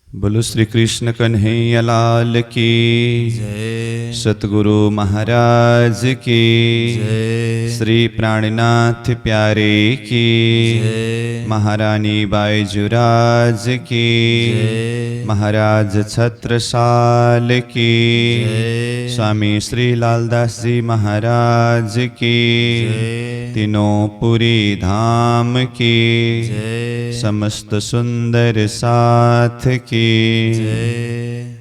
बोलो श्री कृष्ण कन्हैया लाल की जय। सतगुरु महाराज की जय। श्री प्राणनाथ प्यारे की जय। महारानी बाईजुराज की जय। महाराज छत्रसाल की जय। स्वामी श्री लालदास जी महाराज की जय। तीनों पुरी धाम की जय। समस्त सुंदर साथ की जय।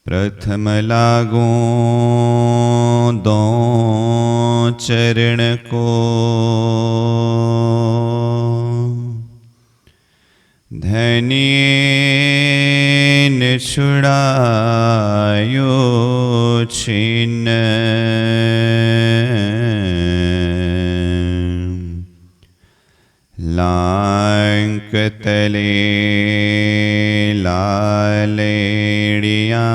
प्रथम लागो दो चरण को, धनिये न छुड़ायो छिन, लांक तले लालेड़िया,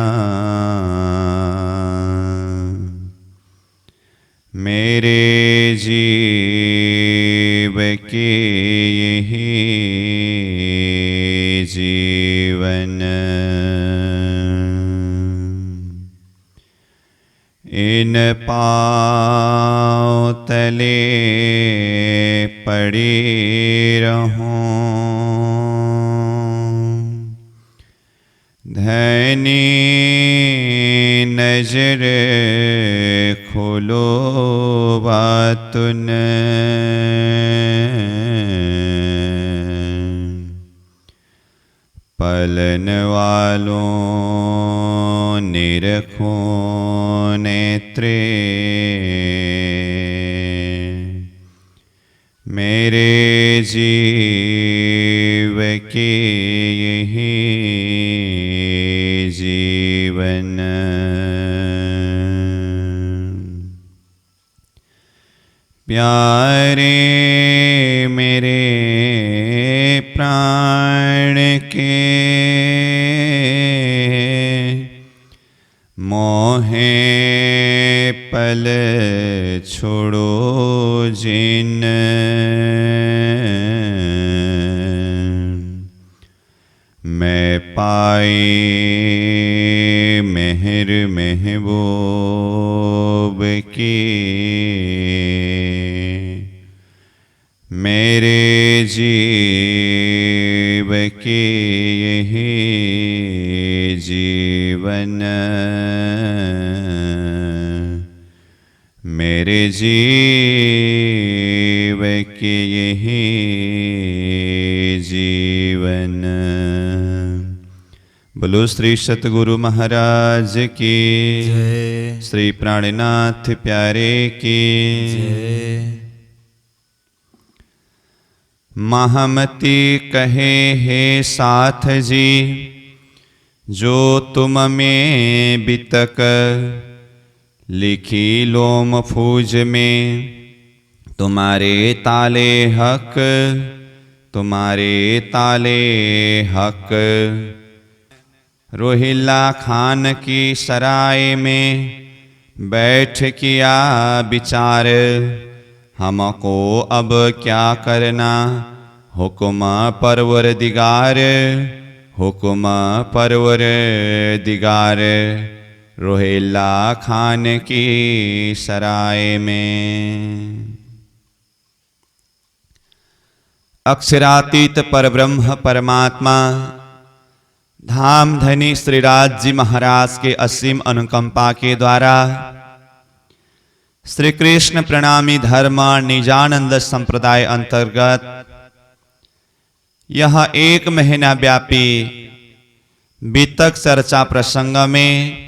मेरे जीव के यही जीवन, इन पाँव तले पड़ी रहूं, धनी नजर खोलो बातुन, पलन वालों निरखो नेत्रे, मेरे जीव के यही जीवन, प्यारे मेरे प्राण के, मोहे पल छोड़ो जिन, मैं पाई मेहर महबूब की, मेरे जीव के यही जीवन, मेरे जीव के यही जीवन। बोलो श्री सतगुरु महाराज की जय। श्री प्राणनाथ प्यारे की जय। महामती कहे हे साथ जी, जो तुम में बितक लिखी लोम फूज में, तुम्हारे ताले हक, तुम्हारे ताले हक, रोहिल्ला खान की सराय में बैठ किया विचार, हमको अब क्या करना, हुक्म परवरदिगार, हुक्म परवरदिगार, रोहिल्ला खान की सराय में। अक्षरातीत परब्रह्म परमात्मा धाम धनी श्रीराज जी महाराज के असीम अनुकंपा के द्वारा श्री कृष्ण प्रणामी धर्म निजानंद संप्रदाय अंतर्गत यह 1 महीना व्यापी बीतक चर्चा प्रसंग में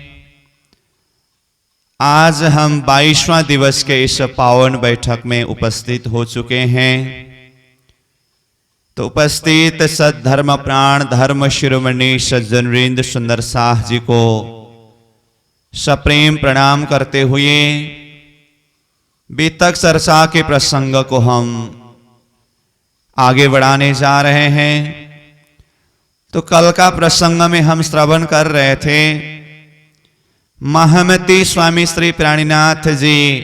आज हम 22वां दिवस के इस पावन बैठक में उपस्थित हो चुके हैं। तो उपस्थित सद्धर्म प्राण धर्म शिरोमणि सज्जनवृंद सुंदर शाह जी को सप्रेम प्रणाम करते हुए बीतक चर्चा के प्रसंग को हम आगे बढ़ाने जा रहे हैं। तो कल का प्रसंग में हम श्रवण कर रहे थे, महामती स्वामी श्री प्राणनाथ जी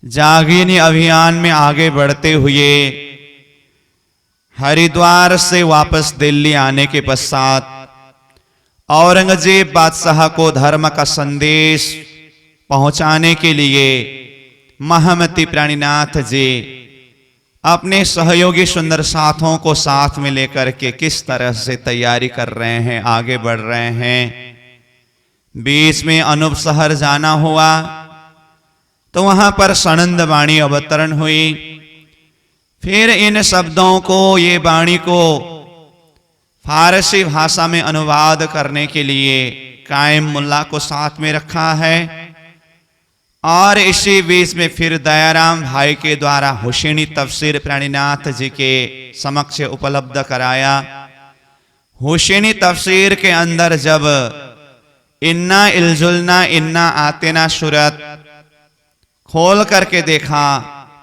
जागीनी अभियान में आगे बढ़ते हुए हरिद्वार से वापस दिल्ली आने के पश्चात औरंगजेब बादशाह को धर्म का संदेश पहुंचाने के लिए महामती प्राणीनाथ जी अपने सहयोगी सुंदर साथों को साथ में लेकर के किस तरह से तैयारी कर रहे हैं, आगे बढ़ रहे हैं। बीच में अनूप शहर जाना हुआ तो वहां पर सनंद वाणी अवतरण हुई। फिर इन शब्दों को, ये वाणी को फारसी भाषा में अनुवाद करने के लिए कायम मुल्ला को साथ में रखा है और इसी बीच में फिर दयाराम भाई के द्वारा हुसैनी तफसीर प्राणीनाथ जी के समक्ष उपलब्ध कराया। हुसैनी तफसीर के अंदर जब इन्ना इल्जुलना इन्ना आतेना सूरत खोल करके देखा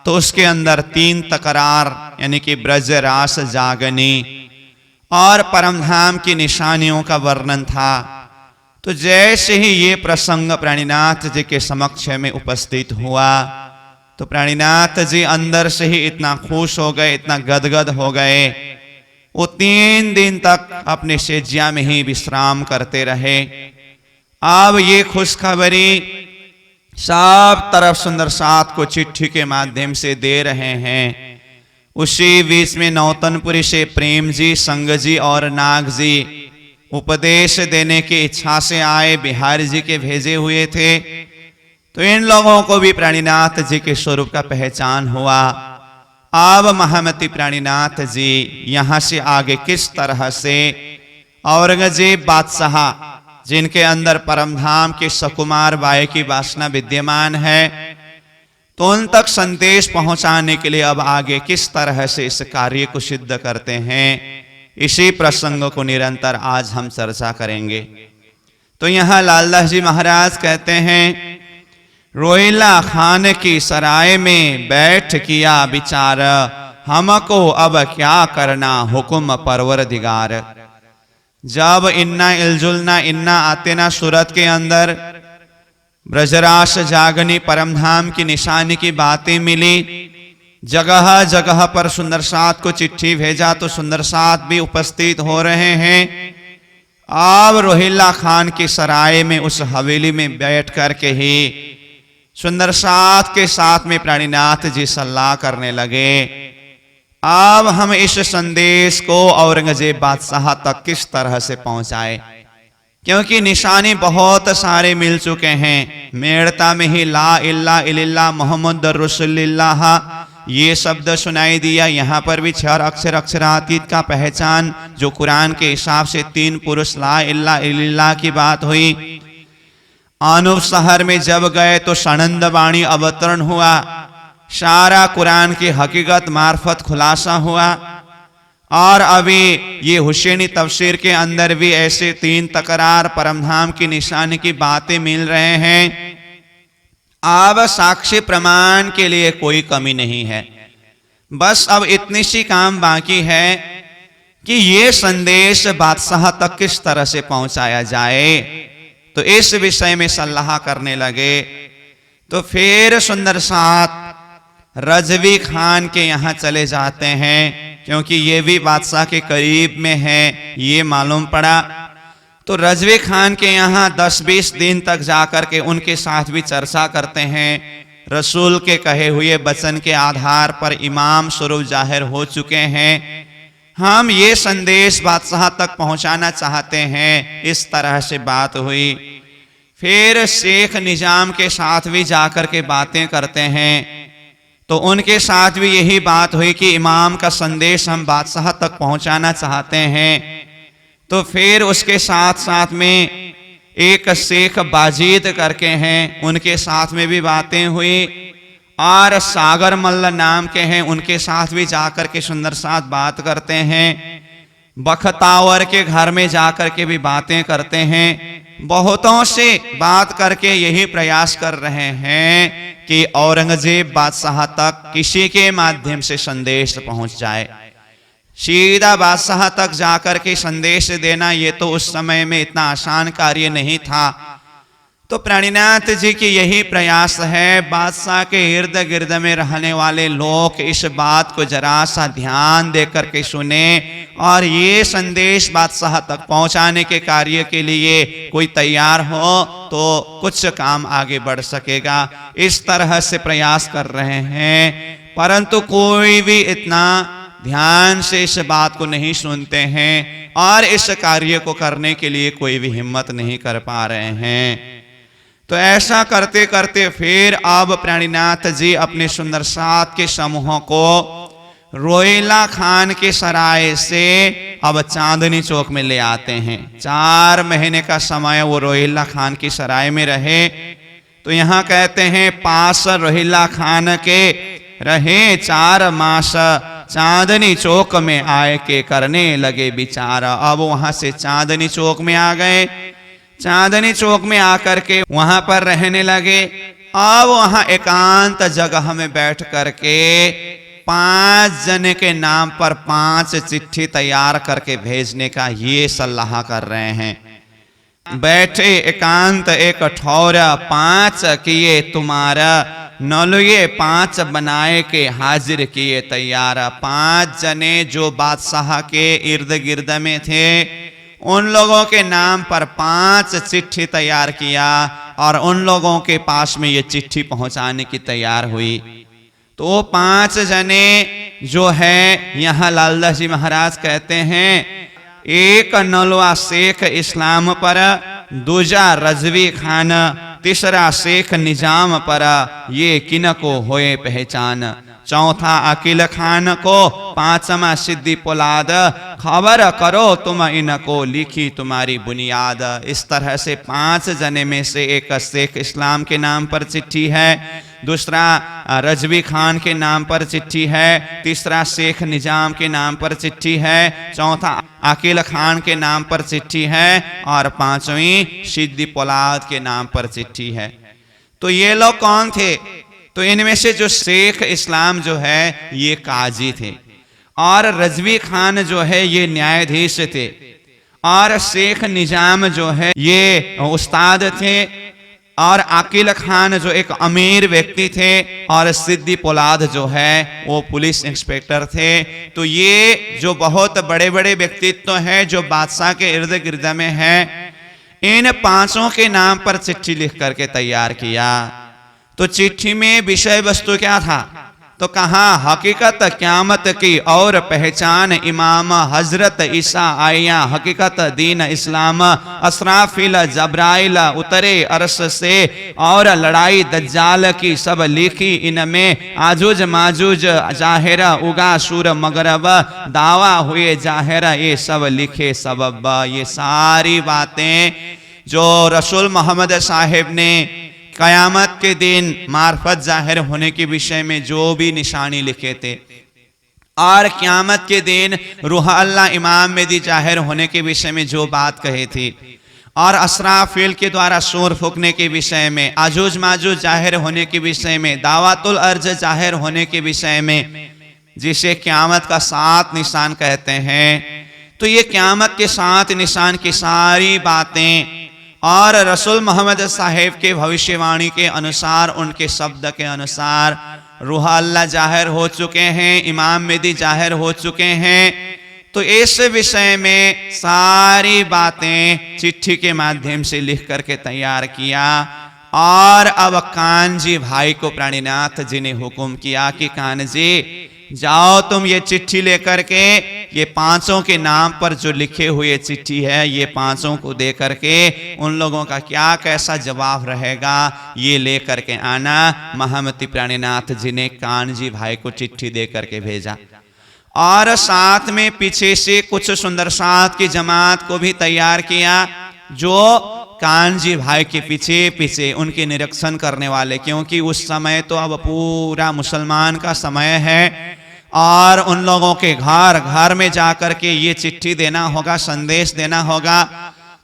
तो उसके अंदर 3 तकरार यानी कि ब्रज रास जागनी और परमधाम की निशानियों का वर्णन था। तो जैसे ही ये प्रसंग प्राणीनाथ जी के समक्ष में उपस्थित हुआ तो प्राणीनाथ जी अंदर से ही इतना खुश हो गए, इतना गदगद हो गए, वो 3 दिन तक अपने सेज्या में ही विश्राम करते रहे। अब ये खुशखबरी सब तरफ सुंदर साथ को चिट्ठी के माध्यम से दे रहे हैं। उसी बीच में नौतनपुरी से प्रेम जी, संग जी और नाग जी उपदेश देने की इच्छा से आए, बिहारी जी के भेजे हुए थे। तो इन लोगों को भी प्राणीनाथ जी के स्वरूप का पहचान हुआ। अब महामती प्राणीनाथ जी यहां से आगे किस तरह से औरंगजेब बादशाह, जिनके अंदर परमधाम के सकुमार बाई की वासना विद्यमान है, तो उन तक संदेश पहुंचाने के लिए अब आगे किस तरह से इस कार्य को सिद्ध करते हैं, इसी प्रसंग को निरंतर आज हम चर्चा करेंगे। तो यहां लालदास जी महाराज कहते हैं, रोहिला खान की सराय में बैठ किया विचार, हमको अब क्या करना हुक्म परवरदिगार। जब इन्ना इल्जुलना इन्ना आतेना सूरत के अंदर ब्रजरास जागनी परमधाम की निशानी की बातें मिली, जगह जगह पर सुंदर साथ को चिट्ठी भेजा तो सुंदर साथ भी उपस्थित हो रहे हैं। अब रोहिला खान की सराय में उस हवेली में बैठ कर के ही सुंदर साथ के साथ में प्राणीनाथ जी सलाह करने लगे। अब हम इस संदेश को औरंगजेब बादशाह तक किस तरह से पहुंचाए, क्योंकि निशाने बहुत सारे मिल चुके हैं। मेड़ता में ही ला इल्ला इल्ला मोहम्मद रसूलुल्लाह ये शब्द सुनाई दिया। यहाँ पर भी 4 अक्षर अक्षरातीत का पहचान, जो कुरान के हिसाब से 3 पुरुष ला इल्ला इल्ला की बात हुई। अनूप शहर में जब गए तो सनंद वाणी अवतरण हुआ, सारा कुरान की हकीकत मार्फत खुलासा हुआ। और अभी ये हुसैनी तफसीर के अंदर भी ऐसे 3 तकरार परमधाम की निशानी की बातें मिल रहे हैं। अब साक्ष्य प्रमाण के लिए कोई कमी नहीं है, बस अब इतनी सी काम बाकी है कि ये संदेश बादशाह तक किस तरह से पहुंचाया जाए। तो इस विषय में सलाह करने लगे। तो फिर सुंदर साथ रजवी खान के यहाँ चले जाते हैं, क्योंकि ये भी बादशाह के करीब में है, ये मालूम पड़ा। तो रजवी खान के यहाँ 10-20 दिन तक जाकर के उनके साथ भी चर्चा करते हैं। रसूल के कहे हुए वचन के आधार पर इमाम स्वरूप जाहिर हो चुके हैं, हम ये संदेश बादशाह तक पहुंचाना चाहते हैं। इस तरह से बात हुई। फिर शेख निजाम के साथ भी जाकर के बातें करते हैं, तो उनके साथ भी यही बात हुई कि इमाम का संदेश हम बादशाह तक पहुंचाना चाहते हैं। तो फिर उसके साथ साथ में एक शेख बाजीद करके हैं, उनके साथ में भी बातें हुई। और सागर मल्ल नाम के हैं, उनके साथ भी जाकर के सुंदर साथ बात करते हैं। बखतावर के घर में जाकर के भी बातें करते हैं। बहुतों से बात करके यही प्रयास कर रहे हैं कि औरंगजेब बादशाह तक किसी के माध्यम से संदेश पहुंच जाए। सीधा बादशाह तक जाकर के संदेश देना ये तो उस समय में इतना आसान कार्य नहीं था। तो प्राणीनाथ जी की यही प्रयास है, बादशाह के इर्द गिर्द में रहने वाले लोग इस बात को जरा सा ध्यान दे करके सुने और ये संदेश बादशाह तक पहुंचाने के कार्य के लिए कोई तैयार हो तो कुछ काम आगे बढ़ सकेगा। इस तरह से प्रयास कर रहे हैं, परंतु कोई भी इतना ध्यान से इस बात को नहीं सुनते हैं और इस कार्य को करने के लिए कोई भी हिम्मत नहीं कर पा रहे हैं। तो ऐसा करते करते फिर अब प्राणीनाथ जी अपने सुंदर साथ के समूहों को रोहिला खान के सराय से अब चांदनी चौक में ले आते हैं। 4 महीने का समय वो रोहिला खान की सराय में रहे। तो यहाँ कहते हैं, पास रोहिला खान के रहे 4 मास, चांदनी चौक में आए के करने लगे विचार। अब वहां से चांदनी चौक में आ गए। चांदनी चौक में आकर के वहां पर रहने लगे। अब वहां एकांत जगह में बैठ करके 5 जने के नाम पर 5 चिट्ठी तैयार करके भेजने का ये सलाह कर रहे हैं। बैठे एकांत एक ठौरा 5 किए तुम्हारा, नलुए 5 बनाए के हाजिर किए तैयार। 5 जने जो बादशाह के इर्द गिर्द में थे उन लोगों के नाम पर 5 चिट्ठी तैयार किया और उन लोगों के पास में ये चिट्ठी पहुंचाने की तैयार हुई। तो 5 जने जो है यहाँ लालदास जी महाराज कहते हैं, एक नलवा शेख इस्लाम पर, दूजा रजवी खान, तीसरा शेख निजाम पर, ये किनको होए पहचान, चौथा अकील खान को, 5वां सिद्दी पोलाद, खबर करो तुम इनको लिखी तुम्हारी बुनियाद। इस तरह से 5 जने में से एक शेख इस्लाम के नाम पर चिट्ठी है, दूसरा रजवी खान के नाम पर चिट्ठी है, तीसरा शेख निजाम के नाम पर चिट्ठी है, चौथा अकील खान के नाम पर चिट्ठी है और 5वीं सिद्दी पोलाद के नाम पर चिट्ठी है। तो ये लोग कौन थे? तो इनमें से जो शेख इस्लाम जो है ये काजी थे और रजवी खान जो है ये न्यायाधीश थे और शेख निजाम जो है ये उस्ताद थे और अकील खान जो एक अमीर व्यक्ति थे और सिद्दी पोलाद जो है वो पुलिस इंस्पेक्टर थे। तो ये जो बहुत बड़े बड़े व्यक्तित्व हैं जो बादशाह के इर्द गिर्द में है, इन 5 के नाम पर चिट्ठी लिख करके तैयार किया। तो चिट्ठी में विषय वस्तु क्या था? तो कहा, हकीकत क़यामत की और पहचान इमाम हजरत ईसा आया, हकीकत दीन इस्लाम, असराफिल जब्राइल उतरे अर्श से और लड़ाई दज्जाल की सब लिखी इनमें, आजूज माजूज जाहिर उगा सूर मगरब, दावा हुए जाहिर ये सब लिखे सबब। ये सारी बातें जो रसूल मोहम्मद साहिब ने कयामत के दिन मार्फत जाहिर होने के विषय में जो भी निशानी लिखे थे और क़यामत के दिन रूह अल्लाह इमाम मेहदी जाहिर होने के विषय में जो बात कही थी और असराफिल के द्वारा सूर फूकने के विषय में, आजूज माजूज जाहिर होने के विषय में, दावतुल अर्ज जाहिर होने के विषय में, जिसे क़यामत का 7 निशान कहते हैं। तो ये क़यामत के 7 निशान की सारी बातें और रसूल मोहम्मद साहिब के भविष्यवाणी के अनुसार, उनके शब्द के अनुसार रूह अल्लाह जाहिर हो चुके हैं, इमाम मेहदी जाहिर हो चुके हैं। तो इस विषय में सारी बातें चिट्ठी के माध्यम से लिख करके तैयार किया और अब कान जी भाई को प्राणीनाथ जी ने हुक्म किया कि कान जी जाओ तुम ये चिट्ठी लेकर के, ये 5 के नाम पर जो लिखे हुए चिट्ठी है ये 5 को दे करके उन लोगों का क्या कैसा जवाब रहेगा ये ले करके आना। महामती प्राणीनाथ जी ने कान जी भाई को चिट्ठी दे करके भेजा और साथ में पीछे से कुछ सुंदर साथ की जमात को भी तैयार किया जो कान जी भाई के पीछे पीछे उनके निरीक्षण करने वाले, क्योंकि उस समय तो अब पूरा मुसलमान का समय है और उन लोगों के घर घर में जाकर के ये चिट्ठी देना होगा, संदेश देना होगा।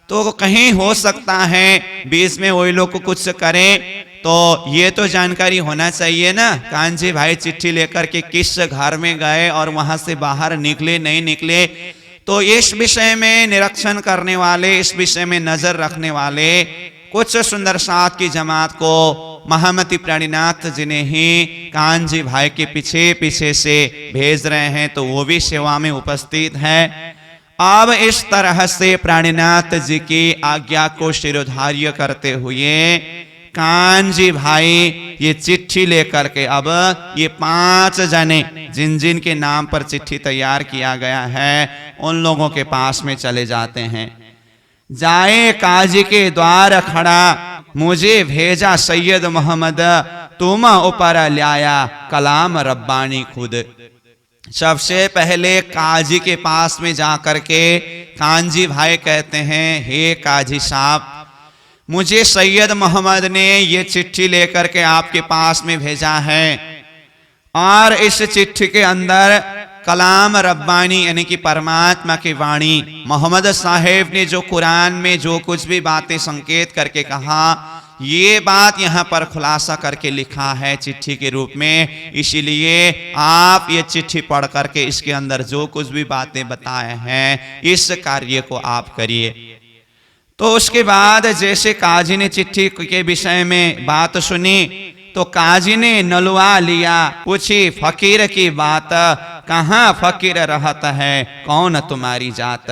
तो कहीं हो सकता है बीच में वही लोग कुछ करें, तो ये तो जानकारी होना चाहिए ना। कान जी भाई चिट्ठी लेकर के किस घर में गए और वहां से बाहर निकले नहीं निकले, तो इस विषय में निरीक्षण करने वाले, इस विषय में नजर रखने वाले कुछ सुंदर साथ की जमात को महामती प्राणीनाथ जी ने ही कान्जी भाई के पीछे पीछे से भेज रहे हैं, तो वो भी सेवा में उपस्थित है। अब इस तरह से प्राणीनाथ जी की आज्ञा को शिरोधार्य करते हुए कान्जी भाई ये चिट्ठी लेकर के अब ये 5 जने जिन जिन के नाम पर चिट्ठी तैयार किया गया है उन लोगों के पास में चले जाते हैं। जाए काजी के द्वार खड़ा, मुझे भेजा सैयद मोहम्मद, तुम ऊपर लाया कलाम रब्बानी खुद। सबसे पहले काजी के पास में जाकर के कान्जी भाई कहते हैं, हे काजी साहब, मुझे सैयद मोहम्मद ने ये चिट्ठी लेकर के आपके पास में भेजा है और इस चिट्ठी के अंदर कलाम रब्बानी यानी कि परमात्मा की वाणी, मोहम्मद साहेब ने जो कुरान में जो कुछ भी बातें संकेत करके कहा, ये बात यहाँ पर खुलासा करके लिखा है चिट्ठी के रूप में। इसीलिए आप ये चिट्ठी पढ़ करके इसके अंदर जो कुछ भी बातें बताए हैं इस कार्य को आप करिए। तो उसके बाद जैसे काजी ने चिट्ठी के विषय में बात सुनी तो काजी ने नलवा लिया, पूछी फकीर की बात, कहाँ फकीर रहता है, कौन तुम्हारी जात।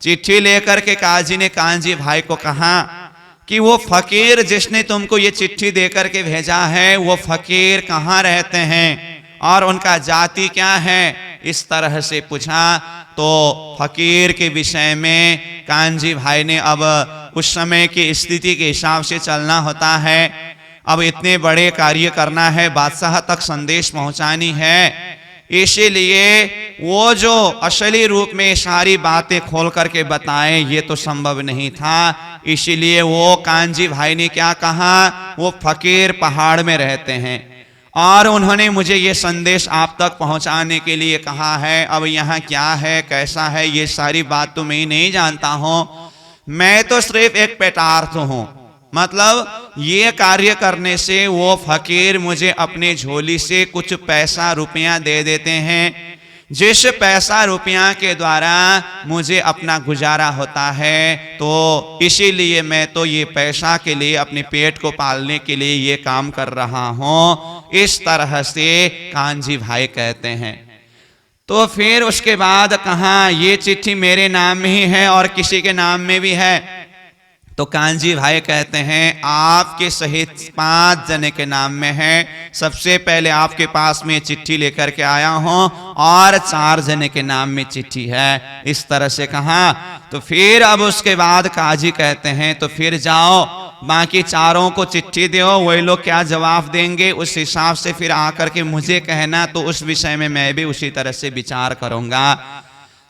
चिट्ठी लेकर के काजी ने कान्जी भाई को कहा कि वो फकीर जिसने तुमको ये चिट्ठी देकर के भेजा है वो फकीर कहाँ रहते हैं और उनका जाति क्या है, इस तरह से पूछा। तो फकीर के विषय में कान्जी भाई ने अब उस समय की स्थिति के हिसाब से चलना होता है। अब इतने बड़े कार्य करना है, बादशाह तक संदेश पहुंचानी है, इसीलिए वो जो असली रूप में सारी बातें खोल करके बताएं ये तो संभव नहीं था। इसीलिए वो कान्जी भाई ने क्या कहा, वो फकीर पहाड़ में रहते हैं और उन्होंने मुझे ये संदेश आप तक पहुंचाने के लिए कहा है। अब यहाँ क्या है कैसा है ये सारी बात तो मैं नहीं जानता हूँ, मैं तो सिर्फ एक पेटार्थ हूँ। मतलब ये कार्य करने से वो फकीर मुझे अपने झोली से कुछ पैसा रुपया दे देते हैं, जिस पैसा रुपया के द्वारा मुझे अपना गुजारा होता है। तो इसीलिए मैं तो ये पैसा के लिए अपने पेट को पालने के लिए ये काम कर रहा हूँ, इस तरह से कान्जी भाई कहते हैं। तो फिर उसके बाद कहा ये चिट्ठी मेरे नाम में ही है और किसी के नाम में भी है। तो कान्जी भाई कहते हैं आपके सहित 5 जने के नाम में है, सबसे पहले आपके पास में चिट्ठी लेकर के आया हूं और 4 जने के नाम में चिट्ठी है, इस तरह से कहा। तो फिर अब उसके बाद काजी कहते हैं तो फिर जाओ बाकी 4 को चिट्ठी दो, वही लोग क्या जवाब देंगे उस हिसाब से फिर आकर के मुझे कहना, तो उस विषय में मैं भी उसी तरह से विचार करूंगा।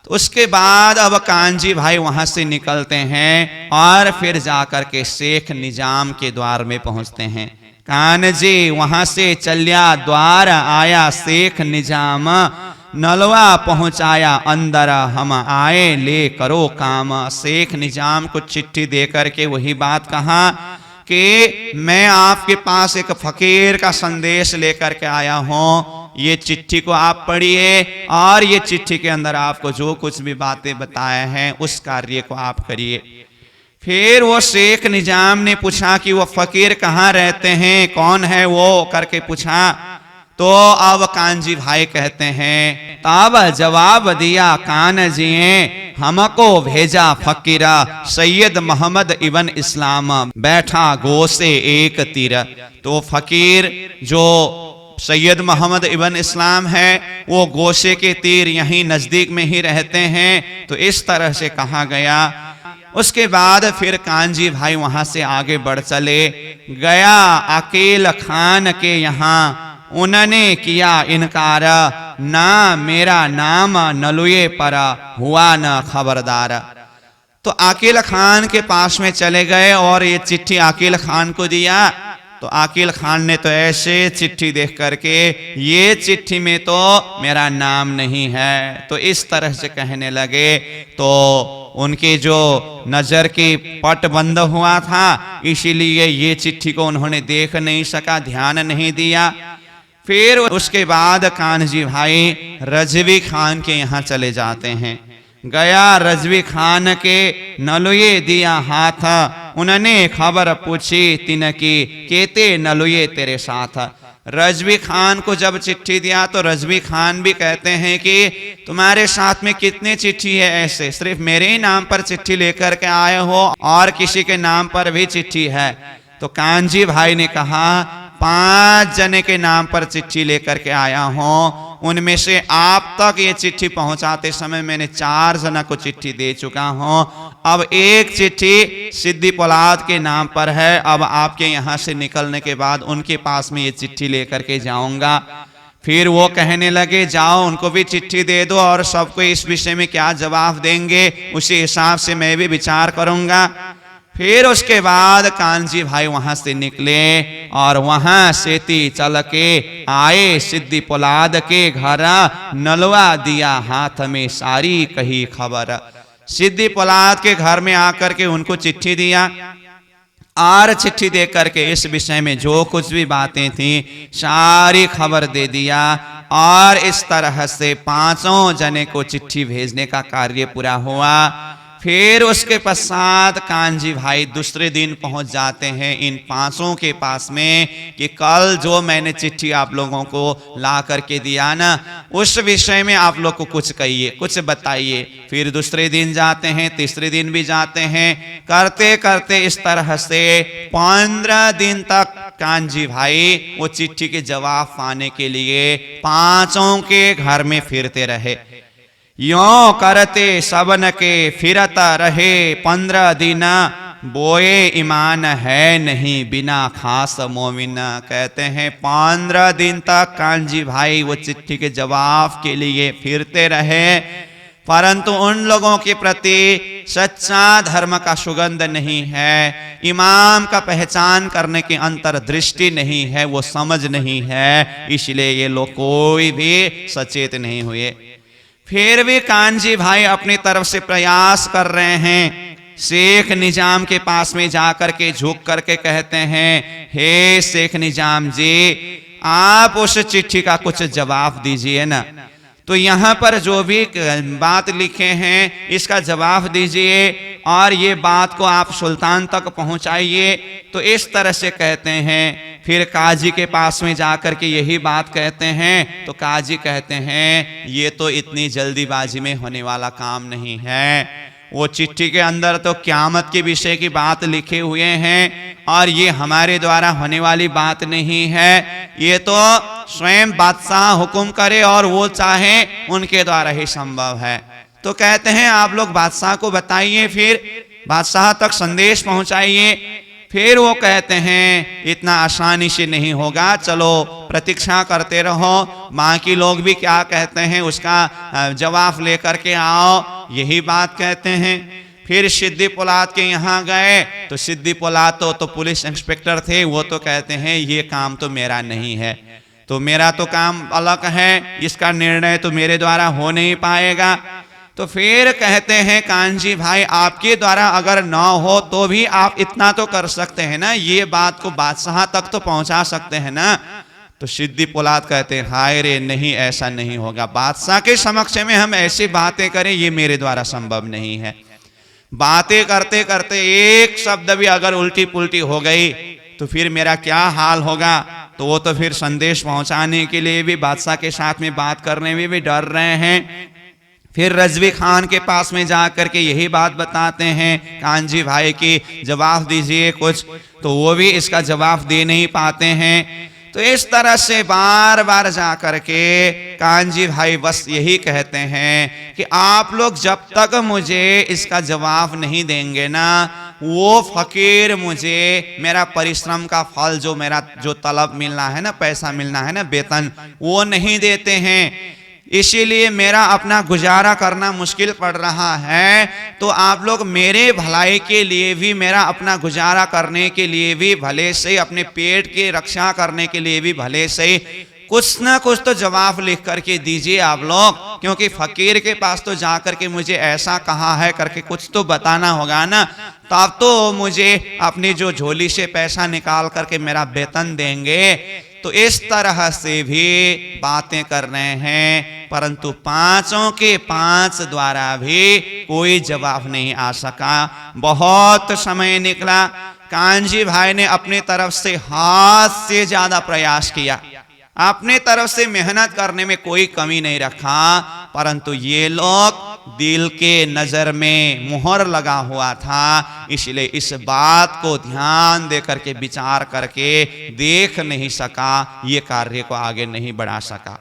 तो उसके बाद अब कान्जी भाई वहां से निकलते हैं और फिर जाकर के शेख निजाम के द्वार में पहुंचते हैं। कान्जी वहां से चलिया द्वार आया शेख निजाम, नलवा पहुंचाया अंदर हम आए ले करो काम। शेख निजाम को चिट्ठी देकर के वही बात कहा कि मैं आपके पास एक फकीर का संदेश लेकर के आया हूं, ये चिट्ठी को आप पढ़िए और ये चिट्ठी के अंदर आपको जो कुछ भी बातें बताए हैं उस कार्य को आप करिए। फिर वो शेख निजाम ने पूछा कि वो फकीर कहाँ रहते हैं, कौन है वो करके पूछा। तो अब कान्जी भाई कहते हैं तब जवाब दिया कान्जी हमको भेजा फकीरा सैयद मोहम्मद इब्न इस्लाम, बैठा गो से एक तीर। तो फकीर जो सैयद मोहम्मद इब्न इस्लाम है वो गोशे के तीर यहीं नजदीक में ही रहते हैं, तो इस तरह से कहा गया। उसके बाद फिर कान्जी भाई वहां से आगे बढ़ चले, गया अकील खान के यहाँ, उन्होंने किया इनकार, ना मेरा नाम नलुए पर हुआ न खबरदार। तो अकील खान के पास में चले गए और ये चिट्ठी अकील खान को दिया। तो अकील खान ने तो ऐसे चिट्ठी देख करके ये चिट्ठी में तो मेरा नाम नहीं है, तो इस तरह से कहने लगे। तो उनके जो नजर की पट बंद हुआ था इसीलिए ये चिट्ठी को उन्होंने देख नहीं सका, ध्यान नहीं दिया। फिर उसके बाद कान्जी भाई रजवी खान के यहाँ चले जाते हैं। गया रजवी खान के नलुए दिया हाथ, उन्होंने खबर पूछी तिनकी केते नलुए तेरे साथ। रजवी खान को जब चिट्ठी दिया तो रजवी खान भी कहते हैं कि तुम्हारे साथ में कितने चिट्ठी है, ऐसे सिर्फ मेरे ही नाम पर चिट्ठी लेकर के आए हो और किसी के नाम पर भी चिट्ठी है? तो कांजी भाई ने कहा 5 जने के नाम पर चिट्ठी लेकर के आया हूं, उनमें से आप तक ये चिट्ठी पहुंचाते समय मैंने 4 जना को चिट्ठी दे चुका हूं। अब एक चिट्ठी सिद्दी पोलाद के नाम पर है, अब आपके यहाँ से निकलने के बाद उनके पास में ये चिट्ठी लेकर के जाऊंगा। फिर वो कहने लगे जाओ उनको भी चिट्ठी दे दो और सबको इस विषय में क्या जवाब देंगे उसी हिसाब से मैं भी विचार करूंगा। फिर उसके बाद कांजी भाई वहां से निकले और वहां से चल के आए सिद्दी पोलाद के घर, नलवा दिया हाथ में सारी कही खबर। सिद्दी पोलाद के घर में आकर के उनको चिट्ठी दिया और चिट्ठी दे करके इस विषय में जो कुछ भी बातें थी सारी खबर दे दिया और इस तरह से 5 जने को चिट्ठी भेजने का कार्य पूरा हुआ। फिर उसके पश्चात कांजी भाई दूसरे दिन पहुंच जाते हैं इन 5 के पास में कि कल जो मैंने चिट्ठी आप लोगों को ला करके दिया ना, उस विषय में आप लोग को कुछ कहिए, कुछ बताइए। फिर दूसरे दिन जाते हैं, तीसरे दिन भी जाते हैं, करते करते इस तरह से 15 दिन तक कांजी भाई वो चिट्ठी के जवाब पाने के लिए 5 के घर में फिरते रहे। यों करते सबन के फिरता रहे 15 दिन, बोए ईमान है नहीं बिना खास मोमिन। कहते हैं 15 दिन तक कांजी भाई वो चिट्ठी के जवाब के लिए फिरते रहे, परंतु उन लोगों के प्रति सच्चा धर्म का सुगंध नहीं है, इमाम का पहचान करने की अंतर्दृष्टि नहीं है, वो समझ नहीं है, इसलिए ये लोग कोई भी सचेत नहीं हुए। फिर भी कांजी भाई अपनी तरफ से प्रयास कर रहे हैं। शेख निजाम के पास में जाकर के झुक करके कहते हैं, हे शेख निजाम जी, आप उस चिट्ठी का कुछ जवाब दीजिए ना। तो यहाँ पर जो भी बात लिखे हैं इसका जवाब दीजिए और ये बात को आप सुल्तान तक पहुंचाइए। तो इस तरह से कहते हैं। फिर काजी के पास में जाकर के यही बात कहते हैं तो काजी कहते हैं ये तो इतनी जल्दीबाजी में होने वाला काम नहीं है। वो चिट्ठी के अंदर तो क़यामत के विषय की बात लिखे हुए हैं और ये हमारे द्वारा होने वाली बात नहीं है, ये तो स्वयं बादशाह हुक्म करे और वो चाहे उनके द्वारा ही संभव है। तो कहते हैं आप लोग बादशाह को बताइए, फिर बादशाह तक संदेश पहुंचाइए। फिर वो कहते हैं इतना आसानी से नहीं होगा, चलो प्रतीक्षा करते रहो, बाकी लोग भी क्या कहते हैं उसका जवाब लेकर के आओ, यही बात कहते हैं। फिर सिद्दी पोलाद के यहाँ गए तो सिद्दी पोलाद तो पुलिस इंस्पेक्टर थे, वो तो कहते हैं ये काम तो मेरा नहीं है, तो मेरा तो काम अलग है, इसका निर्णय तो मेरे द्वारा हो नहीं पाएगा। तो फिर कहते हैं कांजी भाई आपके द्वारा अगर न हो तो भी आप इतना तो कर सकते हैं ना, ये बात को बादशाह तक तो पहुंचा सकते हैं ना। तो सिद्दी पोलाद कहते हैं हाय रे नहीं, ऐसा नहीं होगा, बादशाह के समक्ष में हम ऐसी बातें करें ये मेरे द्वारा संभव नहीं है। बातें करते करते एक शब्द भी अगर उल्टी पुल्टी हो गई तो फिर मेरा क्या हाल होगा। तो वो तो फिर संदेश पहुंचाने के लिए भी बादशाह के साथ में बात करने में भी डर रहे हैं। फिर रजवी खान के पास में जाकर के यही बात बताते हैं कांजी भाई की जवाब दीजिए कुछ, तो वो भी इसका जवाब दे नहीं पाते हैं। तो इस तरह से बार बार जा करके कांजी भाई बस यही कहते हैं कि आप लोग जब तक मुझे इसका जवाब नहीं देंगे ना, वो फकीर मुझे मेरा परिश्रम का फल जो तलब मिलना है ना, पैसा मिलना है ना, वेतन, वो नहीं देते हैं। इसीलिए मेरा अपना गुजारा करना मुश्किल पड़ रहा है। तो आप लोग मेरे भलाई के लिए भी, मेरा अपना गुजारा करने के लिए भी, भले से अपने पेट की रक्षा करने के लिए भी भले से कुछ ना कुछ तो जवाब लिख करके दीजिए आप लोग, क्योंकि फकीर के पास तो जाकर के मुझे ऐसा कहा है करके कुछ तो बताना होगा ना, तब तो मुझे अपनी जो झोली से पैसा निकाल करके मेरा वेतन देंगे। तो इस तरह से भी बातें कर रहे हैं, परंतु पांचों के पांच द्वारा भी कोई जवाब नहीं आ सका। बहुत समय निकला, कांजी भाई ने अपनी तरफ से हाथ से ज्यादा प्रयास किया, अपने तरफ से मेहनत करने में कोई कमी नहीं रखा, परंतु ये लोग दिल के नजर में मुहर लगा हुआ था, इसलिए इस बात को ध्यान दे करके विचार करके देख नहीं सका, ये कार्य को आगे नहीं बढ़ा सका।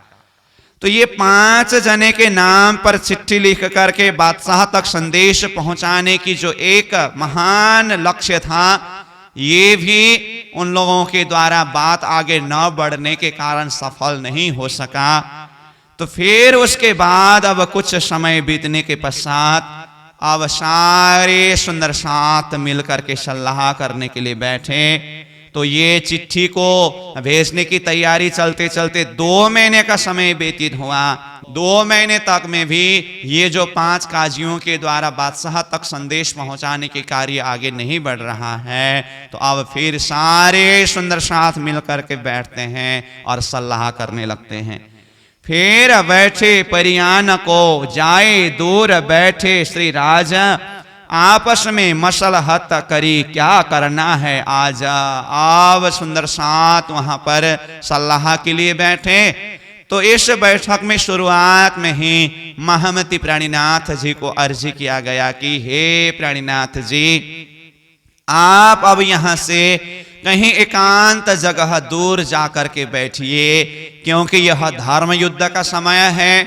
तो ये 5 जने के नाम पर चिट्ठी लिख करके बादशाह तक संदेश पहुंचाने की जो एक महान लक्ष्य था, ये भी उन लोगों के द्वारा बात आगे न बढ़ने के कारण सफल नहीं हो सका। तो फिर उसके बाद अब कुछ समय बीतने के पश्चात अब सारे सुंदर साथ मिलकर के सलाह करने के लिए बैठे। तो ये चिट्ठी को भेजने की तैयारी चलते चलते 2 महीने का समय व्यतीत हुआ। 2 महीने तक में भी ये जो 5 काजियों के द्वारा बादशाह तक संदेश पहुंचाने के कार्य आगे नहीं बढ़ रहा है। तो अब फिर सारे सुंदर साथ मिलकर के बैठते हैं और सलाह करने लगते हैं। फिर बैठे परियान को जाए दूर बैठे श्री राजा, आपस में मसलहत करी क्या करना है आज। अब सुंदर साथ वहां पर सलाह के लिए बैठे। तो इस बैठक में शुरुआत में ही महामती प्राणीनाथ जी को अर्जी किया गया कि हे प्राणीनाथ जी, आप अब यहां से कहीं एकांत जगह दूर जाकर के बैठिए, क्योंकि यह धर्म युद्ध का समय है।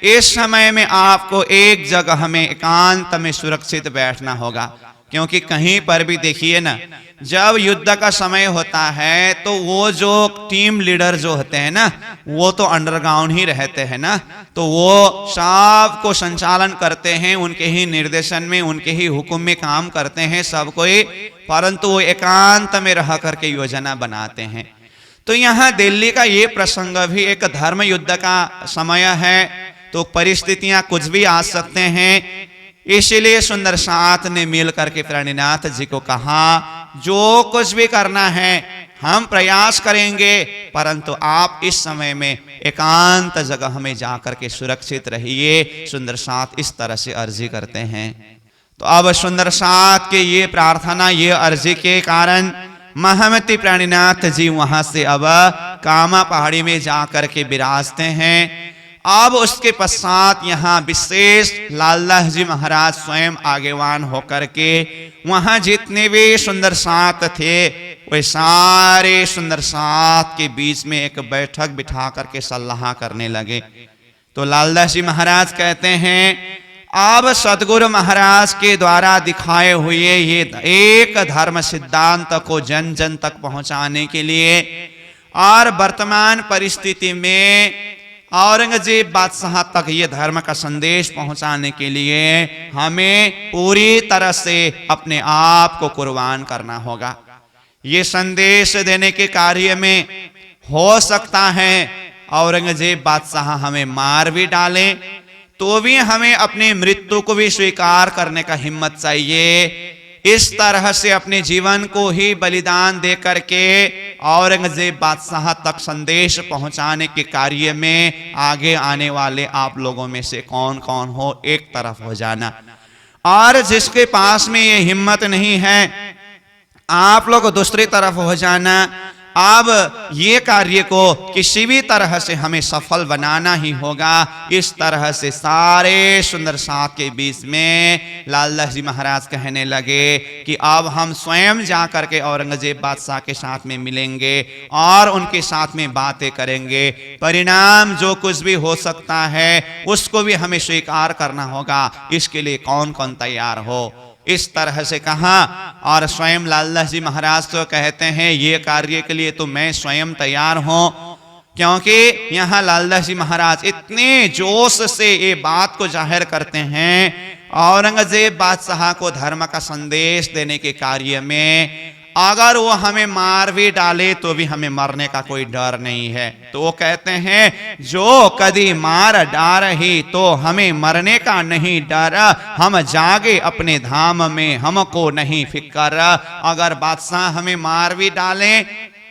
इस समय में आपको एक जगह में एकांत में सुरक्षित बैठना होगा, क्योंकि कहीं पर भी देखिए ना, जब युद्ध का समय होता है तो वो जो टीम लीडर जो होते हैं ना, वो तो अंडरग्राउंड ही रहते हैं ना, तो वो सब को संचालन करते हैं, उनके ही निर्देशन में, उनके ही हुक्म में काम करते हैं सब कोई, परंतु वो एकांत में रह करके योजना बनाते हैं। तो यहाँ दिल्ली का ये प्रसंग भी एक धर्म युद्ध का समय है, तो परिस्थितियां कुछ भी आ सकते हैं। इसलिए सुंदर साथ ने मिल करके प्राणीनाथ जी को कहा, जो कुछ भी करना है हम प्रयास करेंगे, परंतु आप इस समय में एकांत जगह में जाकर के सुरक्षित रहिए। सुंदर साथ इस तरह से अर्जी करते हैं। तो अब सुंदर साथ के ये प्रार्थना, ये अर्जी के कारण महामती प्राणीनाथ जी वहां से अब कामा पहाड़ी में जाकर के विराजते हैं। अब उसके पश्चात यहाँ विशेष लालदास जी महाराज स्वयं आगेवान होकर के वहां जितने भी सुंदर साथ थे, वे सारे सुंदर साथ के बीच में एक बैठक बिठा करके सलाह करने लगे। तो लालदास जी महाराज कहते हैं, अब सदगुरु महाराज के द्वारा दिखाए हुए ये एक धर्म सिद्धांत को जन जन तक पहुंचाने के लिए और वर्तमान परिस्थिति में औरंगजेब बादशाह तक ये धर्म का संदेश पहुंचाने के लिए हमें पूरी तरह से अपने आप को कुर्बान करना होगा। ये संदेश देने के कार्य में हो सकता है औरंगजेब बादशाह हमें मार भी डाले, तो भी हमें अपनी मृत्यु को भी स्वीकार करने का हिम्मत चाहिए। इस तरह से अपने जीवन को ही बलिदान दे करके औरंगजेब बादशाह तक संदेश पहुंचाने के कार्य में आगे आने वाले आप लोगों में से कौन कौन हो, एक तरफ हो जाना। और जिसके पास में ये हिम्मत नहीं है, आप लोग दूसरी तरफ हो जाना। अब ये कार्य को किसी भी तरह से हमें सफल बनाना ही होगा। इस तरह से सारे सुंदर साथ के बीच में लालदास जी महाराज कहने लगे कि अब हम स्वयं जाकर के औरंगजेब बादशाह के साथ में मिलेंगे और उनके साथ में बातें करेंगे। परिणाम जो कुछ भी हो सकता है उसको भी हमें स्वीकार करना होगा। इसके लिए कौन कौन तैयार हो, इस तरह से कहा। और स्वयं लालदास जी महाराज तो कहते हैं, ये कार्य के लिए तो मैं स्वयं तैयार हूं, क्योंकि यहाँ लालदास जी महाराज इतने जोश से ये बात को जाहिर करते हैं, औरंगजेब बादशाह को धर्म का संदेश देने के कार्य में अगर वो हमें मार भी डाले तो भी हमें मरने का कोई डर नहीं है। तो वो कहते हैं, जो कदी मार डारही तो हमें मरने का नहीं डर, हम जागे अपने धाम में हमको नहीं फिक्र। अगर बादशाह हमें मार भी डाले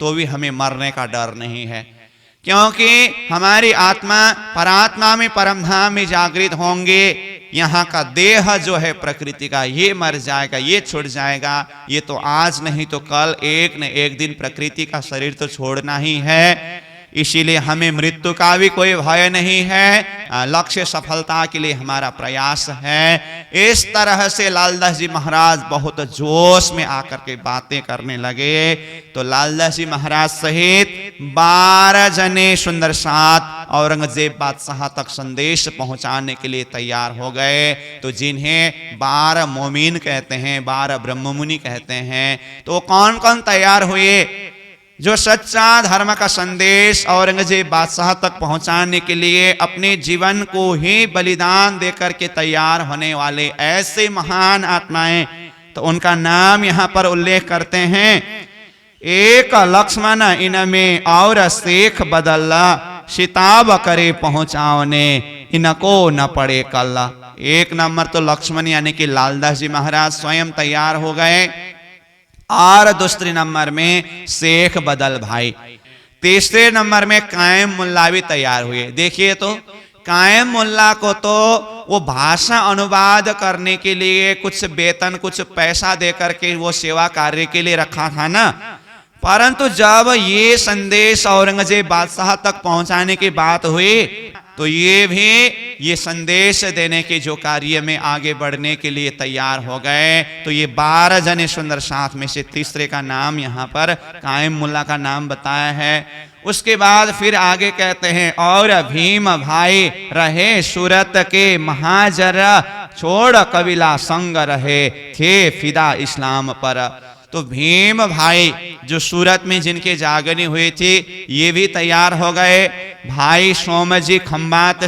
तो भी हमें मरने का डर नहीं है, क्योंकि हमारी आत्मा परात्मा में परमधाम में जागृत होंगे। यहाँ का देह जो है प्रकृति का, ये मर जाएगा, ये छूट जाएगा। ये तो आज नहीं तो कल एक न एक दिन प्रकृति का शरीर तो छोड़ना ही है। इसीलिए हमें मृत्यु का भी कोई भय नहीं है। लक्ष्य सफलता के लिए हमारा प्रयास है। इस तरह से लालदास जी महाराज बहुत जोश में आकर के बातें करने लगे। तो लालदास जी महाराज सहित 12 जने सुंदर साथ औरंगजेब बादशाह तक संदेश पहुंचाने के लिए तैयार हो गए। तो जिन्हें 12 मोमीन कहते हैं, 12 ब्रह्ममुनि कहते हैं, तो कौन कौन तैयार हुए? जो सच्चा धर्म का संदेश औरंगजेब बादशाह तक पहुंचाने के लिए अपने जीवन को ही बलिदान देकर के तैयार होने वाले ऐसे महान आत्माएं, तो उनका नाम यहाँ पर उल्लेख करते हैं। एक लक्ष्मण इनमें और शेख बदल्ला, शिताब करे पहुंचावने इनको न पड़े कल्ला। 1 नंबर तो लक्ष्मण यानी कि लालदास जी महाराज स्वयं तैयार हो गए, और दूसरे नंबर में शेख बदल भाई, तीसरे नंबर में कायम मुल्ला भी तैयार हुए। देखिए तो कायम मुल्ला को तो वो भाषा अनुवाद करने के लिए कुछ वेतन, कुछ पैसा देकर के वो सेवा कार्य के लिए रखा था ना, परंतु जब ये संदेश औरंगजेब बादशाह तक पहुंचाने की बात हुई, तो ये भी ये संदेश देने के जो कार्य में आगे बढ़ने के लिए तैयार हो गए। तो ये 12 जने सुंदर साथ में से तीसरे का नाम यहाँ पर कायम मुल्ला का नाम बताया है। उसके बाद फिर आगे कहते हैं, और भीम भाई रहे सूरत के महाजरा, छोड़ कबीला संग रहे थे फिदा इस्लाम पर। तो भीम भाई जो सूरत में जिनके जागनी हुई थी, ये भी तैयार हो गए। भाई सोमजी खंबात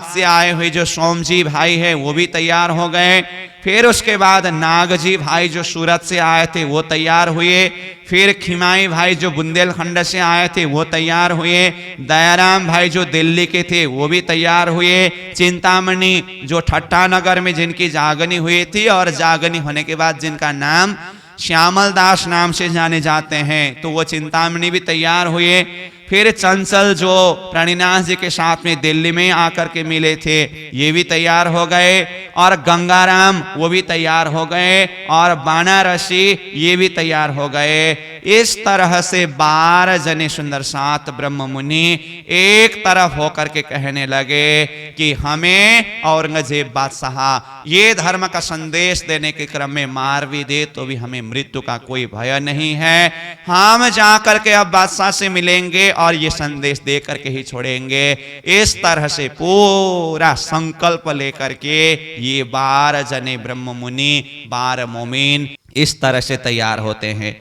से आए हुए जो सोमजी भाई है, वो भी तैयार हो गए। फिर उसके बाद नागजी भाई जो सूरत से आए थे, वो तैयार हुए। फिर खिमाई भाई जो बुंदेलखंड से आए थे, वो तैयार हुए। दयाराम भाई जो दिल्ली के थे, वो भी तैयार हुए। चिंतामणि जो ठट्टा नगर में जिनकी जागनी हुई थी, और जागनी होने के बाद जिनका नाम श्यामल दास नाम से जाने जाते हैं, तो वो चिंतामणि भी तैयार हुए। फिर चंचल जो प्रणिनाथ जी के साथ में दिल्ली में आकर के मिले थे, ये भी तैयार हो गए। और गंगाराम वो भी तैयार हो गए, और बनारसी ये भी तैयार हो गए। इस तरह से 12 जने सुंदर साथ ब्रह्म मुनि एक तरफ होकर के कहने लगे कि हमें औरंगजेब बादशाह ये धर्म का संदेश देने के क्रम में मार भी दे, तो भी हमें मृत्यु का कोई भय नहीं है। हम जाकर के अब बादशाह से मिलेंगे और ये संदेश दे करके ही छोड़ेंगे। इस तरह से पूरा संकल्प लेकर के ये 12 जने ब्रह्म मुनि, 12 मोमीन इस तरह से तैयार होते हैं।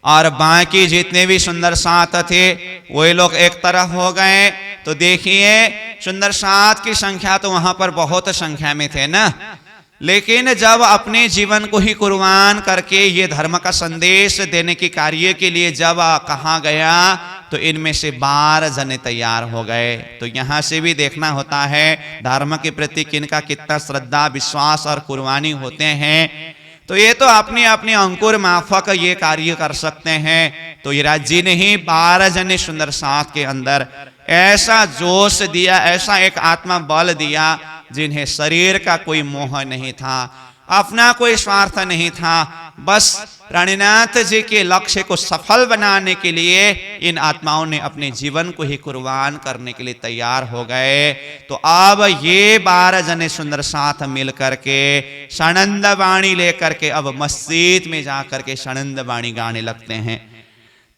और बाकी जितने भी सुंदर साथ थे, वही लोग एक तरफ हो गए। तो देखिए सुंदर साथ की संख्या तो वहां पर बहुत संख्या में थे ना, लेकिन जब अपने जीवन को ही कुर्बान करके ये धर्म का संदेश देने के कार्य के लिए जब कहा गया, तो इनमें से 12 जने तैयार हो गए। तो यहाँ से भी देखना होता है धर्म के प्रति किनका कितना श्रद्धा, विश्वास और कुर्बानी होते हैं। तो ये तो अपने अपने अंकुर माफक ये कार्य कर सकते हैं। तो युवराज जी ने ही 12 जने सुंदर साथ के अंदर ऐसा जोश दिया, ऐसा एक आत्मा बल दिया, जिन्हें शरीर का कोई मोह नहीं था, अपना कोई स्वार्थ नहीं था। बस प्राणनाथ जी के लक्ष्य को सफल बनाने के लिए इन आत्माओं ने अपने जीवन को ही कुर्बान करने के लिए तैयार हो गए। तो अब ये 12 जने सुंदर साथ मिल करके सानंद वाणी लेकर के अब मस्जिद में जाकर के सानंद वाणी गाने लगते हैं।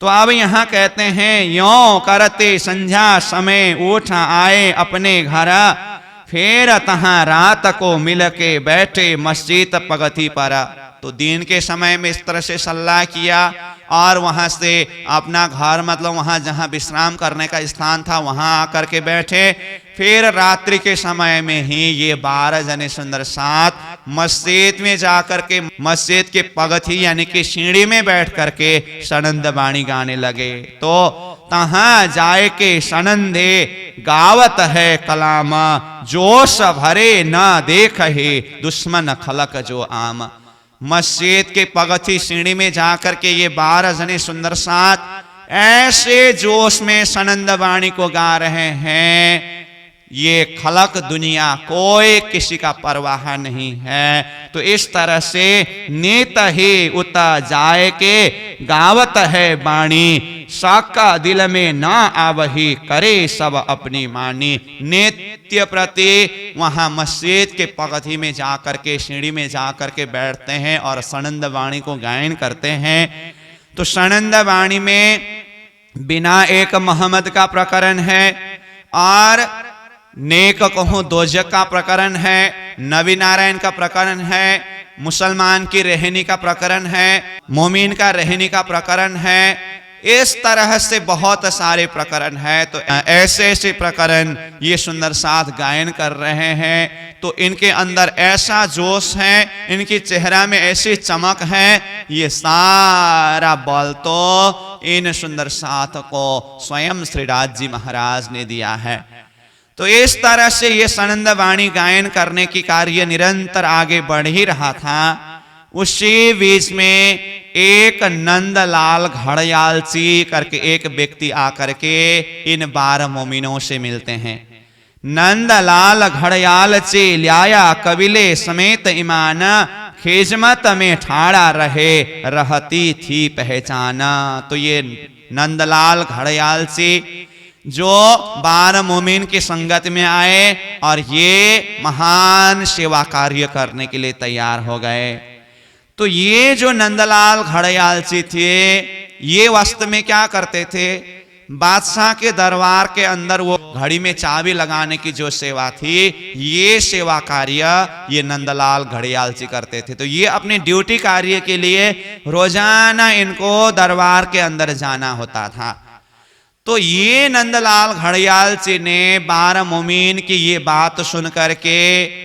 तो अब यहाँ कहते हैं, यों करते संध्या समय उठ आए अपने घर, फिर तहां रात को मिल के बैठे मस्जिद पगथी पर। तो दिन के समय में इस तरह से सल्लाह किया, और वहां से अपना घर मतलब वहां जहां विश्राम करने का स्थान था वहां आकर के बैठे। फिर रात्रि के समय में ही ये 12 जने सुंदर साथ मस्जिद में जाकर के मस्जिद के पगथी यानी कि सीढ़ी में बैठ करके सानंद वाणी गाने लगे। तो तहां जाए के सनंदे गावत है कलाम, जोश भरे न देख है दुश्मन खलक जो आम। मस्जिद के पगथी सीढ़ी में जाकर के ये 12 जने सुंदर साथ ऐसे जोश में सनंद वाणी को गा रहे हैं, ये खलक दुनिया कोई किसी का परवाह नहीं है। तो इस तरह से नेत ही उत जाए के गावत है बाणी, साका दिल में ना आवही करे सब अपनी मानी। नित्य प्रति वहां मस्जिद के पगथी में जाकर के सीढ़ी में जाकर के बैठते हैं और सनंद वाणी को गायन करते हैं। तो सनंद वाणी में बिना एक मोहम्मद का प्रकरण है और नेक कहूं दोजक का प्रकरण है, नबी नारायण का प्रकरण है, मुसलमान की रहनी का प्रकरण है, मोमिन का रहनी का प्रकरण है। इस तरह से बहुत सारे प्रकरण है। तो ऐसे ऐसे प्रकरण ये सुंदर साथ गायन कर रहे हैं। तो इनके अंदर ऐसा जोश है, इनकी चेहरा में ऐसी चमक है, ये सारा बल तो इन सुंदर साथ को स्वयं श्रीराज जी महाराज ने दिया है। तो इस तरह से ये सनंद वाणी गायन करने की कार्य निरंतर आगे बढ़ ही रहा था। उसी बीच में एक नंदलाल घड़यालची करके एक व्यक्ति आकर के इन 12 मोमिनों से मिलते हैं। नंदलाल घड़यालची ल्याया कबीले समेत ईमान, खिजमत में ठाड़ा रहे रहती थी पहचाना। तो ये नंदलाल घड़यालची जो 12 मोमिन की संगत में आए और ये महान सेवा कार्य करने के लिए तैयार हो गए। तो ये जो नंदलाल घड़यालची थे, ये वास्तव में क्या करते थे, बादशाह के दरबार के अंदर वो घड़ी में चाबी लगाने की जो सेवा थी, ये सेवा कार्य ये नंदलाल घड़यालची करते थे। तो ये अपनी ड्यूटी कार्य के लिए रोजाना इनको दरबार के अंदर जाना होता था। तो ये नंदलाल घड़यालची ने 12 मोमिन की ये बात सुन करके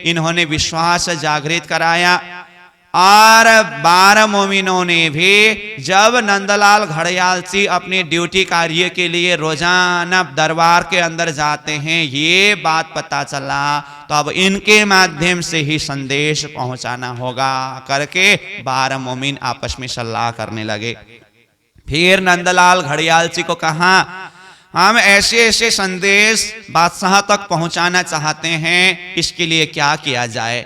इन्होंने विश्वास जागृत कराया और 12 मोमिनों ने भी जब नंदलाल घड़यालची अपनी ड्यूटी कार्य के लिए रोजाना दरबार के अंदर जाते हैं, ये बात पता चला, तो अब इनके माध्यम से ही संदेश पहुंचाना होगा करके 12 मोमिन आपस में सलाह करने लगे। फिर नंदलाल घड़यालची को कहा, हम ऐसे ऐसे संदेश बादशाह तक पहुंचाना चाहते हैं, इसके लिए क्या किया जाए।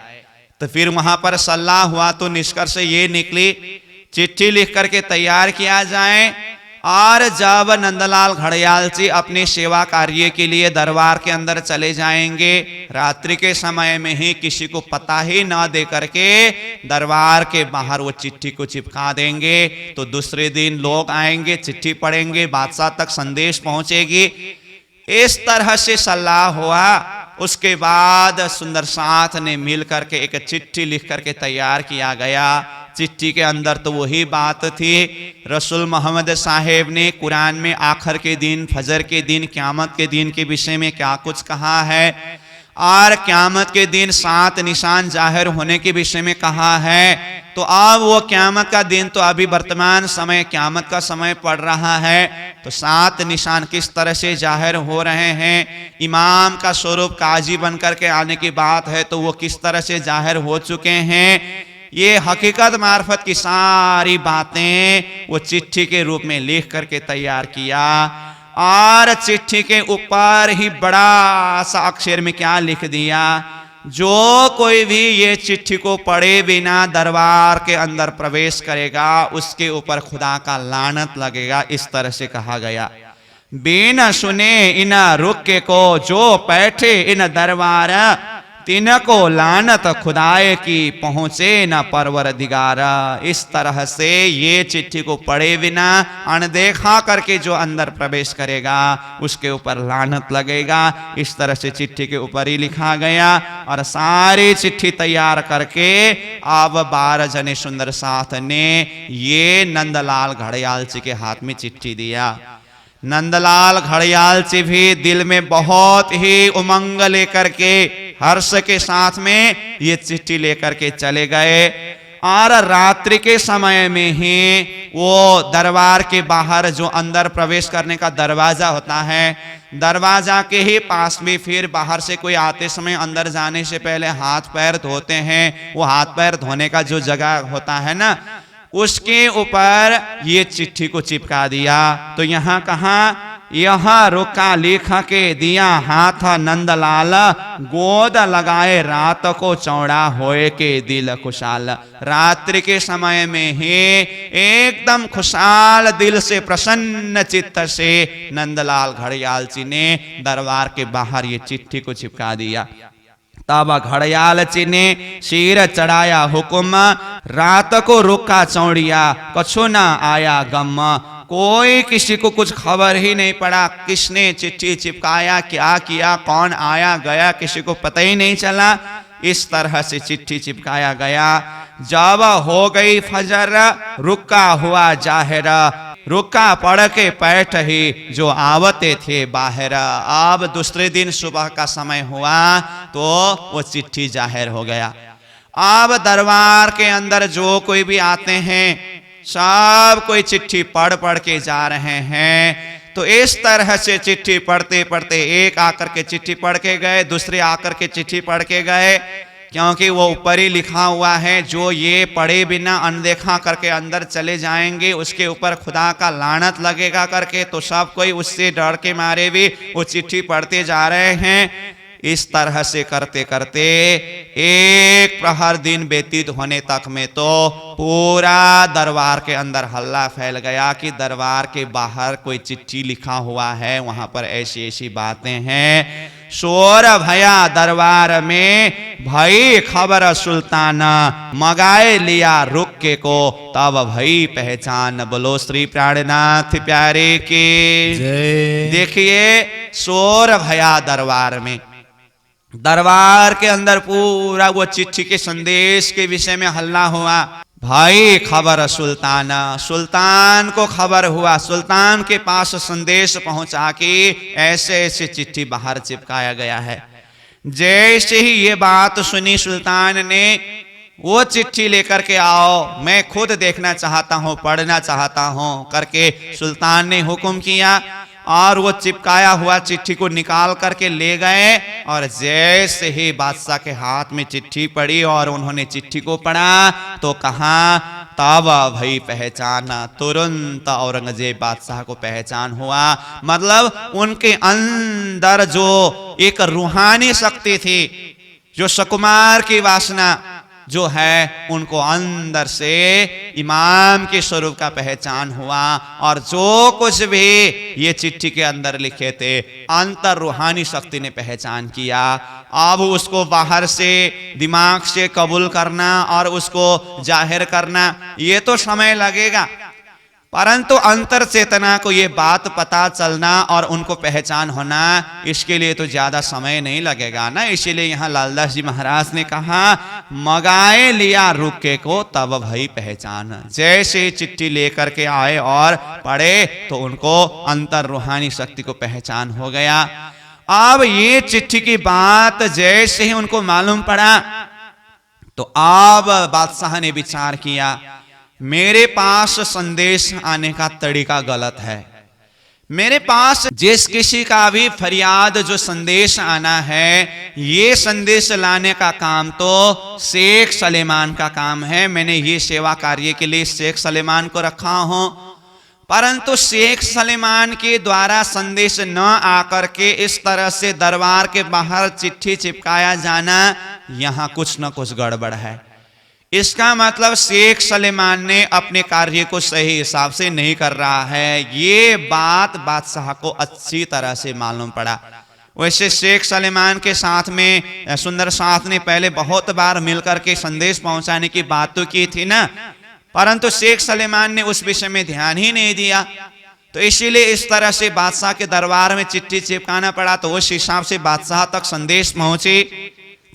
तो फिर वहां पर सलाह हुआ तो निष्कर्ष ये निकली, चिट्ठी लिख करके तैयार किया जाए और जब नंदलाल घड़यालची अपनी सेवा कार्य के लिए दरबार के अंदर चले जाएंगे, रात्रि के समय में ही किसी को पता ही ना दे करके दरबार के बाहर वो चिट्ठी को चिपका देंगे। तो दूसरे दिन लोग आएंगे, चिट्ठी पढ़ेंगे, बादशाह तक संदेश पहुंचेगी। इस तरह से सलाह हुआ। उसके बाद सुंदर साथ ने मिल करके एक चिट्ठी लिख करके तैयार किया गया। चिट्ठी के अंदर तो वही बात थी, रसूल मोहम्मद साहेब ने कुरान में आखिर के दिन, फजर के दिन, क़यामत के दिन के विषय में क्या कुछ कहा है और क़यामत के दिन 7 निशान जाहिर होने के विषय में कहा है। तो अब वो क़यामत का दिन तो अभी वर्तमान समय क़यामत का समय पड़ रहा है। तो 7 निशान किस तरह से जाहिर हो रहे हैं, इमाम का स्वरूप काजी बनकर के आने की बात है तो वो किस तरह से जाहिर हो चुके हैं, ये हकीकत मार्फत की सारी बातें वो चिट्ठी के रूप में लिख करके तैयार किया। और चिट्ठी के ऊपर ही बड़ा सा अक्षर में क्या लिख दिया, जो कोई भी ये चिट्ठी को पढ़े बिना दरबार के अंदर प्रवेश करेगा उसके ऊपर खुदा का लानत लगेगा। इस तरह से कहा गया। बिना सुने इन रुके को जो बैठे इन दरबार, तिनको लानत खुदाए की पहुंचे न परवरदिगारा। इस तरह से ये चिट्ठी को पढ़े बिना अनदेखा करके जो अंदर प्रवेश करेगा उसके ऊपर लानत लगेगा। इस तरह से चिट्ठी के ऊपर ही लिखा गया और सारी चिट्ठी तैयार करके अब 12 जने सुंदर साथ ने ये नंदलाल घड़यालची के हाथ में चिट्ठी दिया। नंदलाल घड़यालची भी दिल में बहुत ही उमंग लेकर के, हर्ष के साथ में ये चिट्ठी लेकर के चले गए और रात्रि के समय में ही वो दरबार के बाहर जो अंदर प्रवेश करने का दरवाजा होता है, दरवाजा के ही पास में फिर बाहर से कोई आते समय अंदर जाने से पहले हाथ पैर धोते हैं। वो हाथ पैर धोने का जो जगह होता है ना, उसके ऊपर ये चिट्ठी को चिपका दिया। तो यहाँ कहा, यहाँ रुका लिख के दिया हाथ नंदलाल, गोद लगाए रात को चौड़ा होए के दिल खुशहाल। रात्रि के समय में ही एकदम खुशहाल दिल से, प्रसन्न चित्त से नंदलाल घड़ियाल जी ने दरबार के बाहर ये चिट्ठी को चिपका दिया। तब घड़ियाल जी ने सिर चढ़ाया हुकुम, रात को रुका चौड़िया, कछु न आया गम। कोई किसी को कुछ खबर ही नहीं पड़ा, किसने चिट्ठी चिपकाया, क्या किया, कौन आया गया, किसी को पता ही नहीं चला। इस तरह से चिट्ठी चिपकाया गया। जब हो गई फजर, रुका हुआ जाहिर, रुका पड़ के पैठ ही जो आवते थे बाहर। अब दूसरे दिन सुबह का समय हुआ तो वो चिट्ठी जाहिर हो गया। अब दरबार के अंदर जो कोई भी आते हैं, सब कोई चिट्ठी पढ़ पढ़ के जा रहे हैं। तो इस तरह से चिट्ठी पढ़ते पढ़ते एक आकर के चिट्ठी पढ़ के गए, दूसरे आकर के चिट्ठी पढ़ के गए, क्योंकि वो ऊपर ही लिखा हुआ है, जो ये पढ़े बिना अनदेखा करके अंदर चले जाएंगे उसके ऊपर खुदा का लानत लगेगा करके। तो सब कोई उससे डर के मारे भी वो चिट्ठी पढ़ते जा रहे हैं। इस तरह से करते करते एक प्रहर दिन व्यतीत होने तक में तो पूरा दरबार के अंदर हल्ला फैल गया कि दरबार के बाहर कोई चिट्ठी लिखा हुआ है, वहां पर ऐसी ऐसी बातें हैं। शोर भया दरबार में, भई खबर सुल्तान, मगाए लिया रुक के को, तब भई पहचान। बोलो श्री प्राणनाथ प्यारे के जय। देखिए, शोर भया दरबार में, दरबार के अंदर पूरा वो चिट्ठी के संदेश के विषय में हल्ला हुआ। भाई खबर सुल्तान, सुल्तान को खबर हुआ, सुल्तान के पास संदेश पहुंचा कि ऐसे ऐसे चिट्ठी बाहर चिपकाया गया है। जैसे ही ये बात सुनी सुल्तान ने, वो चिट्ठी लेकर के आओ, मैं खुद देखना चाहता हूं, पढ़ना चाहता हूं करके सुल्तान ने हुक्म किया। और वो चिपकाया हुआ चिट्ठी को निकाल करके ले गए। और जैसे ही बादशाह के हाथ में चिट्ठी पड़ी और उन्होंने चिट्ठी को पढ़ा तो कहा, तब भई पहचाना। तुरंत औरंगजेब बादशाह को पहचान हुआ। मतलब उनके अंदर जो एक रूहानी शक्ति थी, जो सुकुमार की वासना जो है, उनको अंदर से इमाम के स्वरूप का पहचान हुआ। और जो कुछ भी ये चिट्ठी के अंदर लिखे थे, अंतर रूहानी शक्ति ने पहचान किया। अब उसको बाहर से दिमाग से कबूल करना और उसको जाहिर करना, ये तो समय लगेगा, परंतु अंतर चेतना को ये बात पता चलना और उनको पहचान होना, इसके लिए तो ज्यादा समय नहीं लगेगा ना। इसीलिए यहाँ लालदास जी महाराज ने कहा, मगाए लिया रुके को, तब भई पहचान। जैसे चिट्ठी लेकर के आए और पढ़े तो उनको अंतर रूहानी शक्ति को पहचान हो गया। अब ये चिट्ठी की बात जैसे ही उनको मालूम पड़ा तो अब बादशाह ने विचार किया, मेरे पास संदेश आने का तरीका गलत है। मेरे पास जिस किसी का भी फरियाद जो संदेश आना है, ये संदेश लाने का काम तो शेख सलेमान का काम है। मैंने ये सेवा कार्य के लिए शेख सलेमान को रखा हूं, परंतु शेख सलेमान के द्वारा संदेश न आकर के इस तरह से दरबार के बाहर चिट्ठी चिपकाया जाना, यहां कुछ न कुछ गड़बड़ है। इसका मतलब शेख सलेमान ने अपने कार्य को सही हिसाब से नहीं कर रहा है। ये बात बादशाह को अच्छी तरह से मालूम पड़ा। वैसे शेख सलेमान के साथ में सुंदर साथ ने पहले बहुत बार मिलकर के संदेश पहुंचाने की बात तो की थी ना, परंतु शेख सलेमान ने उस विषय में ध्यान ही नहीं दिया। तो इसीलिए इस तरह से बादशाह के दरबार में चिट्ठी चिपकाना पड़ा। तो उस हिसाब से बादशाह तक संदेश पहुंचे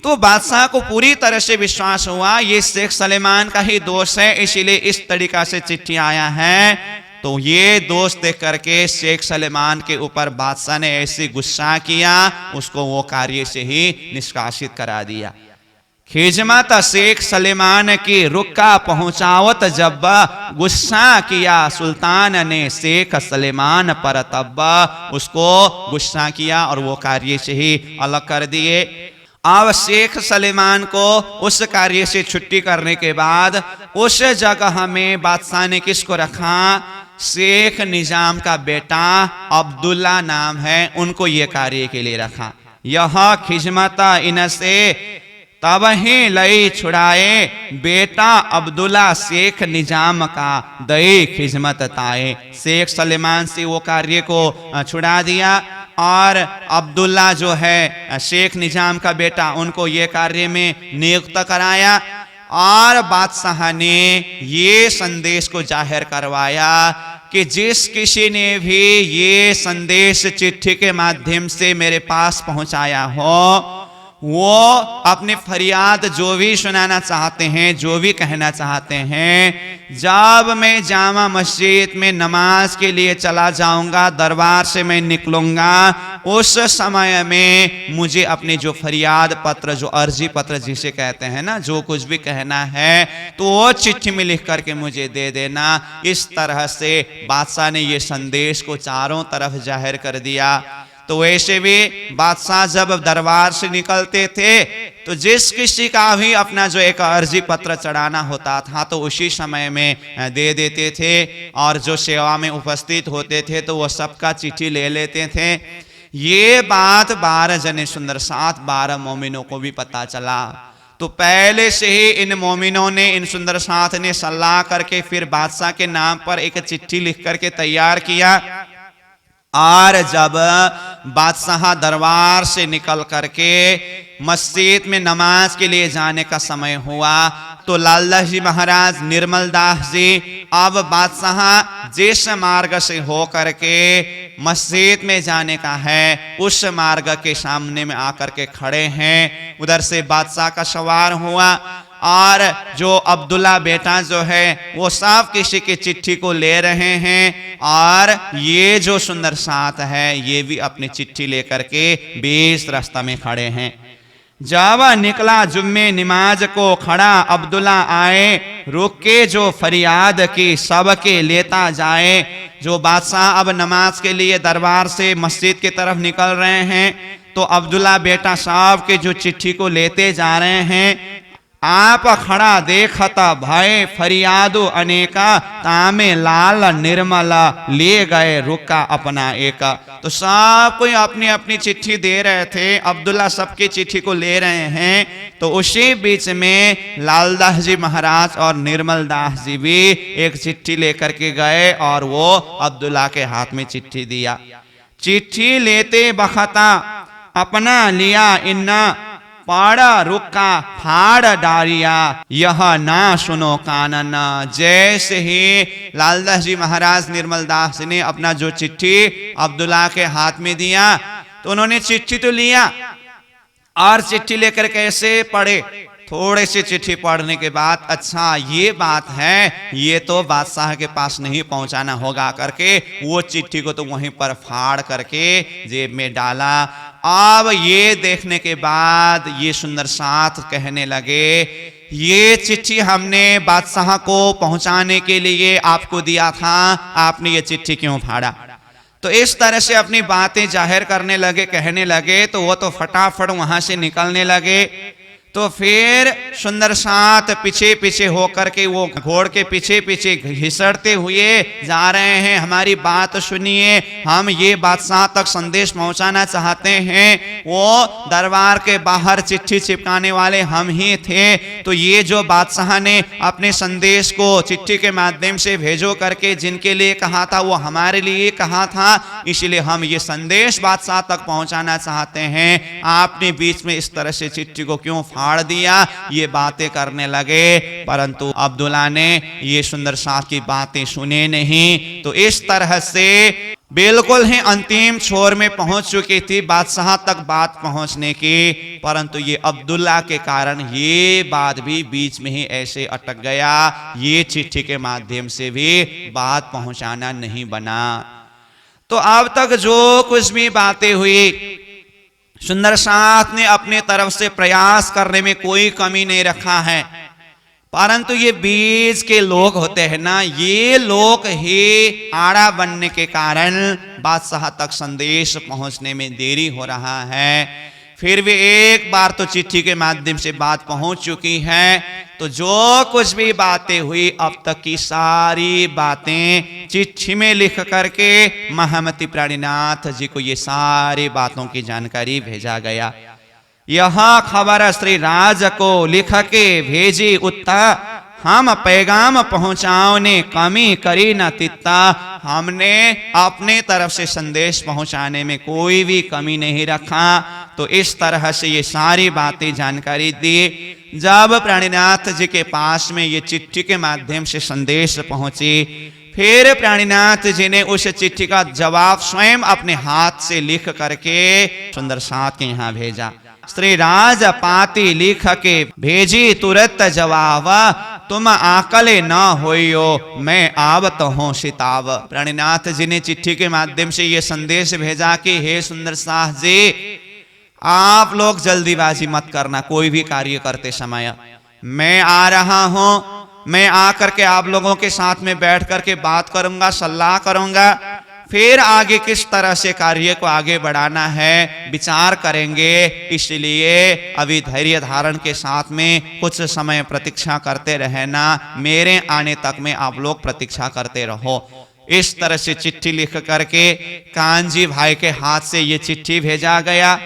तो बादशाह को पूरी तरह से विश्वास हुआ ये शेख सलेमान का ही दोष है, इसीलिए इस तरीका से चिट्ठी आया है। तो ये दोष देख करके शेख सलेमान के ऊपर बादशाह ने ऐसे गुस्सा किया, उसको वो कार्य से ही निष्कासित करा दिया। खिजमत शेख सलेमान की रुक्का पहुंचावत जब गुस्सा किया सुल्तान ने शेख सलेमान पर, तब उसको गुस्सा किया और वो कार्य से ही अलग कर दिए। अब शेख सलेमान को उस कार्य से छुट्टी करने के बाद उस जगह में बादशाह ने किसको रखा? शेख निजाम का बेटा अब्दुल्ला नाम है, उनको ये कार्य के लिए रखा। यह खिजमत इनसे तब ही लई छुड़ाए, बेटा अब्दुल्ला शेख निजाम का दई खिजमत ताए। शेख सलेमान से वो कार्य को छुड़ा दिया और अब्दुल्ला जो है शेख निजाम का बेटा, उनको ये कार्य में नियुक्त कराया। और बादशाह ने ये संदेश को जाहिर करवाया कि जिस किसी ने भी ये संदेश चिट्ठी के माध्यम से मेरे पास पहुंचाया हो, वो अपनी फरियाद जो भी सुनाना चाहते हैं, जो भी कहना चाहते हैं, जब मैं जामा मस्जिद में नमाज के लिए चला जाऊंगा, दरबार से मैं निकलूंगा, उस समय में मुझे अपने जो फरियाद पत्र, जो अर्जी पत्र जिसे कहते हैं ना, जो कुछ भी कहना है तो वो चिट्ठी में लिख करके मुझे दे देना। इस तरह से बादशाह ने ये संदेश को चारों तरफ जाहिर कर दिया। तो वैसे भी बादशाह जब दरबार से निकलते थे तो जिस किसी का भी अपना जो एक अर्जी पत्र चढ़ाना होता था तो उसी समय में दे देते थे, और जो सेवा में उपस्थित होते थे तो वो सबका चिट्ठी ले लेते थे। ये बात 12 जने सुंदर साथ 12 मोमिनों को भी पता चला। तो पहले से ही इन मोमिनों ने, इन सुंदर साथ ने सलाह करके फिर बादशाह के नाम पर एक चिट्ठी लिख करके तैयार किया। और जब बादशाह दरबार से निकल करके मस्जिद में नमाज के लिए जाने का समय हुआ तो लालदास जी महाराज, निर्मल दास जी अब बादशाह जिस मार्ग से हो करके मस्जिद में जाने का है उस मार्ग के सामने में आकर के खड़े हैं। उधर से बादशाह का सवार हुआ और जो अब्दुल्ला बेटा जो है वो सब किसी की चिट्ठी को ले रहे हैं, और ये जो सुंदर साथ है ये भी अपनी चिट्ठी लेकर के बीच रास्ता में खड़े हैं। जब निकला जुम्मे नमाज को खड़ा अब्दुल्ला आए, रुक के जो फरियाद की सबके लेता जाए। जो बादशाह अब नमाज के लिए दरबार से मस्जिद की तरफ निकल रहे हैं तो अब्दुल्ला बेटा साहब के जो चिट्ठी को लेते जा रहे हैं। आप खड़ा देखता भय फरियादो अनेका, तामे लाल निर्मल ले गए रुका अपना एक। तो सब कोई अपनी अपनी चिट्ठी दे रहे थे, अब्दुल्ला सबकी चिट्ठी को ले रहे हैं। तो उसी बीच में लालदास जी महाराज और निर्मल दास जी भी एक चिट्ठी लेकर के गए और वो अब्दुल्ला के हाथ में चिट्ठी दिया। चिट्ठी लेते बखता अपना लिया इन्ना, पाड़ा रुका फाड़ डारिया यह ना सुनो कानन। जैसे ही लालदास जी महाराज निर्मल दास ने अपना जो चिट्ठी अब्दुल्ला के हाथ में दिया तो उन्होंने चिट्ठी तो लिया और चिट्ठी लेकर कैसे पढ़े। थोड़े से चिट्ठी पढ़ने के बाद अच्छा ये बात है, ये तो बादशाह के पास नहीं पहुंचाना होगा करके वो चिट्ठी को तो वहीं पर फाड़ करके जेब में डाला। अब ये देखने के बाद ये सुंदर साथ कहने लगे, ये चिट्ठी हमने बादशाह को पहुंचाने के लिए आपको दिया था, आपने ये चिट्ठी क्यों फाड़ा। तो इस तरह से अपनी बातें जाहिर करने लगे, कहने लगे। तो वो तो फटाफट वहां से निकलने लगे। तो फिर सुंदर साथ पीछे पीछे होकर के वो घोड़ के पीछे पीछे घिसड़ते हुए जा रहे हैं। हमारी बात सुनिए, हम ये बादशाह तक संदेश पहुंचाना चाहते हैं। वो दरबार के बाहर चिट्ठी चिपकाने वाले हम ही थे। तो ये जो बादशाह ने अपने संदेश को चिट्ठी के माध्यम से भेजो करके जिनके लिए कहा था वो हमारे लिए कहा था, इसलिए हम ये संदेश बादशाह तक पहुंचाना चाहते हैं। आपने बीच में इस तरह से चिट्ठी को क्यों फाड़ दिया, ये बातें करने लगे। परंतु अब्दुल्ला ने ये सुंदर साथ की बातें सुने नहीं। तो इस तरह से बिल्कुल ही अंतिम छोर में पहुंच चुकी थी बादशाह तक बात पहुंचने की, परंतु ये अब्दुल्ला के कारण ये बात भी बीच में ही ऐसे अटक गया। ये चिट्ठी के माध्यम से भी बात पहुंचाना नहीं बना। तो अब तक जो कुछ भी बातें हुई सुंदर साथ ने अपने तरफ से प्रयास करने में कोई कमी नहीं रखा है, परंतु ये बीच के लोग होते हैं ना, ये लोग ही आड़ा बनने के कारण बादशाह तक संदेश पहुंचने में देरी हो रहा है। फिर भी एक बार तो चिट्ठी के माध्यम से बात पहुंच चुकी है, तो जो कुछ भी बातें हुई अब तक की सारी बातें चिट्ठी में लिख करके महामती प्राणीनाथ जी को ये सारी बातों की जानकारी भेजा गया। यह खबर श्री राज को लिख के भेजी उत्ता, हम पैगाम पहुंचाने कमी करी न तित्ता। हमने अपने तरफ से संदेश पहुंचाने में कोई भी कमी नहीं रखा। तो इस तरह से ये सारी बातें जानकारी दी। जब प्राणीनाथ जी के पास में ये चिट्ठी के माध्यम से संदेश पहुंची, फिर प्राणीनाथ जी ने उस चिट्ठी का जवाब स्वयं अपने हाथ से लिख करके सुंदर साथ के यहाँ भेजा। श्री राज पाती लिख के भेजी तुरंत जवाब, तुम आकले न होइयो मैं आवत हूँ सिताव। प्राणीनाथ जी ने चिट्ठी के माध्यम से ये संदेश भेजा कि हे सुंदर साह जी, आप लोग जल्दीबाजी मत करना कोई भी कार्य करते समय। मैं आ रहा हूं, मैं आकर के आप लोगों के साथ में बैठ करके बात करूंगा, सलाह करूंगा, फिर आगे किस तरह से कार्य को आगे बढ़ाना है विचार करेंगे। इसलिए अभी धैर्य धारण के साथ में कुछ समय प्रतीक्षा करते रहना, मेरे आने तक में आप लोग प्रतीक्षा करते रहो। इस तरह से चिट्ठी लिख करके कांजी भाई के हाथ से ये चिट्ठी भेजा गया।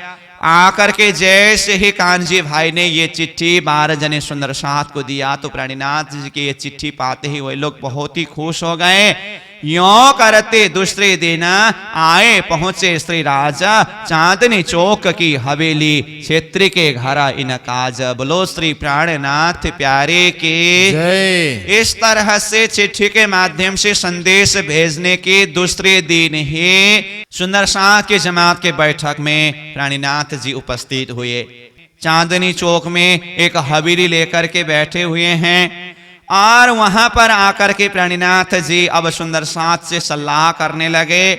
आकर के जैसे ही कांजी भाई ने ये चिट्ठी 12 जने सुंदर साथ को दिया, तो प्राणीनाथ जी की ये चिट्ठी पाते ही वही लोग बहुत ही खुश हो गए। यों करते दूसरे दिन आए पहुंचे श्री राजा चांदनी चौक की हवेली, क्षेत्र के घर इन काज। बोलो श्री प्राणनाथ प्यारे के जय। इस तरह से चिट्ठी के माध्यम से संदेश भेजने के दूसरे दिन ही सुंदर साथ के जमात के बैठक में प्राणीनाथ जी उपस्थित हुए। चांदनी चौक में एक हवेली लेकर के बैठे हुए हैं और वहां पर आकर के प्राणीनाथ जी अब सुंदर साथ से सलाह करने लगे।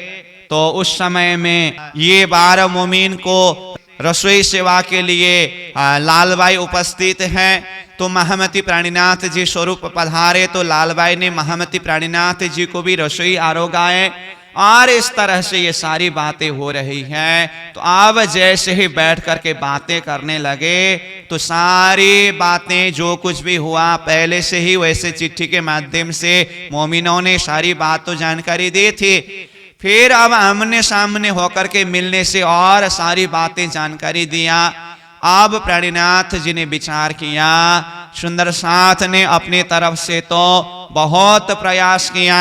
तो उस समय में ये 12 मोमिन को रसोई सेवा के लिए लालबाई उपस्थित हैं। तो महामती प्राणीनाथ जी स्वरूप पधारे, तो लालबाई ने महामती प्राणीनाथ जी को भी रसोई आरोगाए और इस तरह से ये सारी बातें हो रही हैं। तो अब जैसे ही बैठ करके बातें करने लगे, तो सारी बातें जो कुछ भी हुआ पहले से ही वैसे चिट्ठी के माध्यम से मोमिनों ने सारी बात तो जानकारी दी थी। फिर अब आमने सामने होकर के मिलने से और सारी बातें जानकारी दिया। अब प्राणीनाथ जी ने विचार किया, सुंदर साथ ने अपनी तरफ से तो बहुत प्रयास किया,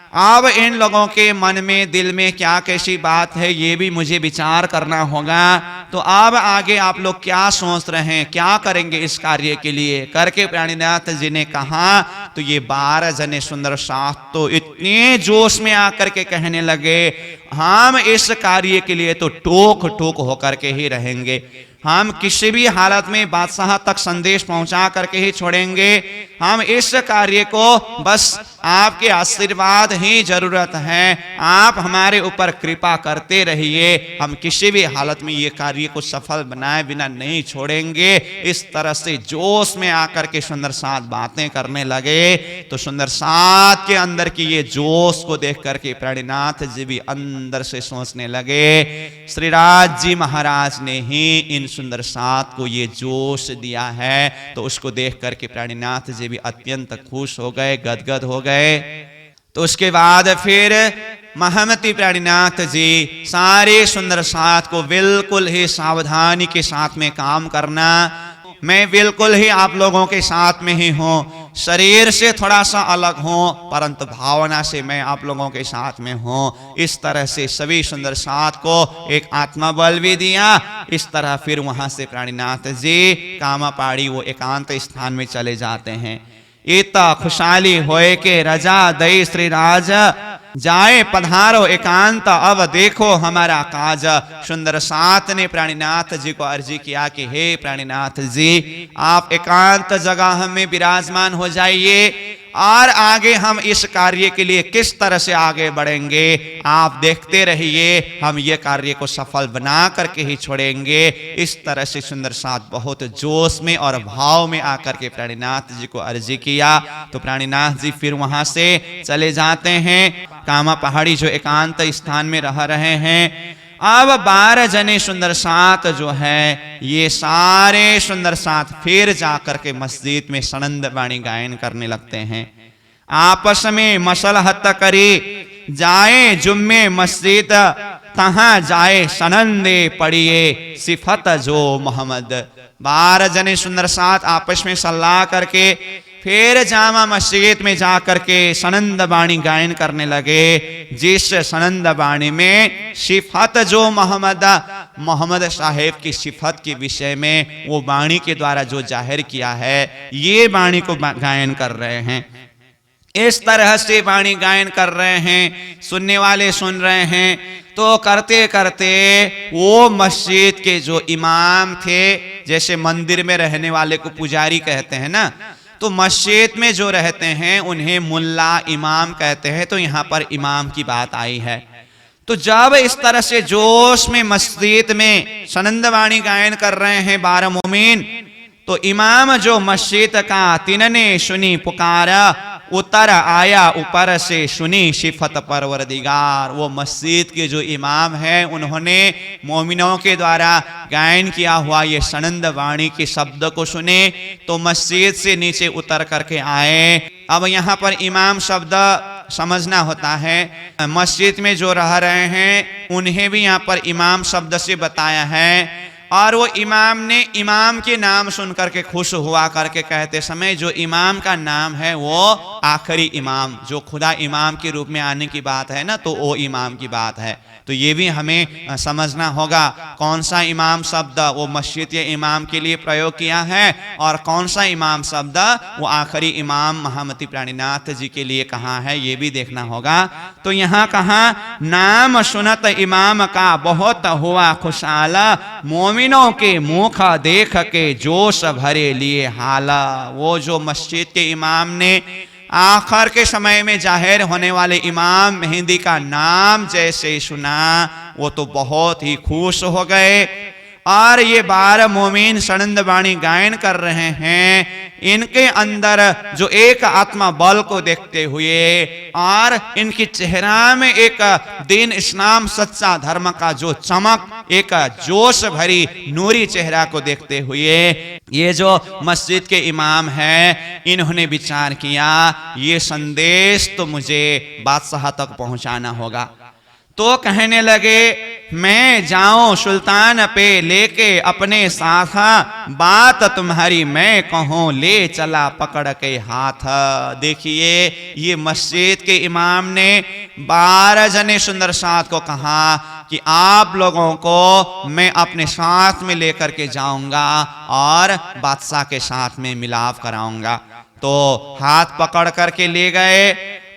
अब इन लोगों के मन में दिल में क्या कैसी बात है ये भी मुझे विचार करना होगा। तो अब आगे आप लोग क्या सोच रहे हैं, क्या करेंगे इस कार्य के लिए करके प्राणीनाथ जी ने कहा। तो ये 12 जने सुंदर साथ तो इतने जोश में आकर के कहने लगे, हम इस कार्य के लिए तो टोक टोक होकर के ही रहेंगे, हम किसी भी हालत में बादशाह तक संदेश पहुंचा करके ही छोड़ेंगे। हम इस कार्य को बस आपके आशीर्वाद ही जरूरत है, आप हमारे ऊपर कृपा करते रहिए, हम किसी भी हालत में ये कार्य को सफल बनाए बिना नहीं छोड़ेंगे। इस तरह से जोश में आकर के सुंदर साथ बातें करने लगे। तो सुंदर साथ के अंदर की ये जोश को देख करके प्राणीनाथ जी भी अंदर से सोचने लगे, श्रीराज जी महाराज ने ही इन सुंदर साथ को ये जोश दिया है। तो उसको देख करके प्राणीनाथ जी भी अत्यंत खुश हो गए, गदगद हो गए। तो उसके बाद फिर महामती प्राणीनाथ जी सारे सुंदर साथ को बिल्कुल ही सावधानी के साथ में काम करना, मैं बिल्कुल ही आप लोगों के साथ में ही हूँ, शरीर से थोड़ा सा अलग हूँ परंतु भावना से मैं आप लोगों के साथ में हूँ। इस तरह से सभी सुंदर साथ को एक आत्मबल भी दिया। इस तरह फिर वहां से प्राणीनाथ जी कामापाड़ी वो एकांत स्थान में चले जाते हैं। इता खुशहाली होए के रजा दई श्री राज, जाए पधारो एकांत अब देखो हमारा काज। सुंदर साथ ने प्राणीनाथ जी को अर्जी किया कि हे प्राणीनाथ जी, आप एकांत जगह में विराजमान हो जाइए, और आगे हम इस कार्य के लिए किस तरह से आगे बढ़ेंगे, आप देखते रहिए। हम ये कार्य को सफल बना करके ही छोड़ेंगे। इस तरह से सुंदर साथ बहुत जोश में और भाव में आकर के प्राणीनाथ जी को अर्जी किया। तो प्राणीनाथ जी फिर वहां से चले जाते हैं। कामा पहाड़ी जो एकांत स्थान में रह रहे हैं। अब 12 जने सुंदर साथ जो है, ये सारे सुंदर साथ फिर जाकर के मस्जिद में सनंद वाणी गायन करने लगते हैं। आपस में मसलहत करी, जाए जुम्मे मस्जिद, तहां जाए सनंदे पढ़िए सिफत जो मोहम्मद। 12 जने सुंदर साथ आपस में सलाह करके फिर जामा मस्जिद में जाकर के सनंद बाणी गायन करने लगे, जिस सनंद बाणी में सिफत जो मोहम्मद साहेब की सिफत के विषय में वो बाणी के द्वारा जो जाहिर किया है, ये बाणी को गायन कर रहे हैं। इस तरह से बाणी गायन कर रहे हैं, सुनने वाले सुन रहे हैं। तो करते करते वो मस्जिद के जो इमाम थे, जैसे मंदिर में रहने वाले को पुजारी कहते हैं ना, तो मस्जिद में जो रहते हैं उन्हें मुल्ला इमाम कहते हैं। तो यहाँ पर इमाम की बात आई है। तो जब इस तरह से जोश में मस्जिद में सनंद वाणी गायन कर रहे हैं 12 मोमिन, तो इमाम जो मस्जिद का तिनने सुनी पुकारा, उतर आया ऊपर से सुनी सिफत परवरदिगार। वो मस्जिद के जो इमाम हैं, उन्होंने मोमिनों के द्वारा गायन किया हुआ ये सनंद वाणी के शब्द को सुने तो मस्जिद से नीचे उतर करके आए। अब यहाँ पर इमाम शब्द समझना होता है। मस्जिद में जो रह रहे हैं उन्हें भी यहाँ पर इमाम शब्द से बताया है। और वो इमाम ने इमाम के नाम सुन करके खुश हुआ करके कहते समय, जो इमाम का नाम है वो आखिरी इमाम, जो खुदा इमाम के रूप में आने की बात है ना, तो वो इमाम की बात है। तो ये भी हमें समझना होगा कौन सा इमाम शब्द वो मस्जिद के इमाम के लिए प्रयोग किया है और कौन सा इमाम शब्द वो आखिरी इमाम महामती प्राणीनाथ जी के लिए कहा है, ये भी देखना होगा। तो यहाँ कहा, नाम सुनत इमाम का बहुत हुआ खुशहाला, मोमिनों के मुख देख के जोश भरे लिए हाला। वो जो मस्जिद के इमाम ने आखिर के समय में जाहिर होने वाले इमाम मेहंदी का नाम जैसे सुना, वो तो बहुत ही खुश हो गए। और ये 12 मोमिन सनंद वाणी गायन कर रहे हैं। इनके अंदर जो एक आत्मा बल को देखते हुए और इनकी चेहरा में एक दीन इस्लाम सच्चा धर्म का जो चमक, एक जोश भरी नूरी चेहरा को देखते हुए ये जो मस्जिद के इमाम हैं, इन्होंने विचार किया ये संदेश तो मुझे बादशाह तक पहुंचाना होगा। तो कहने लगे, मैं जाऊं सुल्तान पे लेके अपने साथ, बात तुम्हारी मैं कहूं ले चला पकड़ के हाथ। देखिए, ये मस्जिद के इमाम ने 12 जने सुंदर साथ को कहा कि आप लोगों को मैं अपने साथ में लेकर के जाऊंगा और बादशाह के साथ में मिलाप कराऊंगा। तो हाथ पकड़ करके ले गए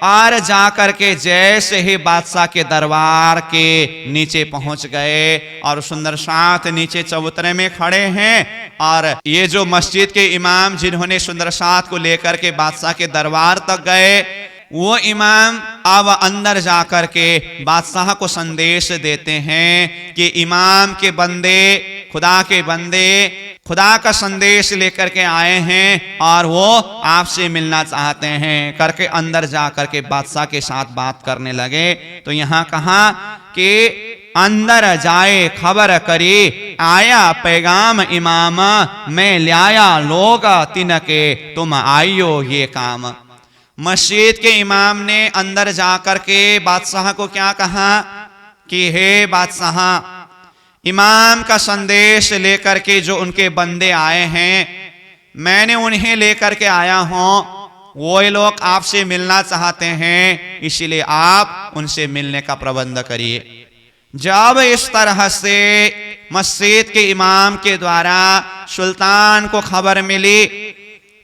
और जाकर के जैसे ही बादशाह के दरबार के नीचे पहुंच गए और सुंदर साथ नीचे चबूतरे में खड़े हैं। और ये जो मस्जिद के इमाम जिन्होंने सुंदर साथ को लेकर के बादशाह के दरबार तक गए, वो इमाम अब अंदर जाकर के बादशाह को संदेश देते हैं कि इमाम के बंदे, खुदा के बंदे खुदा का संदेश लेकर के आए हैं और वो आपसे मिलना चाहते हैं करके अंदर जा करके बादशाह के साथ बात करने लगे। तो यहाँ कहा कि अंदर जाए खबर करी, आया पैगाम इमाम, मैं लाया लोग तिनके, तुम आइयो ये काम। मस्जिद के इमाम ने अंदर जाकर के बादशाह को क्या कहा कि हे बादशाह, इमाम का संदेश लेकर के जो उनके बंदे आए हैं, मैंने उन्हें लेकर के आया हूं। वो लोग आपसे मिलना चाहते हैं, इसलिए आप उनसे मिलने का प्रबंध करिए। जब इस तरह से मस्जिद के इमाम के द्वारा सुल्तान को खबर मिली,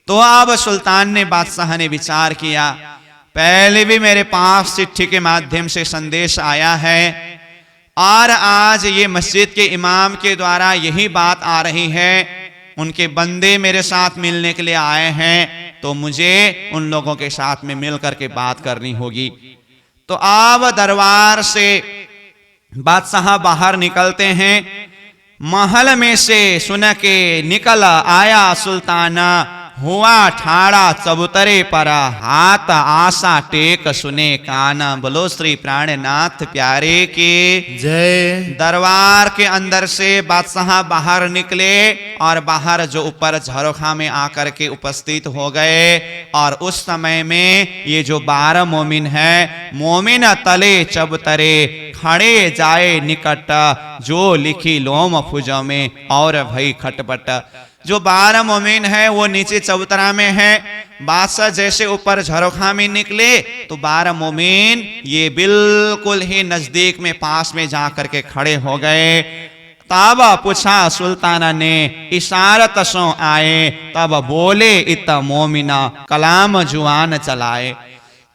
तो अब सुल्तान ने, बादशाह ने विचार किया, पहले भी मेरे पास चिट्ठी के माध्यम से संदेश आया है और आज ये मस्जिद के इमाम के द्वारा यही बात आ रही है, उनके बंदे मेरे साथ मिलने के लिए आए हैं। तो मुझे उन लोगों के साथ में मिल करके बात करनी होगी। तो अब दरबार से बादशाह बाहर निकलते हैं। महल में से सुन के निकल आया सुल्ताना, हुआ ठाड़ा चबूतरे पर, हाथ आशा टेक सुने काना। बोलो श्री प्राणनाथ प्यारे के जय। दरबार के अंदर से बादशाह बाहर निकले और बाहर जो ऊपर झरोखा में आकर के उपस्थित हो गए। और उस समय में ये जो 12 मोमिन है, मोमिन तले चबूतरे खड़े जाए निकट, जो लिखी लोम फुजों में और भई खटपट। जो 12 मोमिन है वो नीचे चबूतरा में है। बादशाह जैसे ऊपर झरोखा में निकले तो 12 मोमिन ये बिल्कुल ही नजदीक में पास में जाकर के खड़े हो गए। तब पूछा सुल्ताना ने, इशारत सो आए, तब बोले इत मोमिना, कलाम जुआन चलाए।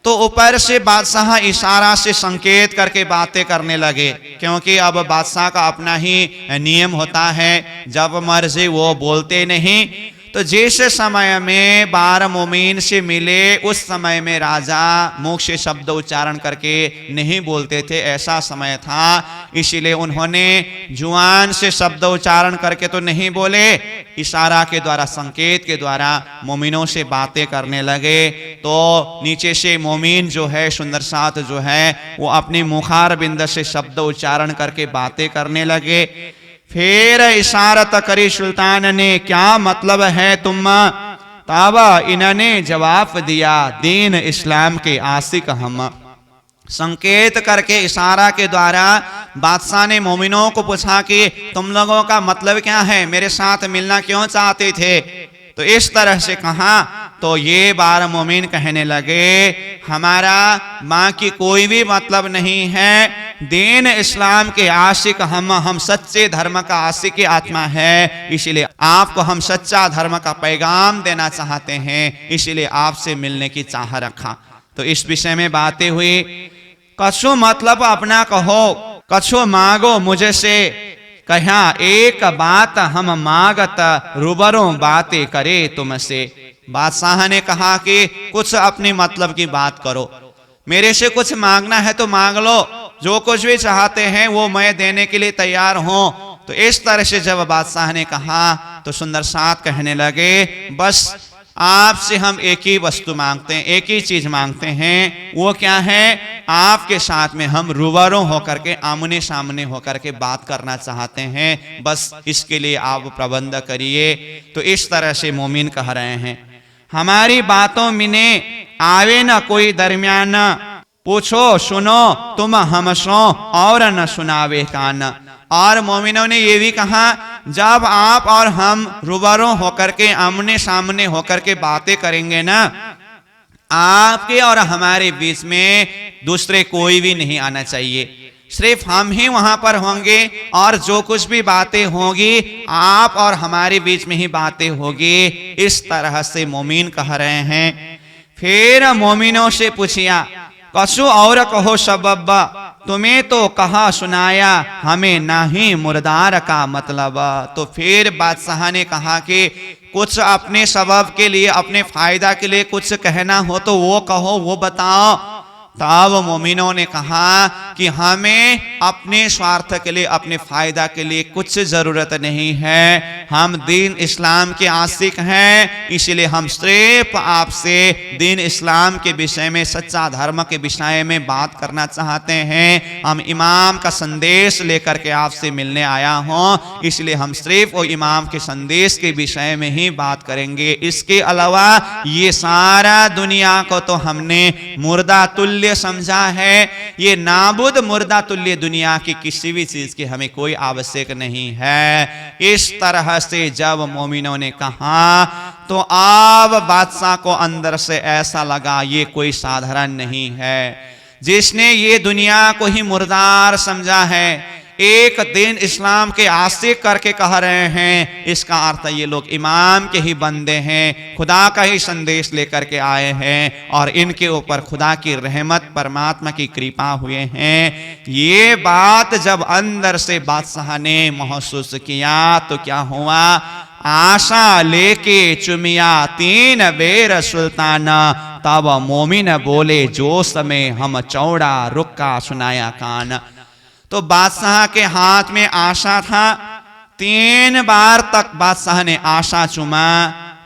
तो ऊपर से बादशाह इशारा से संकेत करके बातें करने लगे, क्योंकि अब बादशाह का अपना ही नियम होता है, जब मर्जी वो बोलते नहीं। तो जिस समय में 12 मोमिन से मिले उस समय में राजा मुख से शब्द उच्चारण करके नहीं बोलते थे, ऐसा समय था। इसीलिए उन्होंने जुबान से शब्द उच्चारण करके तो नहीं बोले, इशारा के द्वारा, संकेत के द्वारा मोमिनों से बातें करने लगे। तो नीचे से मोमिन जो है, सुंदर साथ जो है, वो अपनी मुखार बिंद से शब्द उच्चारण करके बातें करने लगे। फिर इशारत करी सुल्तान ने, क्या मतलब है तुम? तब इन्होंने जवाब दिया, दीन इस्लाम के आशिक हम। संकेत करके इशारा के द्वारा बादशाह ने मोमिनों को पूछा कि तुम लोगों का मतलब क्या है, मेरे साथ मिलना क्यों चाहते थे? तो इस तरह से कहा तो ये 12 मोमिन कहने लगे, हमारा माँ की कोई भी मतलब नहीं है, दीन इस्लाम के आशिक हम सच्चे धर्म का आशिक की आत्मा है। इसलिए आपको हम सच्चा धर्म का पैगाम देना चाहते हैं, इसलिए आपसे मिलने की चाह रखा। तो इस विषय में बातें हुई। कछु मतलब अपना कहो, कछु मांगो मुझे से, कहा एक बात हम मांगत, रूबरू बातें करे तुमसे। बादशाह ने कहा कि कुछ अपनी मतलब की बात करो, मेरे से कुछ मांगना है तो मांग लो, जो कुछ भी चाहते हैं वो मैं देने के लिए तैयार हूं। तो इस तरह से जब बादशाह ने कहा तो सुंदर साथ कहने लगे, बस आपसे हम एक ही वस्तु मांगते हैं, एक ही चीज मांगते हैं। वो क्या है? आपके साथ में हम रूबरू होकर के, आमने सामने होकर के बात करना चाहते हैं, बस इसके लिए आप प्रबंध करिए। तो इस तरह से मोमिन कह रहे हैं, हमारी बातों में आवे न कोई दरमियान, पूछो सुनो तुम हम सो और न सुनावे कान। और मोमिनों ने ये भी कहा, जब आप और हम रूबरू होकर के, आमने सामने होकर के बातें करेंगे ना, आपके और हमारे बीच में दूसरे कोई भी नहीं आना चाहिए, सिर्फ हम ही वहां पर होंगे और जो कुछ भी बातें होगी आप और हमारे बीच में ही बातें होगी। इस तरह से मोमिन कह रहे हैं। फिर मोमिनों से पूछिया, कछु और कहो सबब, तुम्हें तो कहा सुनाया, हमें नहीं मुर्दार का मतलब। तो फिर बादशाह ने कहा कि कुछ अपने सबब के लिए, अपने फायदा के लिए कुछ कहना हो तो वो कहो, वो बताओ। तब मोमिनों ने कहा कि हमें अपने स्वार्थ के लिए, अपने फायदा के लिए कुछ जरूरत नहीं है, हम दीन इस्लाम के आशिक हैं, इसलिए हम सिर्फ आपसे दीन इस्लाम के विषय में, सच्चा धर्म के विषय में बात करना चाहते हैं। हम इमाम का संदेश लेकर के आपसे मिलने आया हूं, इसलिए हम सिर्फ वो इमाम के संदेश के विषय में ही बात करेंगे। इसके अलावा ये सारा दुनिया को तो हमने मुर्दा तुल्य समझा है, ये नाबुद मुर्दा तुल्य दुनिया की किसी भी चीज की हमें कोई आवश्यक नहीं है। इस तरह से जब मोमिनों ने कहा तो अब बादशाह को अंदर से ऐसा लगा ये कोई साधारण नहीं है, जिसने ये दुनिया को ही मुर्दार समझा है, एक दिन इस्लाम के आशिक करके कह रहे हैं, इसका अर्थ ये लोग इमाम के ही बंदे हैं, खुदा का ही संदेश लेकर के आए हैं और इनके ऊपर खुदा की रहमत, परमात्मा की कृपा हुए हैं। ये बात जब अंदर से बादशाह ने महसूस किया तो क्या हुआ, आशा लेके चुमिया 3 बेर सुल्तान, तब मोमिन बोले जोश में हम चौड़ा रुक्का सुनाया कान। तो बादशाह के हाथ में आशा था, 3 बार तक बादशाह ने आशा चुमा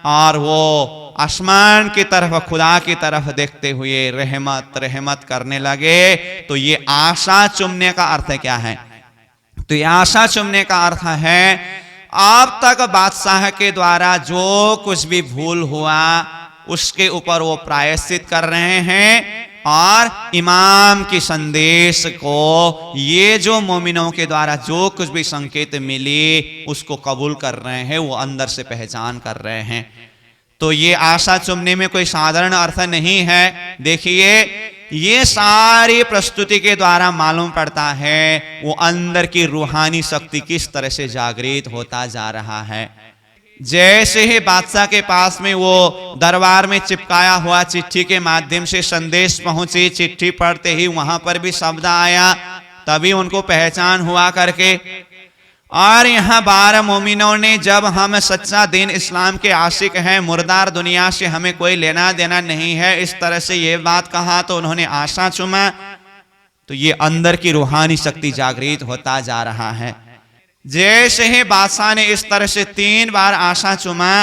और वो आसमान की तरफ, खुदा की तरफ देखते हुए रहमत रहमत करने लगे। तो ये आशा चुमने का अर्थ क्या है? तो ये आशा चुमने का अर्थ है अब तक बादशाह के द्वारा जो कुछ भी भूल हुआ उसके ऊपर वो प्रायश्चित कर रहे हैं और इमाम की संदेश को, ये जो मोमिनों के द्वारा जो कुछ भी संकेत मिली उसको कबूल कर रहे हैं, वो अंदर से पहचान कर रहे हैं। तो ये आशा चुमने में कोई साधारण अर्थ नहीं है। देखिए ये सारी प्रस्तुति के द्वारा मालूम पड़ता है वो अंदर की रूहानी शक्ति किस तरह से जागृत होता जा रहा है। जैसे ही बादशाह के पास में वो दरबार में चिपकाया हुआ चिट्ठी के माध्यम से संदेश पहुंची, चिट्ठी पढ़ते ही वहां पर भी शब्द आया, तभी उनको पहचान हुआ करके। और यहाँ 12 मोमिनों ने, जब हम सच्चा दीन इस्लाम के आशिक हैं, मुर्दार दुनिया से हमें कोई लेना देना नहीं है, इस तरह से ये बात कहा तो उन्होंने आशा चुमा। तो ये अंदर की रूहानी शक्ति जागृत होता जा रहा है। जैसे ही बादशाह ने इस तरह से 3 बार आशा चुमा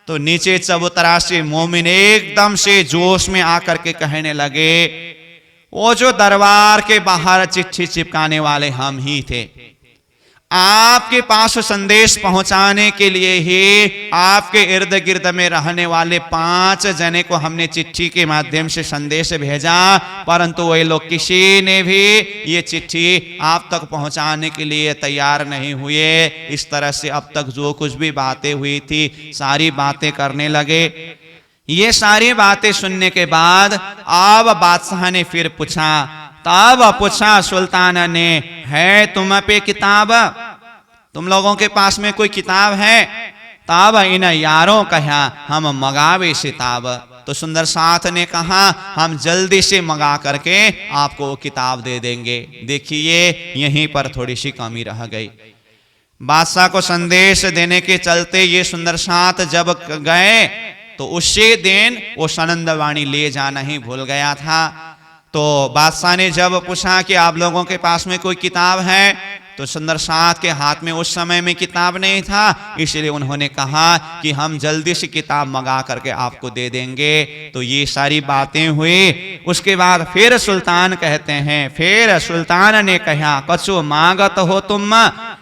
तो नीचे चबूतरा से मोमिन एकदम से जोश में आकर के कहने लगे, वो जो दरबार के बाहर चिट्ठी चिपकाने वाले हम ही थे, आपके पास संदेश पहुंचाने के लिए ही आपके इर्द गिर्द में रहने वाले 5 जने को हमने चिट्ठी के माध्यम से संदेश भेजा, परंतु वे लोग किसी ने भी ये चिट्ठी आप तक पहुंचाने के लिए तैयार नहीं हुए। इस तरह से अब तक जो कुछ भी बातें हुई थी सारी बातें करने लगे। ये सारी बातें सुनने के बाद अब बादशाह ने फिर पूछा, तब पूछा सुल्तान ने, है तुम पे किताब? तुम लोगों के पास में कोई किताब है? तब इन यारों कहा, हम मंगावे किताब। तो सुंदर साथ ने कहा, हम जल्दी से मंगा करके आपको वो किताब दे देंगे। देखिए यहीं पर थोड़ी सी कमी रह गई। बादशाह को संदेश देने के चलते ये सुंदर साथ जब गए तो उसी दिन वो सनंदवाणी ले जाना ही भूल गया था। तो बादशाह ने जब पूछा कि आप लोगों के पास में कोई किताब है, तो सुंदर साथ के हाथ में उस समय में किताब नहीं था, इसलिए उन्होंने कहा कि हम जल्दी से किताब मंगा करके आपको दे देंगे। तो ये सारी बातें हुई। उसके बाद फिर सुल्तान कहते हैं, फिर सुल्तान ने कहा, कछु मांगत हो तुम?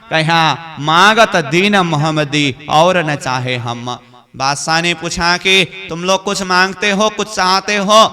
कहा, मांगत दीन मोहम्मदी और न चाहे हम। बादशाह ने पूछा कि तुम लोग कुछ मांगते हो, कुछ चाहते हो?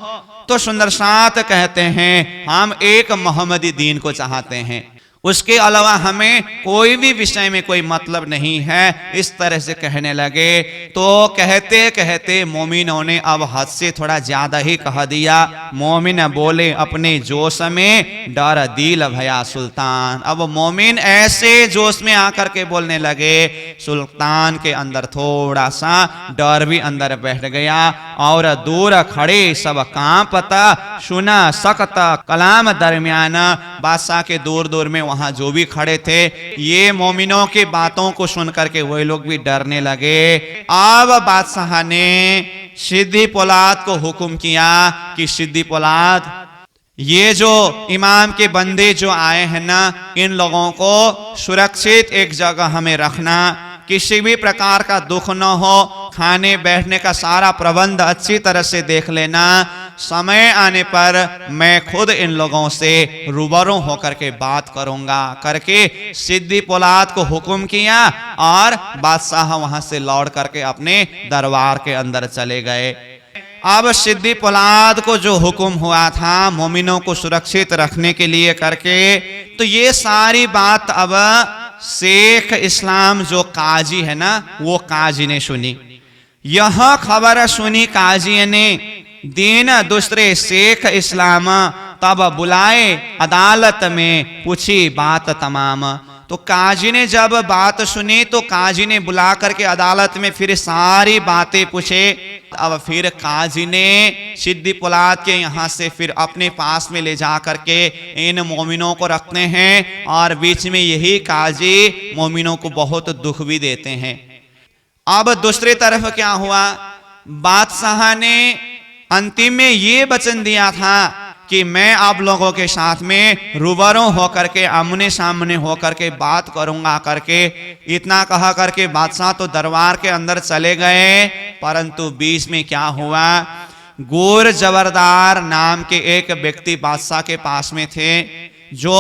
तो सुंदर साथ कहते हैं, हम एक मोहम्मदी दीन को चाहते हैं, उसके अलावा हमें कोई भी विषय में कोई मतलब नहीं है। इस तरह से कहने लगे। तो कहते कहते मोमिनों ने अब हद से थोड़ा ज्यादा ही कह दिया। मोमिन बोले अपने जोश में, डर दिल भया सुल्तान। अब मोमिन ऐसे जोश में आकर के बोलने लगे, सुल्तान के अंदर थोड़ा सा डर भी अंदर बैठ गया और दूर खड़े सब कांपता सुना सकता कलाम दरमियान। बादशाह के दूर दूर में वहां जो भी खड़े थे, ये मोमिनों की बातों को सुनकर के वही लोग भी डरने लगे। अब बादशाह ने सिद्दी पोलाद को हुक्म किया कि सिद्दी पोलाद, ये जो इमाम के बंदे जो आए हैं ना, इन लोगों को सुरक्षित एक जगह हमें रखना, किसी भी प्रकार का दुख न हो, खाने बैठने का सारा प्रबंध अच्छी तरह से देख लेना। समय आने पर मैं खुद इन लोगों से रूबरू होकर के बात करूंगा करके सिद्दी पोलाद को हुक्म किया और बादशाह वहां से लौट करके अपने दरबार के अंदर चले गए। अब सिद्दी पोलाद को जो हुक्म हुआ था मोमिनों को सुरक्षित रखने के लिए करके, तो ये सारी बात अब शेख इस्लाम जो काजी है ना, वो काजी ने सुनी। यह खबर सुनी काजी ने, दिन दूसरे शेख इस्लाम तब बुलाए अदालत में, पूछी बात तमाम। तो काजी ने जब बात सुनी तो काजी ने बुला करके अदालत में फिर सारी बातें पूछे। अब फिर काजी ने सिद्दी पोलाद के यहाँ से फिर अपने पास में ले जा करके इन मोमिनों को रखते हैं और बीच में यही काजी मोमिनों को बहुत दुख भी देते हैं। अब दूसरी तरफ क्या हुआ, बादशाह ने अंतिम में ये वचन दिया था कि मैं आप लोगों के साथ में रूबरू होकर के आमने सामने होकर के बात करूंगा करके इतना कहा करके बादशाह तो दरबार के अंदर चले गए। परंतु बीच में क्या हुआ, गोर जबरदार नाम के एक व्यक्ति बादशाह के पास में थे, जो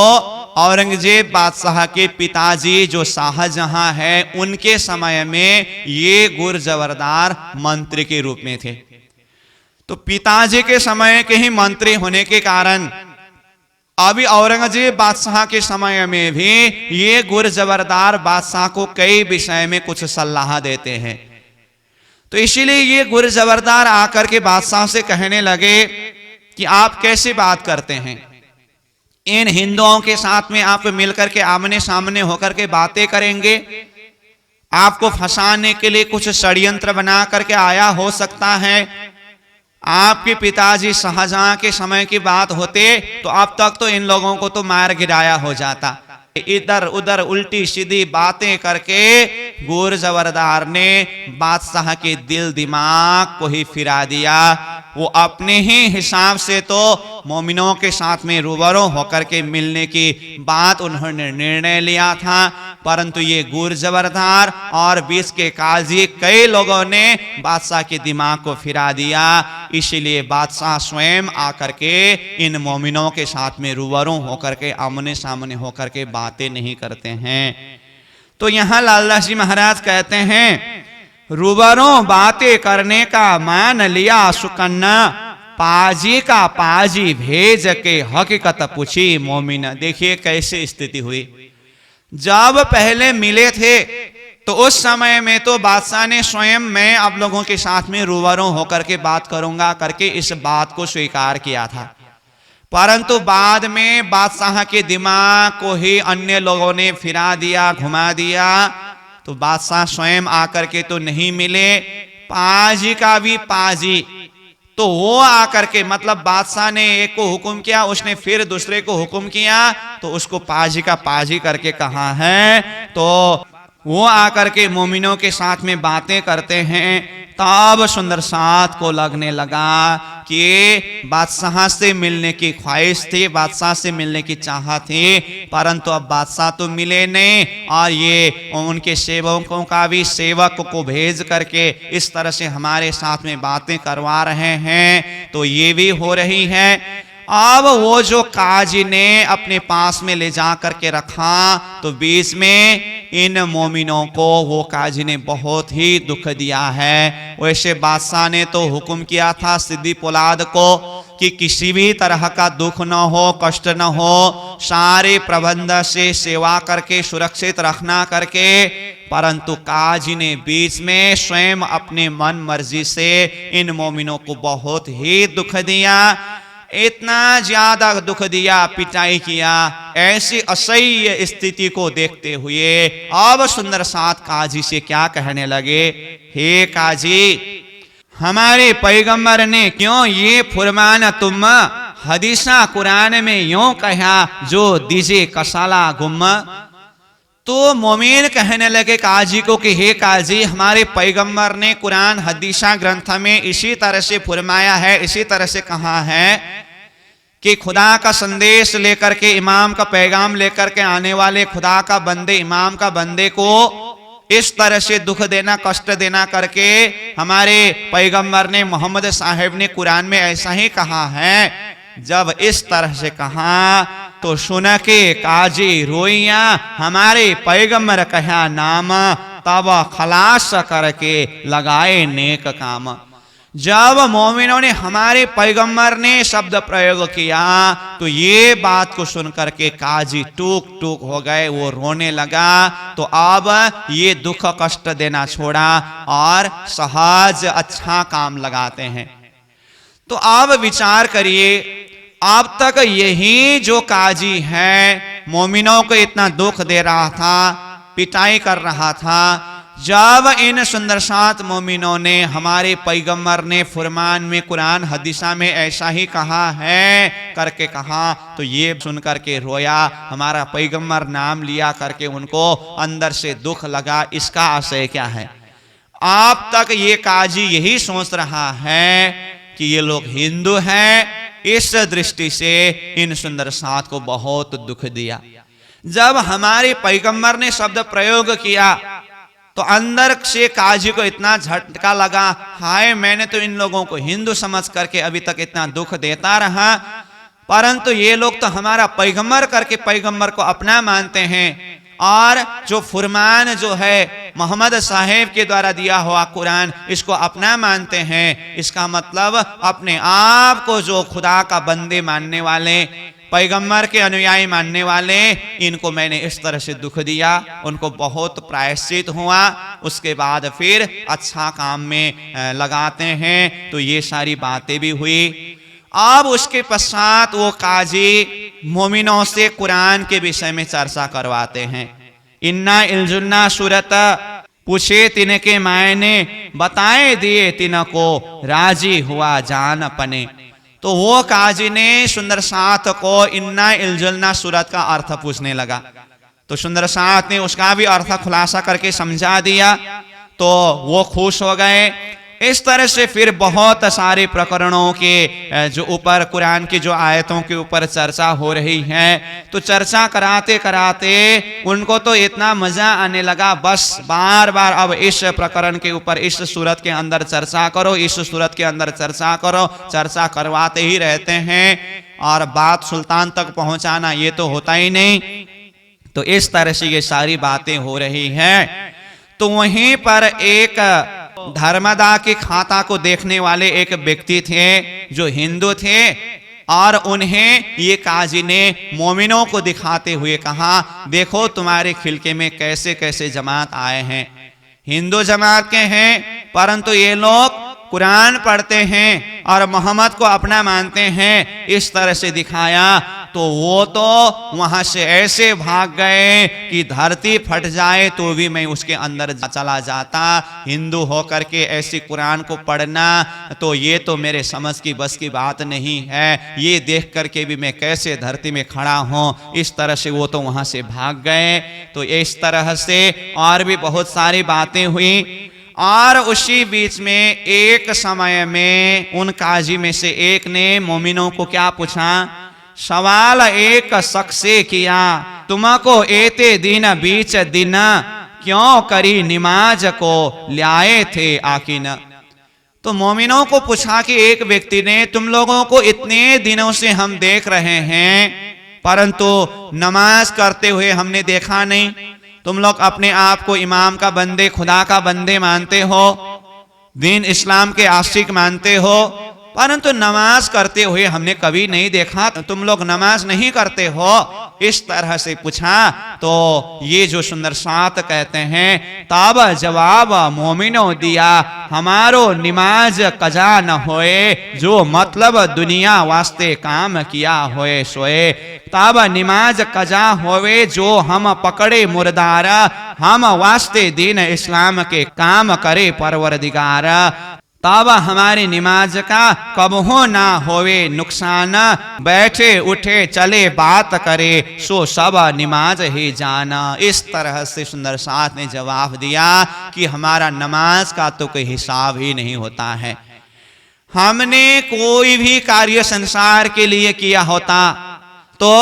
औरंगजेब बादशाह के पिताजी जो शाहजहां है उनके समय में ये गोर जबरदार मंत्री के रूप में थे। तो पिताजी के समय के ही मंत्री होने के कारण अभी औरंगजेब बादशाह के समय में भी ये गुर जबरदार बादशाह को कई विषय में कुछ सलाह देते हैं। तो इसीलिए ये गुर जबरदार आकर के बादशाह से कहने लगे कि आप कैसे बात करते हैं, इन हिंदुओं के साथ में आप मिलकर के आमने सामने होकर के बातें करेंगे, आपको फंसाने के लिए कुछ षड्यंत्र बना करके आया हो सकता है। आपके पिताजी शाहजहां के समय की बात होते तो अब तक तो इन लोगों को तो मार गिराया हो जाता। इधर उधर उल्टी सीधी बातें करके गोर जबरदार ने बादशाह के दिल दिमाग को ही फिरा दिया। वो अपने ही हिसाब से तो मोमिनों के साथ में रूबरू होकर के मिलने की बात उन्होंने निर्णय लिया था, परंतु ये गोर जबरदार और बीच के काजी कई लोगों ने बादशाह के दिमाग को फिरा दिया। इसीलिए बादशाह स्वयं आकर के इन मोमिनों के साथ में रूबरू होकर के आमने सामने होकर के बातें नहीं करते हैं। तो यहां लालदास जी महाराज कहते हैं, रूबरू बातें करने का मान लिया सुकन्ना, पाजी का पाजी भेज के हकीकत पूछी मोमिन। देखिए कैसे स्थिति हुई, जब पहले मिले थे तो उस समय में तो बादशाह ने स्वयं मैं आप लोगों के साथ में रूबरू होकर के बात करूंगा करके इस बात को स्वीकार किया था, परंतु बाद में बादशाह के दिमाग को ही अन्य लोगों ने फिरा दिया, घुमा दिया। तो बादशाह स्वयं आकर के तो नहीं मिले, पाजी का भी पाजी तो वो आकर के मतलब बादशाह ने एक को हुक्म किया, उसने फिर दूसरे को हुक्म किया, तो उसको पाजी का पाजी करके कहा है। तो वो आकर के मोमिनों के साथ में बातें करते हैं। तब सुंदर साथ को लगने लगा कि बादशाह से मिलने की ख्वाहिश थी, बादशाह से मिलने की चाहत थी, परंतु अब बादशाह तो मिले नहीं और ये उनके सेवकों का भी सेवक को भेज करके इस तरह से हमारे साथ में बातें करवा रहे हैं। तो ये भी हो रही है। अब वो जो काजी ने अपने पास में ले जा करके रखा, तो बीच में इन मोमिनों को वो काजी ने बहुत ही दुख दिया है। वैसे बादशाह ने तो हुक्म किया था सिद्दी पोलाद को कि किसी भी तरह का दुख न हो, कष्ट न हो, सारे प्रबंध से सेवा करके सुरक्षित रखना करके, परंतु काजी ने बीच में स्वयं अपने मन मर्जी से इन मोमिनों को बहुत ही दुख दिया। इतना ज्यादा दुख दिया, पिटाई किया। ऐसी असह्य स्थिति को देखते हुए अब सुंदर साथ काजी से क्या कहने लगे, हे काजी, हमारे पैगंबर ने क्यों ये फरमान तुम हदीसा कुरान में यूं कहा, जो दीजे कसाला गुम। तो मोमिन कहने लगे काजी को कि हे काजी, हमारे पैगंबर ने कुरान हदीसा ग्रंथ में इसी तरह से फरमाया है, इसी तरह से कहा है कि खुदा का संदेश लेकर के, इमाम का पैगाम लेकर के आने वाले खुदा का बंदे, इमाम का बंदे को इस तरह से दुख देना, कष्ट देना करके हमारे पैगंबर ने, मोहम्मद साहिब ने कुरान में ऐसा ही कहा है। जब इस तरह से कहा तो सुन के काजी रोइया, हमारे पैगंबर कहा नाम, तब खलास करके लगाए नेक काम। जब मोमिनों ने हमारे पैगंबर ने शब्द प्रयोग किया तो ये बात को सुनकर के काजी टूक टूक हो गए, वो रोने लगा। तो अब ये दुख कष्ट देना छोड़ा और सहज अच्छा काम लगाते हैं। तो अब विचार करिए, अब तक यही जो काजी है मोमिनों को इतना दुख दे रहा था, पिटाई कर रहा था, जब इन सुंदर सात मोमिनों ने हमारे पैगंबर ने फरमान में, कुरान हदीसा में ऐसा ही कहा है करके कहा, तो ये सुन करके रोया, हमारा पैगंबर नाम लिया करके उनको अंदर से दुख लगा। इसका आशय क्या है? आप तक ये काजी यही सोच रहा है कि ये लोग हिंदू हैं। इस दृष्टि से इन सुंदर साथ को बहुत दुख दिया। जब हमारे पैगंबर ने शब्द प्रयोग किया तो अंदर से काजी को इतना झटका लगा, हाय मैंने तो इन लोगों को हिंदू समझ करके अभी तक इतना दुख देता रहा, परंतु ये लोग तो हमारा पैगंबर करके पैगंबर को अपना मानते हैं और जो फुरमान जो है मोहम्मद साहेब के द्वारा दिया हुआ कुरान इसको अपना मानते हैं। इसका मतलब अपने आप को जो खुदा का बंदे मानने वाले, पैगंबर के अनुयायी मानने वाले, इनको मैंने इस तरह से दुख दिया, उनको बहुत प्रायश्चित हुआ। उसके बाद फिर अच्छा काम में लगाते हैं। तो ये सारी बातें भी हुई। अब उसके पश्चात वो काजी मोमिनों से कुरान के विषय में चर्चा करवाते हैं। इन्ना इल्जुन्ना सूरत पूछे तिनके मायने, बताए दिए तिनको राजी हुआ जान अपने। तो वो काजी ने सुंदर साथ को इन्ना इल्जुन्ना सूरत का अर्थ पूछने लगा। तो सुंदर साथ ने उसका भी अर्थ खुलासा करके समझा दिया। तो वो खुश हो गए। इस तरह से फिर बहुत सारे प्रकरणों के जो ऊपर कुरान की जो आयतों के ऊपर चर्चा हो रही है, तो चर्चा कराते कराते उनको तो इतना मजा आने लगा, बस बार बार अब इस प्रकरण के ऊपर इस सूरत के अंदर चर्चा करो, इस सूरत के अंदर चर्चा करो, चर्चा करवाते ही रहते हैं और बात सुल्तान तक पहुंचाना ये तो होता ही नहीं। तो इस तरह से ये सारी बातें हो रही हैं। तो वहीं पर एक धर्मदा के खाता को देखने वाले एक व्यक्ति थे जो हिंदू थे, और उन्हें ये काजी ने मोमिनों को दिखाते हुए कहा, देखो तुम्हारे खिलके में कैसे कैसे जमात आए हैं, हिंदू जमात के हैं, परंतु ये लोग कुरान पढ़ते हैं और मोहम्मद को अपना मानते हैं। इस तरह से दिखाया तो वो तो वहां से ऐसे भाग गए कि धरती फट जाए तो भी मैं उसके अंदर चला जाता। हिंदू होकर के ऐसी कुरान को पढ़ना तो ये तो मेरे समझ की बस की बात नहीं है, ये देख करके भी मैं कैसे धरती में खड़ा हूं। इस तरह से वो तो वहां से भाग गए। तो इस तरह से और भी बहुत सारी बातें हुई। और उसी बीच में एक समय में उन काजी में से एक ने मोमिनों को क्या पूछा, सवाल एक शख्स से किया, तुमको एते दिन बीच दिन क्यों करी निमाज को लाए थे आकिन। तो मोमिनों को पूछा कि एक व्यक्ति ने, तुम लोगों को इतने दिनों से हम देख रहे हैं परंतु नमाज करते हुए हमने देखा नहीं। तुम लोग अपने आप को इमाम का बंदे, खुदा का बंदे मानते हो, दीन इस्लाम के आशिक मानते हो, परंतु नमाज करते हुए हमने कभी नहीं देखा, तुम लोग नमाज नहीं करते हो। इस तरह से पूछा। तो ये जो सुंदर साथ कहते हैं, तब जवाब मोमिनो दिया, हमारो निमाज कजा न होए, जो मतलब दुनिया वास्ते काम किया होए सोए। तब निमाज कजा होवे, जो हम पकड़े मुर्दार, हम वास्ते दीन इस्लाम के काम करे परवरदिगार। तब हमारी निमाज का कबहो ना होवे नुकसान, बैठे उठे चले बात करे, सो सब निमाज ही जाना। इस तरह से सुंदर साथ ने जवाब दिया कि हमारा नमाज का तो कोई हिसाब ही नहीं होता है। हमने कोई भी कार्य संसार के लिए किया होता तो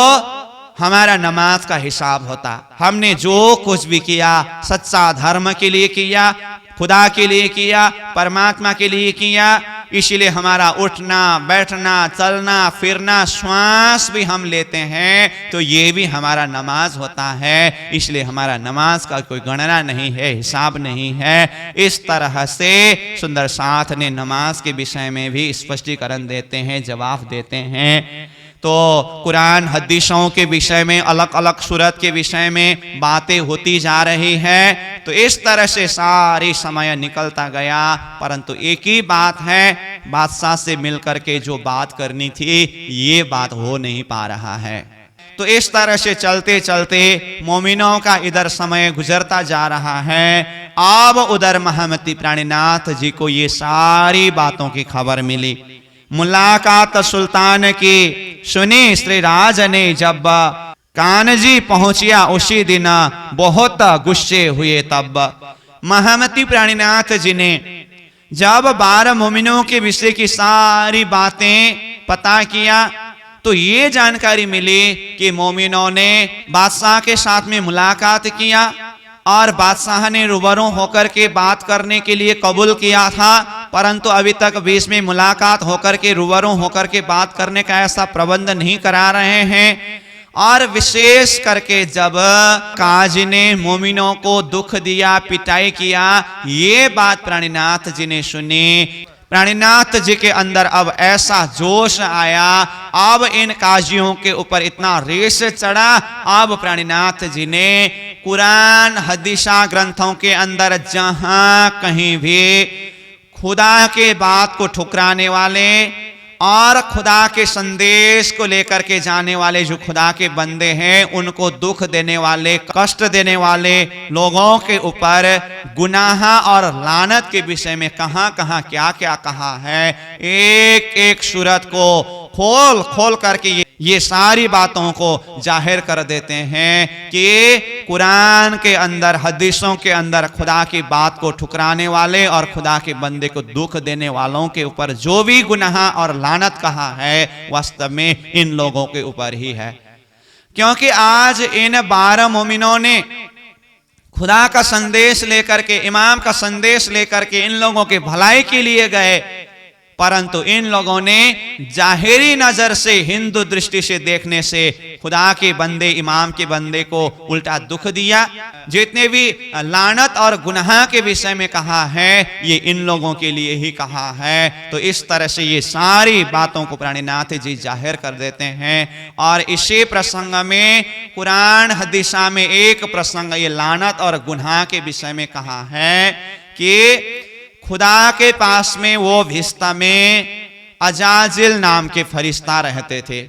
हमारा नमाज का हिसाब होता। हमने जो कुछ भी किया सच्चा धर्म के लिए किया, खुदा के लिए किया, परमात्मा के लिए किया, इसीलिए हमारा उठना बैठना चलना फिरना श्वास भी हम लेते हैं तो ये भी हमारा नमाज होता है। इसलिए हमारा नमाज का कोई गणना नहीं है, हिसाब नहीं है। इस तरह से सुंदर साथ ने नमाज के विषय में भी स्पष्टीकरण देते हैं, जवाब देते हैं। तो कुरान हदीसों के विषय में, अलग अलग सूरत के विषय में बातें होती जा रही है। तो इस तरह से सारी समय निकलता गया, परंतु एक ही बात है, बादशाह से मिलकर के जो बात करनी थी ये बात हो नहीं पा रहा है। तो इस तरह से चलते चलते मोमिनों का इधर समय गुजरता जा रहा है। अब उधर महमती प्राणीनाथ जी को ये सारी बातों की खबर मिली। मुलाकात सुल्तान की सुनी श्री राज ने जब, कानजी पहुंचिया उसी दिन बहुत गुस्से हुए तब। महामती प्राणीनाथ जी ने जब 12 मोमिनों के विषय की सारी बातें पता किया तो ये जानकारी मिली कि मोमिनों ने बादशाह के साथ में मुलाकात किया और बादशाह ने रूबरू होकर के बात करने के लिए कबूल किया था, परंतु अभी तक बीच में मुलाकात होकर के रूबरू होकर के बात करने का ऐसा प्रबंध नहीं करा रहे हैं। और विशेष करके जब काजी ने मोमिनों को दुख दिया, पिटाई किया, ये बात प्राणीनाथ जी ने सुनी। प्राणीनाथ जी के अंदर अब ऐसा जोश आया, अब इन काजियों के ऊपर इतना रेस चढ़ा। अब प्राणीनाथ जी ने कुरान हदीसा ग्रंथों के अंदर जहां कहीं भी खुदा के बात को ठुकराने वाले और खुदा के संदेश को लेकर के जाने वाले जो खुदा के बंदे हैं, उनको दुख देने वाले, कष्ट देने वाले लोगों के ऊपर गुनाह और लानत के विषय में कहां कहां क्या क्या कहा है, एक एक सूरत को खोल खोल करके ये सारी बातों को जाहिर कर देते हैं कि कुरान के अंदर, हदीसों के अंदर खुदा की बात को ठुकराने वाले और खुदा के बंदे को दुख देने वालों के ऊपर जो भी गुनाह और लानत कहा है, वास्तव में इन लोगों के ऊपर ही है। क्योंकि आज इन 12 मोमिनों ने खुदा का संदेश लेकर के, इमाम का संदेश लेकर के इन लोगों के भलाई के लिए गए, परंतु इन लोगों ने जाहिरी नजर से, हिंदू दृष्टि से देखने से खुदा के बंदे, इमाम के बंदे को उल्टा दुख दिया। जितने भी लानत और गुनाह के विषय में कहा है, ये इन लोगों के लिए ही कहा है। तो इस तरह से ये सारी बातों को प्राणीनाथ जी जाहिर कर देते हैं। और इसी प्रसंग में कुरान हदीसा में एक प्रसंग ये लानत और गुनाह के विषय में कहा है कि खुदा के पास में वो भिस्ता में अजाजिल नाम के फरिश्ता रहते थे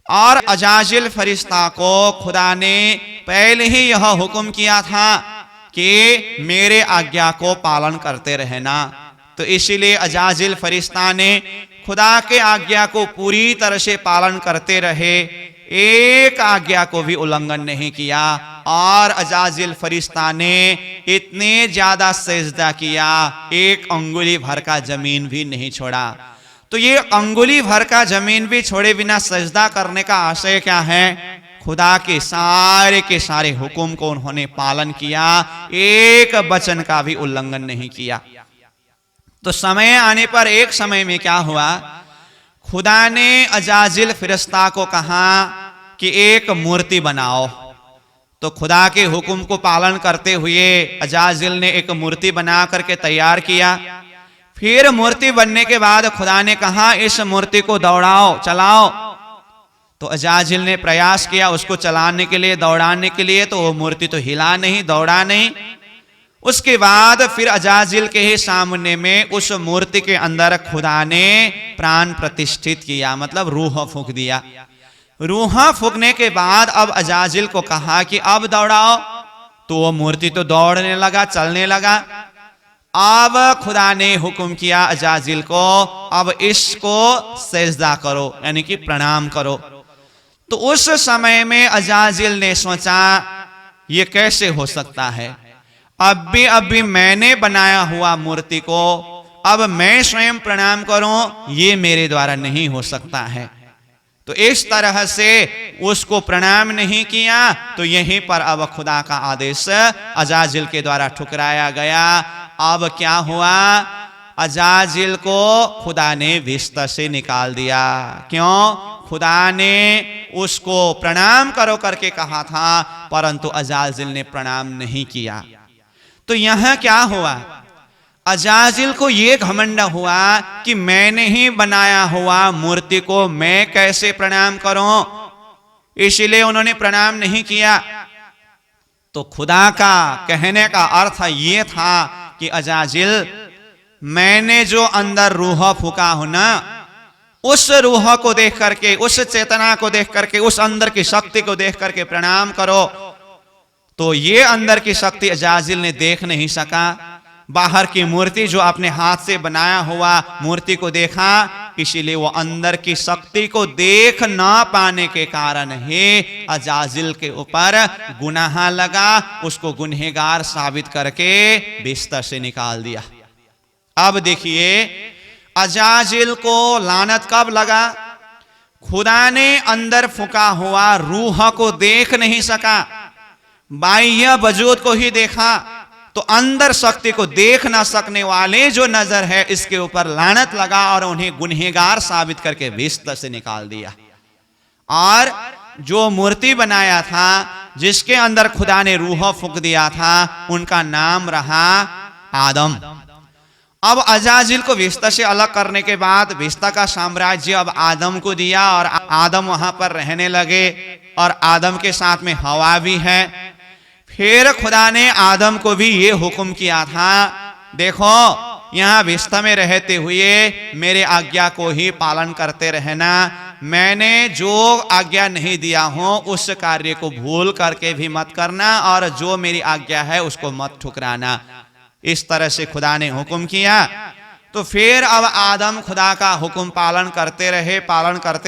और अजाजिल फरिश्ता को खुदा ने पहले ही यह हुक्म किया था कि मेरे आज्ञा को पालन करते रहना। तो इसीलिए अजाजिल फरिश्ता ने खुदा के आज्ञा को पूरी तरह से पालन करते रहे, एक आज्ञा को भी उल्लंघन नहीं किया। और अजाजिल फरिश्ता ने इतने ज्यादा सजदा किया, एक अंगुली भर का जमीन भी नहीं छोड़ा। तो ये अंगुली भर का जमीन भी छोड़े बिना सजदा करने का आशय क्या है? खुदा के सारे हुक्म को उन्होंने पालन किया, एक वचन का भी उल्लंघन नहीं किया। तो समय आने पर एक समय में क्या हुआ, खुदा ने अजाजिल फरिश्ता को कहा कि एक मूर्ति बनाओ। तो खुदा के हुक्म को पालन करते हुए अजाजिल ने एक मूर्ति बना करके तैयार किया। फिर मूर्ति बनने के बाद खुदा ने कहा इस मूर्ति को दौड़ाओ, चलाओ। तो अजाजिल ने प्रयास किया उसको चलाने के लिए, दौड़ाने के लिए, तो वो मूर्ति तो हिला नहीं, दौड़ा नहीं। उसके बाद फिर अजाजिल के ही सामने में उस मूर्ति के अंदर खुदा ने प्राण प्रतिष्ठित किया, मतलब रूह फूंक दिया। रूह फूंकने के बाद अब अजाजिल को कहा कि अब दौड़ाओ। तो वो मूर्ति तो दौड़ने लगा, चलने लगा। अब खुदा ने हुक्म किया अजाजिल को, अब इसको सजदा करो, यानी कि प्रणाम करो। तो उस समय में अजाजिल ने सोचा ये कैसे हो सकता है, अभी मैंने बनाया हुआ मूर्ति को अब मैं स्वयं प्रणाम करूं, ये मेरे द्वारा नहीं हो सकता है। तो इस तरह से उसको प्रणाम नहीं किया। तो यहीं पर अब खुदा का आदेश अजाजिल के द्वारा ठुकराया गया। अब क्या हुआ, अजाजिल को खुदा ने बिस्तर से निकाल दिया। क्यों? खुदा ने उसको प्रणाम करो करके कहा था, परंतु अजाजिल ने प्रणाम नहीं किया। तो यहां क्या हुआ, अजाजिल को यह घमंड हुआ कि मैंने ही बनाया हुआ मूर्ति को मैं कैसे प्रणाम करूं, इसलिए उन्होंने प्रणाम नहीं किया। तो खुदा का कहने का अर्थ यह था कि अजाजिल, मैंने जो अंदर रूह फूका हूं ना, उस रूह को देख करके, उस चेतना को देख करके, उस अंदर की शक्ति को देख करके प्रणाम करो। तो ये अंदर की शक्ति अजाजिल ने देख नहीं सका। बाहर की मूर्ति जो अपने हाथ से बनाया हुआ मूर्ति को देखा, इसीलिए वो अंदर की शक्ति को देख ना पाने के कारण ही अजाजिल के ऊपर गुनाह लगा, उसको गुनहगार साबित करके बिस्तर से निकाल दिया। अब देखिए अजाजिल को लानत कब लगा? खुदा ने अंदर फूका हुआ रूह को देख नहीं सका, बाह्य वजूद को ही देखा, तो अंदर शक्ति को देख ना सकने वाले जो नजर है इसके ऊपर लानत लगा और उन्हें गुनहगार साबित करके बिस्तर से निकाल दिया। और जो मूर्ति बनाया था जिसके अंदर खुदा ने रूह फूंक दिया था उनका नाम रहा आदम। अब अजाजिल को बिस्तर से अलग करने के बाद बिस्तर का साम्राज्य अब आदम को दिया और आदम वहां पर रहने लगे और आदम के साथ में हवा भी है। फिर खुदा ने आदम को भी ये हुक्म किया था, देखो यहाँ बिस्तर में रहते हुए मेरे आज्ञा को ही पालन करते रहना, मैंने जो आज्ञा नहीं दिया हूं उस कार्य को भूल करके भी मत करना और जो मेरी आज्ञा है उसको मत ठुकराना। इस तरह से खुदा ने हुक्म किया। तो फिर अब आदम खुदा का हुक्म पालन करते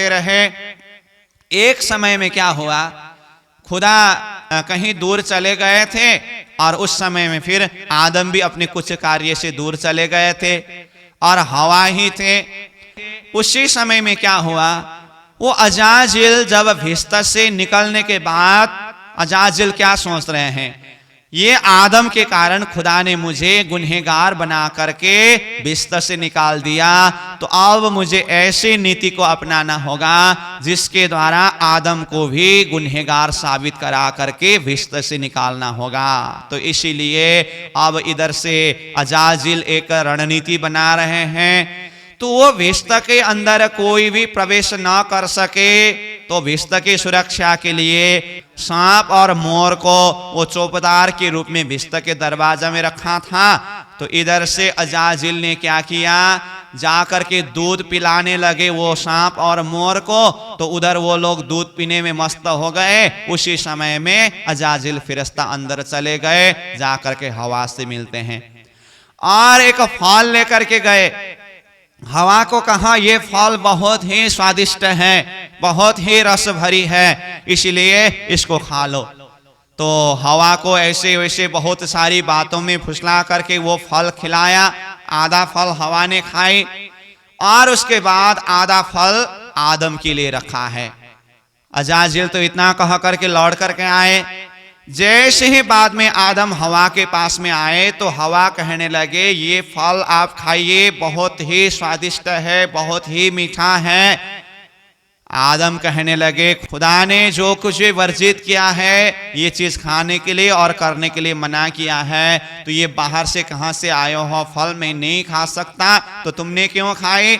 रहे। एक समय में क्या हुआ, खुदा कहीं दूर चले गए थे और उस समय में फिर आदम भी अपने कुछ कार्य से दूर चले गए थे और हवा ही थे। उसी समय में क्या हुआ, वो अजाजिल जब बिस्तर से निकलने के बाद अजाजिल क्या सोच रहे हैं, ये आदम के कारण खुदा ने मुझे गुनहगार बना करके बिस्तर से निकाल दिया, तो अब मुझे ऐसी नीति को अपनाना होगा जिसके द्वारा आदम को भी गुनहगार साबित करा करके बिस्तर से निकालना होगा। तो इसीलिए अब इधर से अजाजिल एक रणनीति बना रहे हैं, तो वो बिस्तर के अंदर कोई भी प्रवेश ना कर सके, तो बिस्तर की सुरक्षा के लिए सांप और मोर को वो चौकीदार के रूप में बिस्तर के दरवाजा में रखा था। तो इधर से अजाजिल ने क्या किया, जाकर के दूध पिलाने लगे वो सांप और मोर को, तो उधर वो लोग दूध पीने में मस्त हो गए। उसी समय में अजाजिल फिरिश्ता अंदर चले गए, जाकर के हवा से मिलते हैं और एक फल लेकर के गए। हवा को कहा ये फल बहुत ही स्वादिष्ट है, बहुत ही रस भरी है, इसलिए इसको खा लो। तो हवा को ऐसे वैसे बहुत सारी बातों में फुसला करके वो फल खिलाया। आधा फल हवा ने खाई और उसके बाद आधा फल आदम के लिए रखा है। अजाजिल तो इतना कह करके लौट करके आए। जैसे ही बाद में आदम हवा के पास में आए तो हवा कहने लगे ये फल आप खाइए, बहुत ही स्वादिष्ट है, बहुत ही मीठा है। आदम कहने लगे खुदा ने जो कुछ भी वर्जित किया है ये चीज खाने के लिए और करने के लिए मना किया है, तो ये बाहर से कहां से आए हो, फल मैं नहीं खा सकता, तो तुमने क्यों खाए?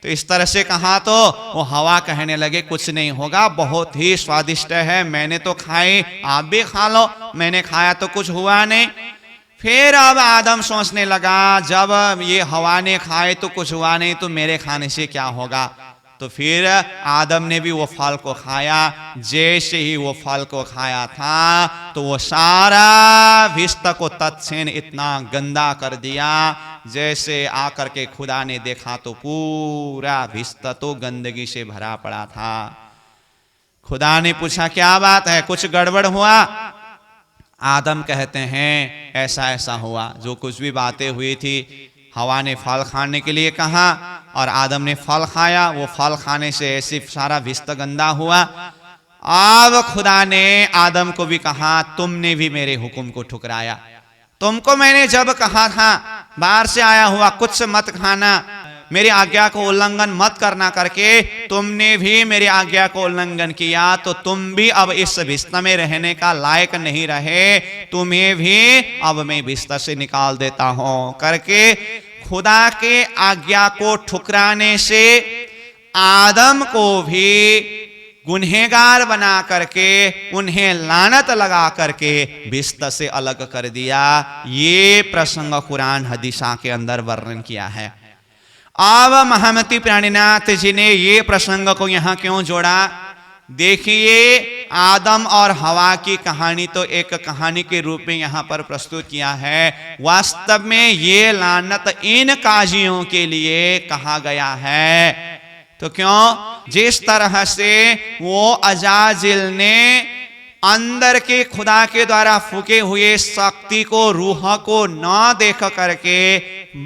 तो इस तरह से कहा तो वो हवा कहने लगे कुछ नहीं होगा, बहुत ही स्वादिष्ट है, मैंने तो खाए, आप भी खा लो, मैंने खाया तो कुछ हुआ नहीं। फिर अब आदम सोचने लगा जब ये हवा ने खाए तो कुछ हुआ नहीं, तो मेरे खाने से क्या होगा? तो फिर आदम ने भी वो फल को खाया। जैसे ही वो फल को खाया था तो वो सारा बिस्तर को तत्क्षण इतना गंदा कर दिया, जैसे आकर के खुदा ने देखा तो पूरा बिस्तर तो गंदगी से भरा पड़ा था। खुदा ने पूछा क्या बात है, कुछ गड़बड़ हुआ? आदम कहते हैं ऐसा ऐसा हुआ, जो कुछ भी बातें हुई थी, हवा ने फल खाने के लिए कहा और आदम ने फल खाया, वो फल खाने से ऐसे सारा बिस्तर गंदा हुआ। अब खुदा ने आदम को भी कहा तुमने भी मेरे हुक्म को ठुकराया, तुमको मैंने जब कहा था बाहर से आया हुआ कुछ मत खाना, मेरी आज्ञा को उल्लंघन मत करना करके तुमने भी मेरी आज्ञा को उल्लंघन किया, तो तुम भी अब इस बिस्तर में रहने का लायक नहीं रहे, तुम्हें भी अब मैं बिस्तर से निकाल देता हूं करके खुदा के आज्ञा को ठुकराने से आदम को भी गुनहगार बना करके उन्हें लानत लगा करके बिस्तर से अलग कर दिया। ये प्रसंग कुरान हदीसा के अंदर वर्णन किया है। अब महमती प्राणीनाथ जी ने ये प्रसंग को यहां क्यों जोड़ा? देखिए, आदम और हवा की कहानी तो एक कहानी के रूप में यहां पर प्रस्तुत किया है। वास्तव में ये लानत इन काजियों के लिए कहा गया है। तो क्यों? जिस तरह से वो अजाजिल ने अंदर के खुदा के द्वारा फूके हुए शक्ति को, रूह को न देख करके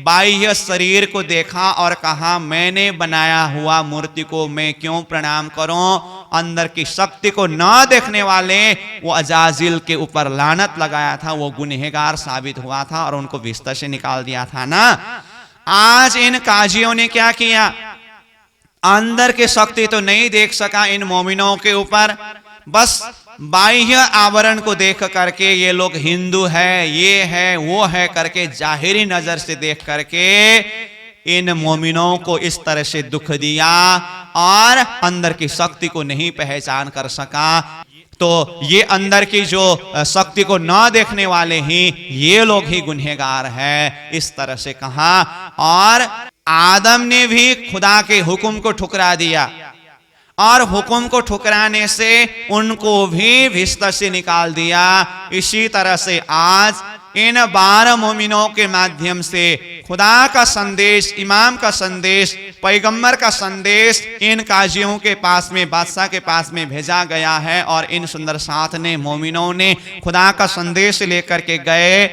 बाह्य शरीर को देखा और कहा मैंने बनाया हुआ मूर्ति को मैं क्यों प्रणाम करूं, अंदर की शक्ति को न देखने वाले वो अजाजिल के ऊपर लानत लगाया था। वो गुनहगार साबित हुआ था और उनको बिस्तर से निकाल दिया था ना। आज इन काजियों ने क्या किया? अंदर की शक्ति तो नहीं देख सका इन मोमिनों के ऊपर, बस बाह्य आवरण को देख करके ये लोग हिंदू है, ये है, वो है करके जाहिरी नजर से देख करके इन मोमिनों को इस तरह से दुख दिया और अंदर की शक्ति को नहीं पहचान कर सका। तो ये अंदर की जो शक्ति को न देखने वाले ही ये लोग ही गुनहगार है, इस तरह से कहा। और आदम ने भी खुदा के हुक्म को ठुकरा दिया और हुक्म को ठुकराने से उनको भी बिस्तर से निकाल दिया। इसी तरह से आज इन 12 मोमिनों के माध्यम से खुदा का संदेश, इमाम का संदेश, पैगंबर का संदेश इन काजियों के पास में, बादशाह के पास में भेजा गया है। और इन सुंदर साथ ने, मोमिनों ने खुदा का संदेश लेकर के गए।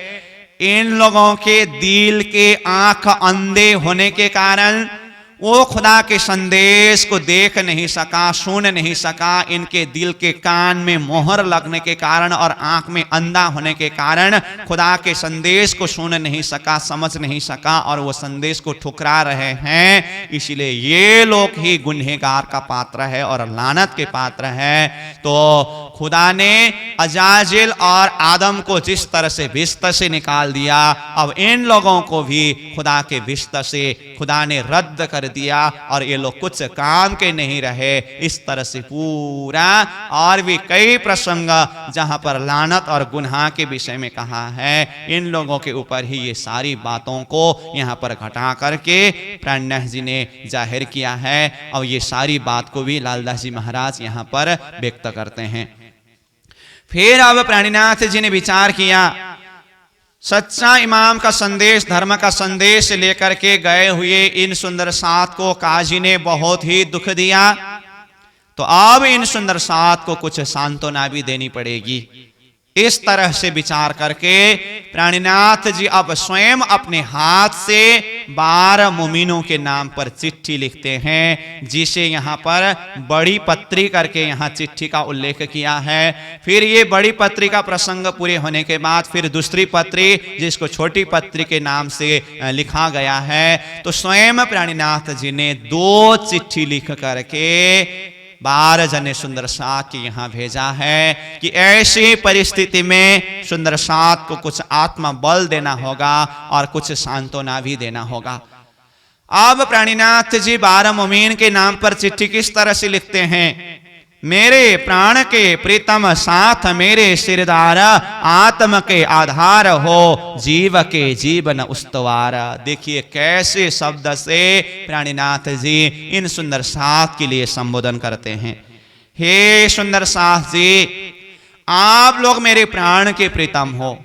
इन लोगों के दिल के आंख अंधे होने के कारण वो खुदा के संदेश को देख नहीं सका, सुन नहीं सका। इनके दिल के कान में मोहर लगने के कारण और आंख में अंधा होने के कारण खुदा के संदेश को सुन नहीं सका, समझ नहीं सका और वो संदेश को ठुकरा रहे हैं। इसलिए ये लोग ही गुनहगार का पात्र है और लानत के पात्र है। तो खुदा ने अजाजिल और आदम को जिस तरह से बिस्तर से निकाल दिया, अब इन लोगों को भी खुदा के बिस्तर से खुदा ने रद्द कर दिया और ये लोग कुछ काम के नहीं रहे। इस तरह से पूरा और भी कई प्रसंग जहां पर लानत और गुनाह के विषय में कहा है, इन लोगों के ऊपर ही ये सारी बातों को यहां पर घटा करके प्राणनाथ जी ने जाहिर किया है। और ये सारी बात को भी लालदास जी महाराज यहां पर व्यक्त करते हैं। फिर अब प्राणनाथ जी ने विचार किया, सच्चा इमाम का संदेश, धर्म का संदेश लेकर के गए हुए इन सुंदर साथ को काजी ने बहुत ही दुख दिया। तो अब इन सुंदर साथ को कुछ सांत्वना भी देनी पड़ेगी। इस तरह से विचार करके प्राणनाथ जी अब स्वयं अपने हाथ से 12 मोमिनों के नाम पर चिट्ठी लिखते हैं, जिसे यहाँ पर बड़ी पत्री करके यहाँ चिट्ठी का उल्लेख किया है। फिर ये बड़ी पत्री का प्रसंग पूरे होने के बाद फिर दूसरी पत्री, जिसको छोटी पत्री के नाम से लिखा गया है। तो स्वयं प्राणनाथ जी ने 2 चिट्ठी लिख करके 12 जने सुंदर साथ के यहाँ भेजा है कि ऐसी परिस्थिति में सुंदर साथ को कुछ आत्मा बल देना होगा और कुछ सांत्वना भी देना होगा। अब प्राणनाथ जी 12 मोमिन के नाम पर चिट्ठी किस तरह से लिखते हैं? मेरे प्राण के प्रीतम साथ, मेरे सिरदार, आत्म के आधार हो, जीव के जीवन उस्तवार। देखिए कैसे शब्द से प्राणनाथ जी इन सुंदर साथ के लिए संबोधन करते हैं। हे सुंदर साथ जी, आप लोग मेरे प्राण के प्रीतम हो,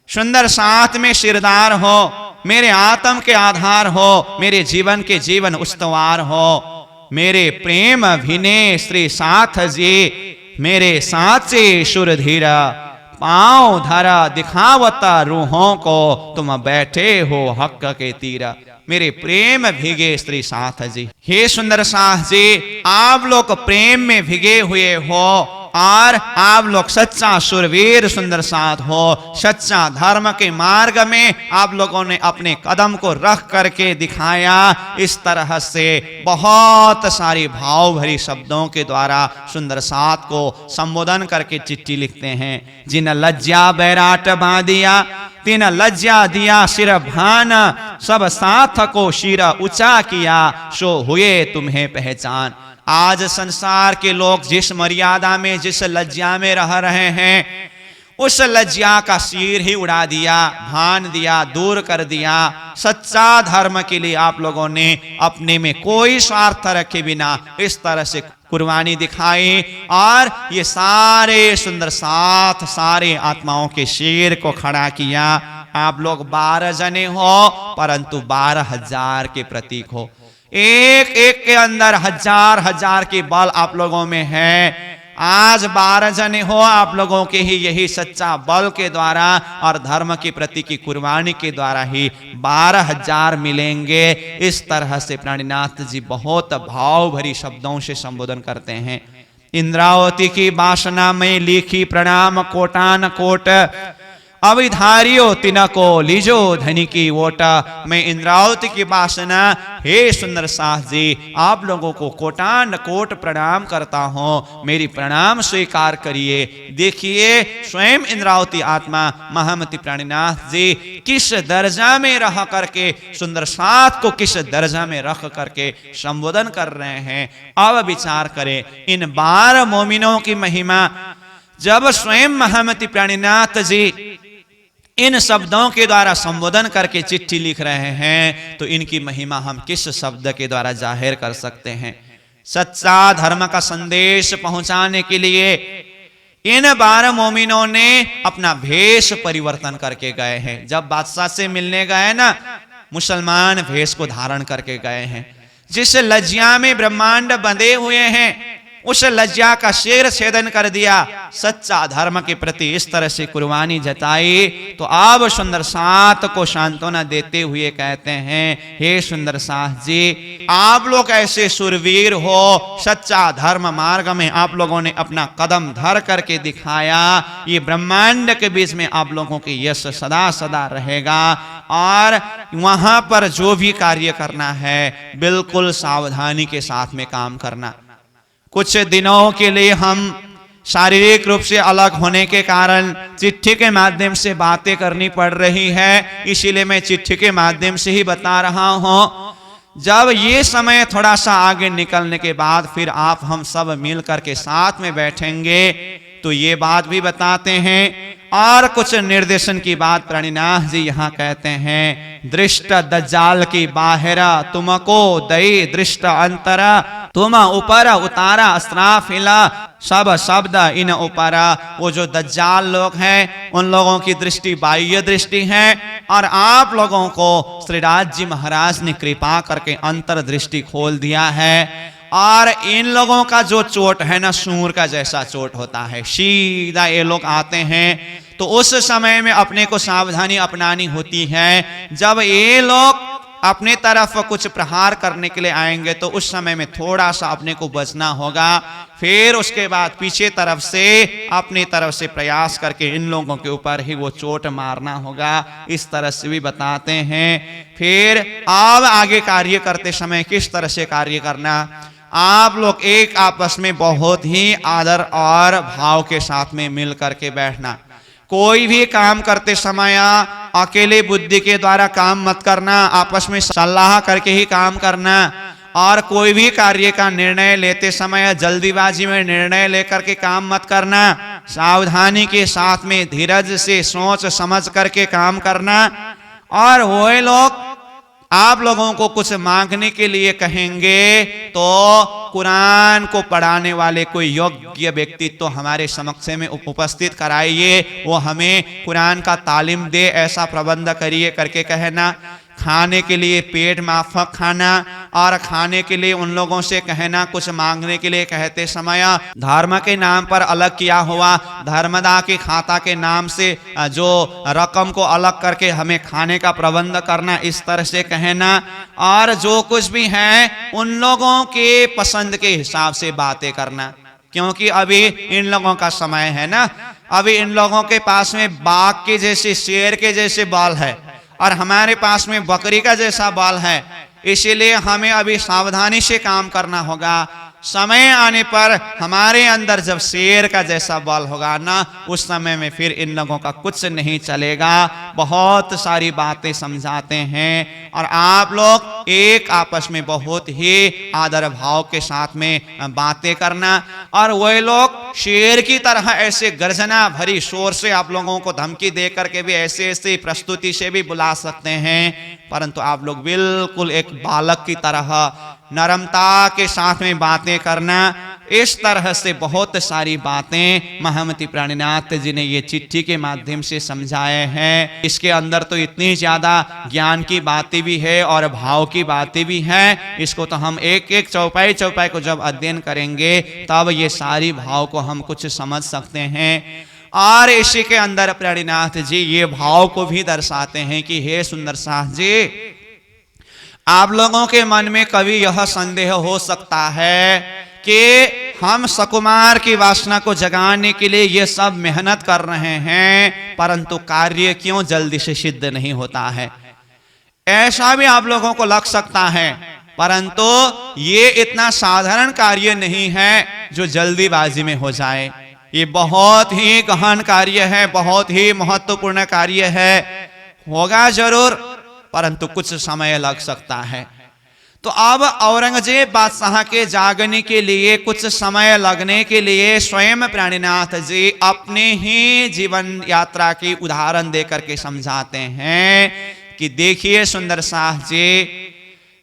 सुंदर साथ में सिरदार हो, मेरे आत्म के आधार हो, मेरे जीवन के जीवन उस्तवार हो, मेरे प्रेम भिने श्री साथ जी, मेरे साचे सुरधीरा, पांव धरा दिखावता रूहों को, तुम बैठे हो हक के तीरा। मेरे प्रेम भीगे श्री साथ जी। हे सुंदर साथ जी, आप लोग प्रेम में भीगे हुए हो और आप लोग सच्चा सुरवीर सुंदर साथ हो। सच्चा धर्म के मार्ग में आप लोगों ने अपने कदम को रख करके दिखाया। इस तरह से बहुत सारी भाव भरी शब्दों के द्वारा सुंदर साथ को संबोधन करके चिट्ठी लिखते हैं। जिन लज्जा बैराट बांधिया, तीन लज्जा दिया सिर भान, सब साथ को शिर ऊंचा किया, सो हुए तुम्हें पहचान। आज संसार के लोग जिस मर्यादा में, जिस लज्जा में रह रहे हैं, उस लज्जा का सिर ही उड़ा दिया, भान दिया, दूर कर दिया। सच्चा धर्म के लिए आप लोगों ने अपने में कोई स्वार्थ रखे बिना इस तरह से कुर्बानी दिखाई और ये सारे सुंदर साथ सारे आत्माओं के शेर को खड़ा किया। आप लोग 12 जने हो परंतु 12,000 के प्रतीक हो। एक एक के अंदर हजार हजार के बल आप लोगों में है। आज 12 जने हो आप लोगों के ही यही सच्चा बल के द्वारा और धर्म के प्रति की कुर्बानी के द्वारा ही 12,000 मिलेंगे। इस तरह से प्राणीनाथ जी बहुत भाव भरी शब्दों से संबोधन करते हैं। इंद्रावती की वासना में लिखी प्रणाम कोटान कोट, अविधारियो तिनको लीजो धनी की वोट। मैं इंद्रावती की वासना हे सुंदर साह जी आप लोगों को कोटान कोट प्रणाम करता हूं, मेरी प्रणाम स्वीकार करिए। देखिए स्वयं इंद्रावती आत्मा महामती प्राणीनाथ जी किस दर्जा में रह करके सुंदर साथ को किस दर्जा में रख करके संबोधन कर रहे हैं। अब विचार करें इन 12 मोमिनों की महिमा। जब स्वयं महामती प्राणीनाथ जी इन शब्दों के द्वारा संबोधन करके चिट्ठी लिख रहे हैं तो इनकी महिमा हम किस शब्द के द्वारा जाहिर कर सकते हैं। सच्चा धर्म का संदेश पहुंचाने के लिए इन 12 मोमिनों ने अपना भेष परिवर्तन करके गए हैं। जब बादशाह से मिलने गए ना, मुसलमान भेष को धारण करके गए हैं। जिस लज्जा में ब्रह्मांड बंधे हुए हैं उस लज्जा का शेर छेदन कर दिया। सच्चा धर्म के प्रति इस तरह से कुर्बानी जताई तो अब सुंदर साथ को सांत्वना देते हुए कहते हैं, हे सुंदर साथ जी आप लोग ऐसे सुरवीर हो, सच्चा धर्म मार्ग में आप लोगों ने अपना कदम धर करके दिखाया। ये ब्रह्मांड के बीच में आप लोगों की यश सदा सदा रहेगा और वहां पर जो भी कार्य करना है बिल्कुल सावधानी के साथ में काम करना। कुछ दिनों के लिए हम शारीरिक रूप से अलग होने के कारण चिट्ठी के माध्यम से बातें करनी पड़ रही है, इसीलिए मैं चिट्ठी के माध्यम से ही बता रहा हूं। जब ये समय थोड़ा सा आगे निकलने के बाद फिर आप हम सब मिल करके साथ में बैठेंगे तो ये बात भी बताते हैं। और कुछ निर्देशन की बात प्राणीनाथ जी यहाँ कहते हैं, दृष्ट दज्जाल की बाहरा तुमको दई दृष्ट अंतरा, तुम ऊपर उतारा अस्त्राफिला सब शब्द इन ऊपरा। वो जो दज्जाल लोग हैं उन लोगों की दृष्टि बाह्य दृष्टि है और आप लोगों को श्रीराज जी महाराज ने कृपा करके अंतर दृष्टि खोल दिया है। और इन लोगों का जो चोट है ना सूर का जैसा चोट होता है, सीधा ये लोग आते हैं तो उस समय में अपने को सावधानी अपनानी होती है। जब ये लोग अपने तरफ कुछ प्रहार करने के लिए आएंगे तो उस समय में थोड़ा सा अपने को बचना होगा, फिर उसके बाद पीछे तरफ से अपनी तरफ से प्रयास करके इन लोगों के ऊपर ही वो चोट मारना होगा। इस तरह से भी बताते हैं। फिर अब आगे कार्य करते समय किस तरह से कार्य करना, आप लोग एक आपस में बहुत ही आदर और भाव के साथ में मिल करके बैठना। कोई भी काम करते समय अकेले बुद्धि के द्वारा काम मत करना, आपस में सलाह करके ही काम करना। और कोई भी कार्य का निर्णय लेते समय जल्दीबाजी में निर्णय लेकर के काम मत करना, सावधानी के साथ में धीरज से सोच समझ करके काम करना। और वो लोग आप लोगों को कुछ मांगने के लिए कहेंगे तो कुरान को पढ़ाने वाले कोई योग्य व्यक्ति तो हमारे समक्ष में उपस्थित कराइए, वो हमें कुरान का तालीम दे, ऐसा प्रबंध करिए करके कहना। खाने के लिए पेट माफक खाना और खाने के लिए उन लोगों से कहना, कुछ मांगने के लिए कहते समय धर्म के नाम पर अलग किया हुआ धर्मदा के खाता के नाम से जो रकम को अलग करके हमें खाने का प्रबंध करना, इस तरह से कहना। और जो कुछ भी है उन लोगों के पसंद के हिसाब से बातें करना, क्योंकि अभी इन लोगों का समय है ना, अभी इन लोगों के पास में बाघ के जैसे शेर के जैसे बाल है और हमारे पास में बकरी का जैसा बाल है, इसीलिए हमें अभी सावधानी से काम करना होगा। समय आने पर हमारे अंदर जब शेर का जैसा बल होगा ना, उस समय में फिर इन लोगों का कुछ नहीं चलेगा। बहुत सारी बातें समझाते हैं और आप लोग एक आपस में बहुत ही आदर भाव के साथ में बातें करना। और वही लोग शेर की तरह ऐसे गर्जना भरी शोर से आप लोगों को धमकी दे करके भी ऐसे ऐसे प्रस्तुति से भी बुला सकते हैं, परंतु आप लोग बिल्कुल एक बालक की तरह नरमता के साथ में बातें करना। इस तरह से बहुत सारी बातें महामती प्राणीनाथ जी ने ये चिट्ठी के माध्यम से समझाए हैं। इसके अंदर तो इतनी ज्यादा ज्ञान की बातें भी है और भाव की बातें भी हैं। इसको तो हम एक एक चौपाई चौपाई को जब अध्ययन करेंगे तब ये सारी भाव को हम कुछ समझ सकते हैं। और इसी के अंदर प्राणीनाथ जी ये भाव को भी दर्शाते हैं कि हे सुंदर सास जी, आप लोगों के मन में कभी यह संदेह हो सकता है कि हम सकुमार की वासना को जगाने के लिए ये सब मेहनत कर रहे हैं, परंतु कार्य क्यों जल्दी से सिद्ध नहीं होता है। ऐसा भी आप लोगों को लग सकता है, परंतु ये इतना साधारण कार्य नहीं है जो जल्दीबाजी में हो जाए। ये बहुत ही गहन कार्य है, बहुत ही महत्वपूर्ण कार्य है। होगा जरूर, परंतु कुछ समय लग सकता है। तो अब औरंगजेब बादशाह के जागने के लिए कुछ समय लगने के लिए स्वयं प्राणीनाथ जी अपने ही जीवन यात्रा की उदाहरण देकर के समझाते हैं कि देखिए सुंदर सास जी,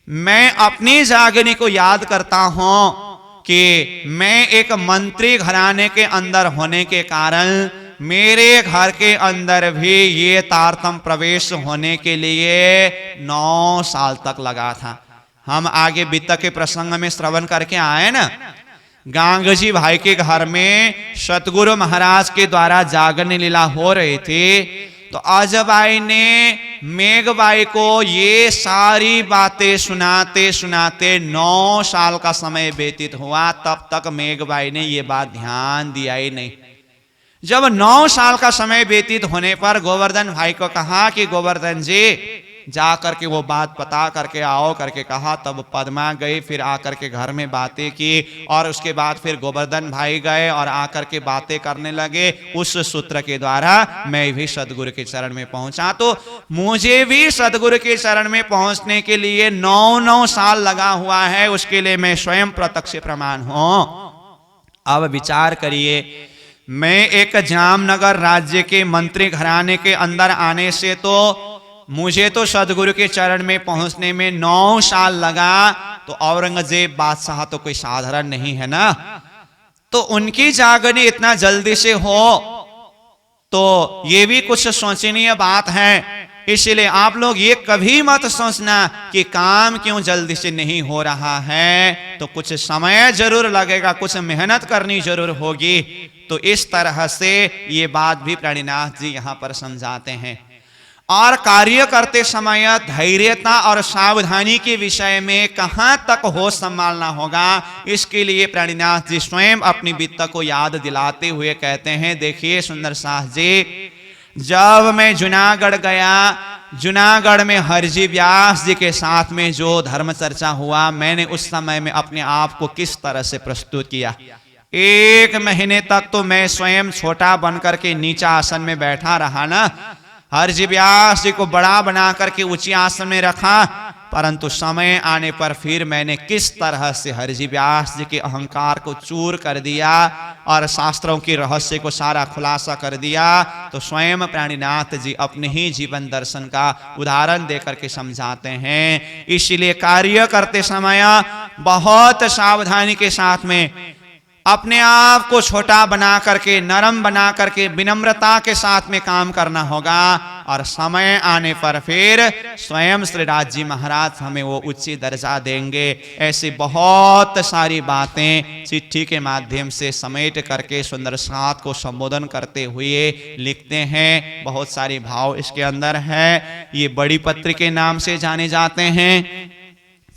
मैं अपनी जागने को याद करता हूं कि मैं एक मंत्री घराने के अंदर होने के कारण मेरे घर के अंदर भी ये तारतम प्रवेश होने के लिए 9 साल तक लगा था। हम आगे बीतक के प्रसंग में श्रवण करके आए ना, गांगजी भाई के घर में सतगुरु महाराज के द्वारा जागरण लीला हो रही थी। तो अजबाई ने मेघबाई को ये सारी बातें सुनाते सुनाते 9 साल का समय व्यतीत हुआ। तब तक मेघबाई ने ये बात ध्यान दिया ही नहीं। जब 9 साल का समय व्यतीत होने पर गोवर्धन भाई को कहा कि गोवर्धन जी जा करके वो बात पता करके आओ करके कहा। तब पद्मा गई, फिर आकर के घर में बातें की और उसके बाद फिर गोवर्धन भाई गए और आकर के बातें करने लगे। उस सूत्र के द्वारा मैं भी सदगुरु के चरण में पहुंचा। तो मुझे भी सदगुरु के चरण में पहुंचने के लिए 9 साल लगा हुआ है, उसके लिए मैं स्वयं प्रत्यक्ष प्रमाण हूं। अब विचार करिए, मैं एक जामनगर राज्य के मंत्री घराने के अंदर आने से तो मुझे तो सदगुरु के चरण में पहुंचने में 9 साल लगा, तो औरंगजेब बादशाह तो कोई साधारण नहीं है ना। तो उनकी जागनी इतना जल्दी से हो तो ये भी कुछ सोचनीय बात है। इसलिए आप लोग ये कभी मत सोचना कि काम क्यों जल्दी से नहीं हो रहा है, तो कुछ समय जरूर लगेगा, कुछ मेहनत करनी जरूर होगी। तो इस तरह से ये बात भी प्राणीनाथ जी यहाँ पर समझाते हैं। और कार्य करते समय धैर्यता और सावधानी के विषय में कहां तक होश संभालना होगा, इसके लिए प्राणीनाथ जी स्वयं अपनी बीतक को याद दिलाते हुए कहते हैं, देखिए सुंदर सास जी, जब मैं जूनागढ़ गया, जूनागढ़ में हरजी व्यास जी के साथ में जो धर्म चर्चा हुआ, मैंने उस समय में अपने आप को किस तरह से प्रस्तुत किया। 1 महीने तक तो मैं स्वयं छोटा बनकर के नीचा आसन में बैठा रहा ना। हरजी व्यास जी को बड़ा बना करके ऊंची आसन में रखा, परंतु समय आने पर फिर मैंने किस तरह से हरजी व्यास जी के अहंकार को चूर कर दिया और शास्त्रों के रहस्य को सारा खुलासा कर दिया। तो स्वयं प्राणीनाथ जी अपने ही जीवन दर्शन का उदाहरण देकर के समझाते हैं। इसलिए कार्य करते समय बहुत सावधानी के साथ में अपने आप को छोटा बना करके, नरम बना करके, विनम्रता के साथ में काम करना होगा। और समय आने पर फिर स्वयं श्री राज जी महाराज हमें वो उच्च दर्जा देंगे। ऐसी बहुत सारी बातें चिट्ठी के माध्यम से समेट करके सुंदर साथ को संबोधन करते हुए लिखते हैं। बहुत सारी भाव इसके अंदर है। ये बड़ी पत्र के नाम से जाने जाते हैं।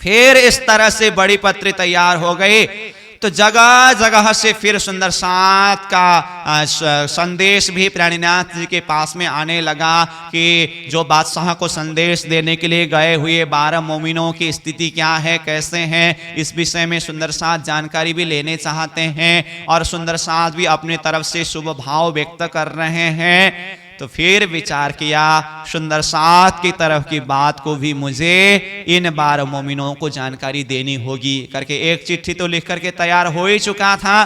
फिर इस तरह से बड़ी पत्र तैयार हो गई तो जगह जगह से फिर सुंदर साथ का संदेश भी प्राणीनाथ जी के पास में आने लगा कि जो बादशाह को संदेश देने के लिए गए हुए 12 मोमिनों की स्थिति क्या है, कैसे हैं, इस विषय में सुंदर साथ जानकारी भी लेने चाहते हैं और सुंदर साथ भी अपनी तरफ से शुभ भाव व्यक्त कर रहे हैं। तो फिर विचार किया सुंदर साथ की तरफ की बात को भी मुझे इन 12 मोमिनों को जानकारी देनी होगी करके एक चिट्ठी तो लिख करके तैयार हो ही चुका था।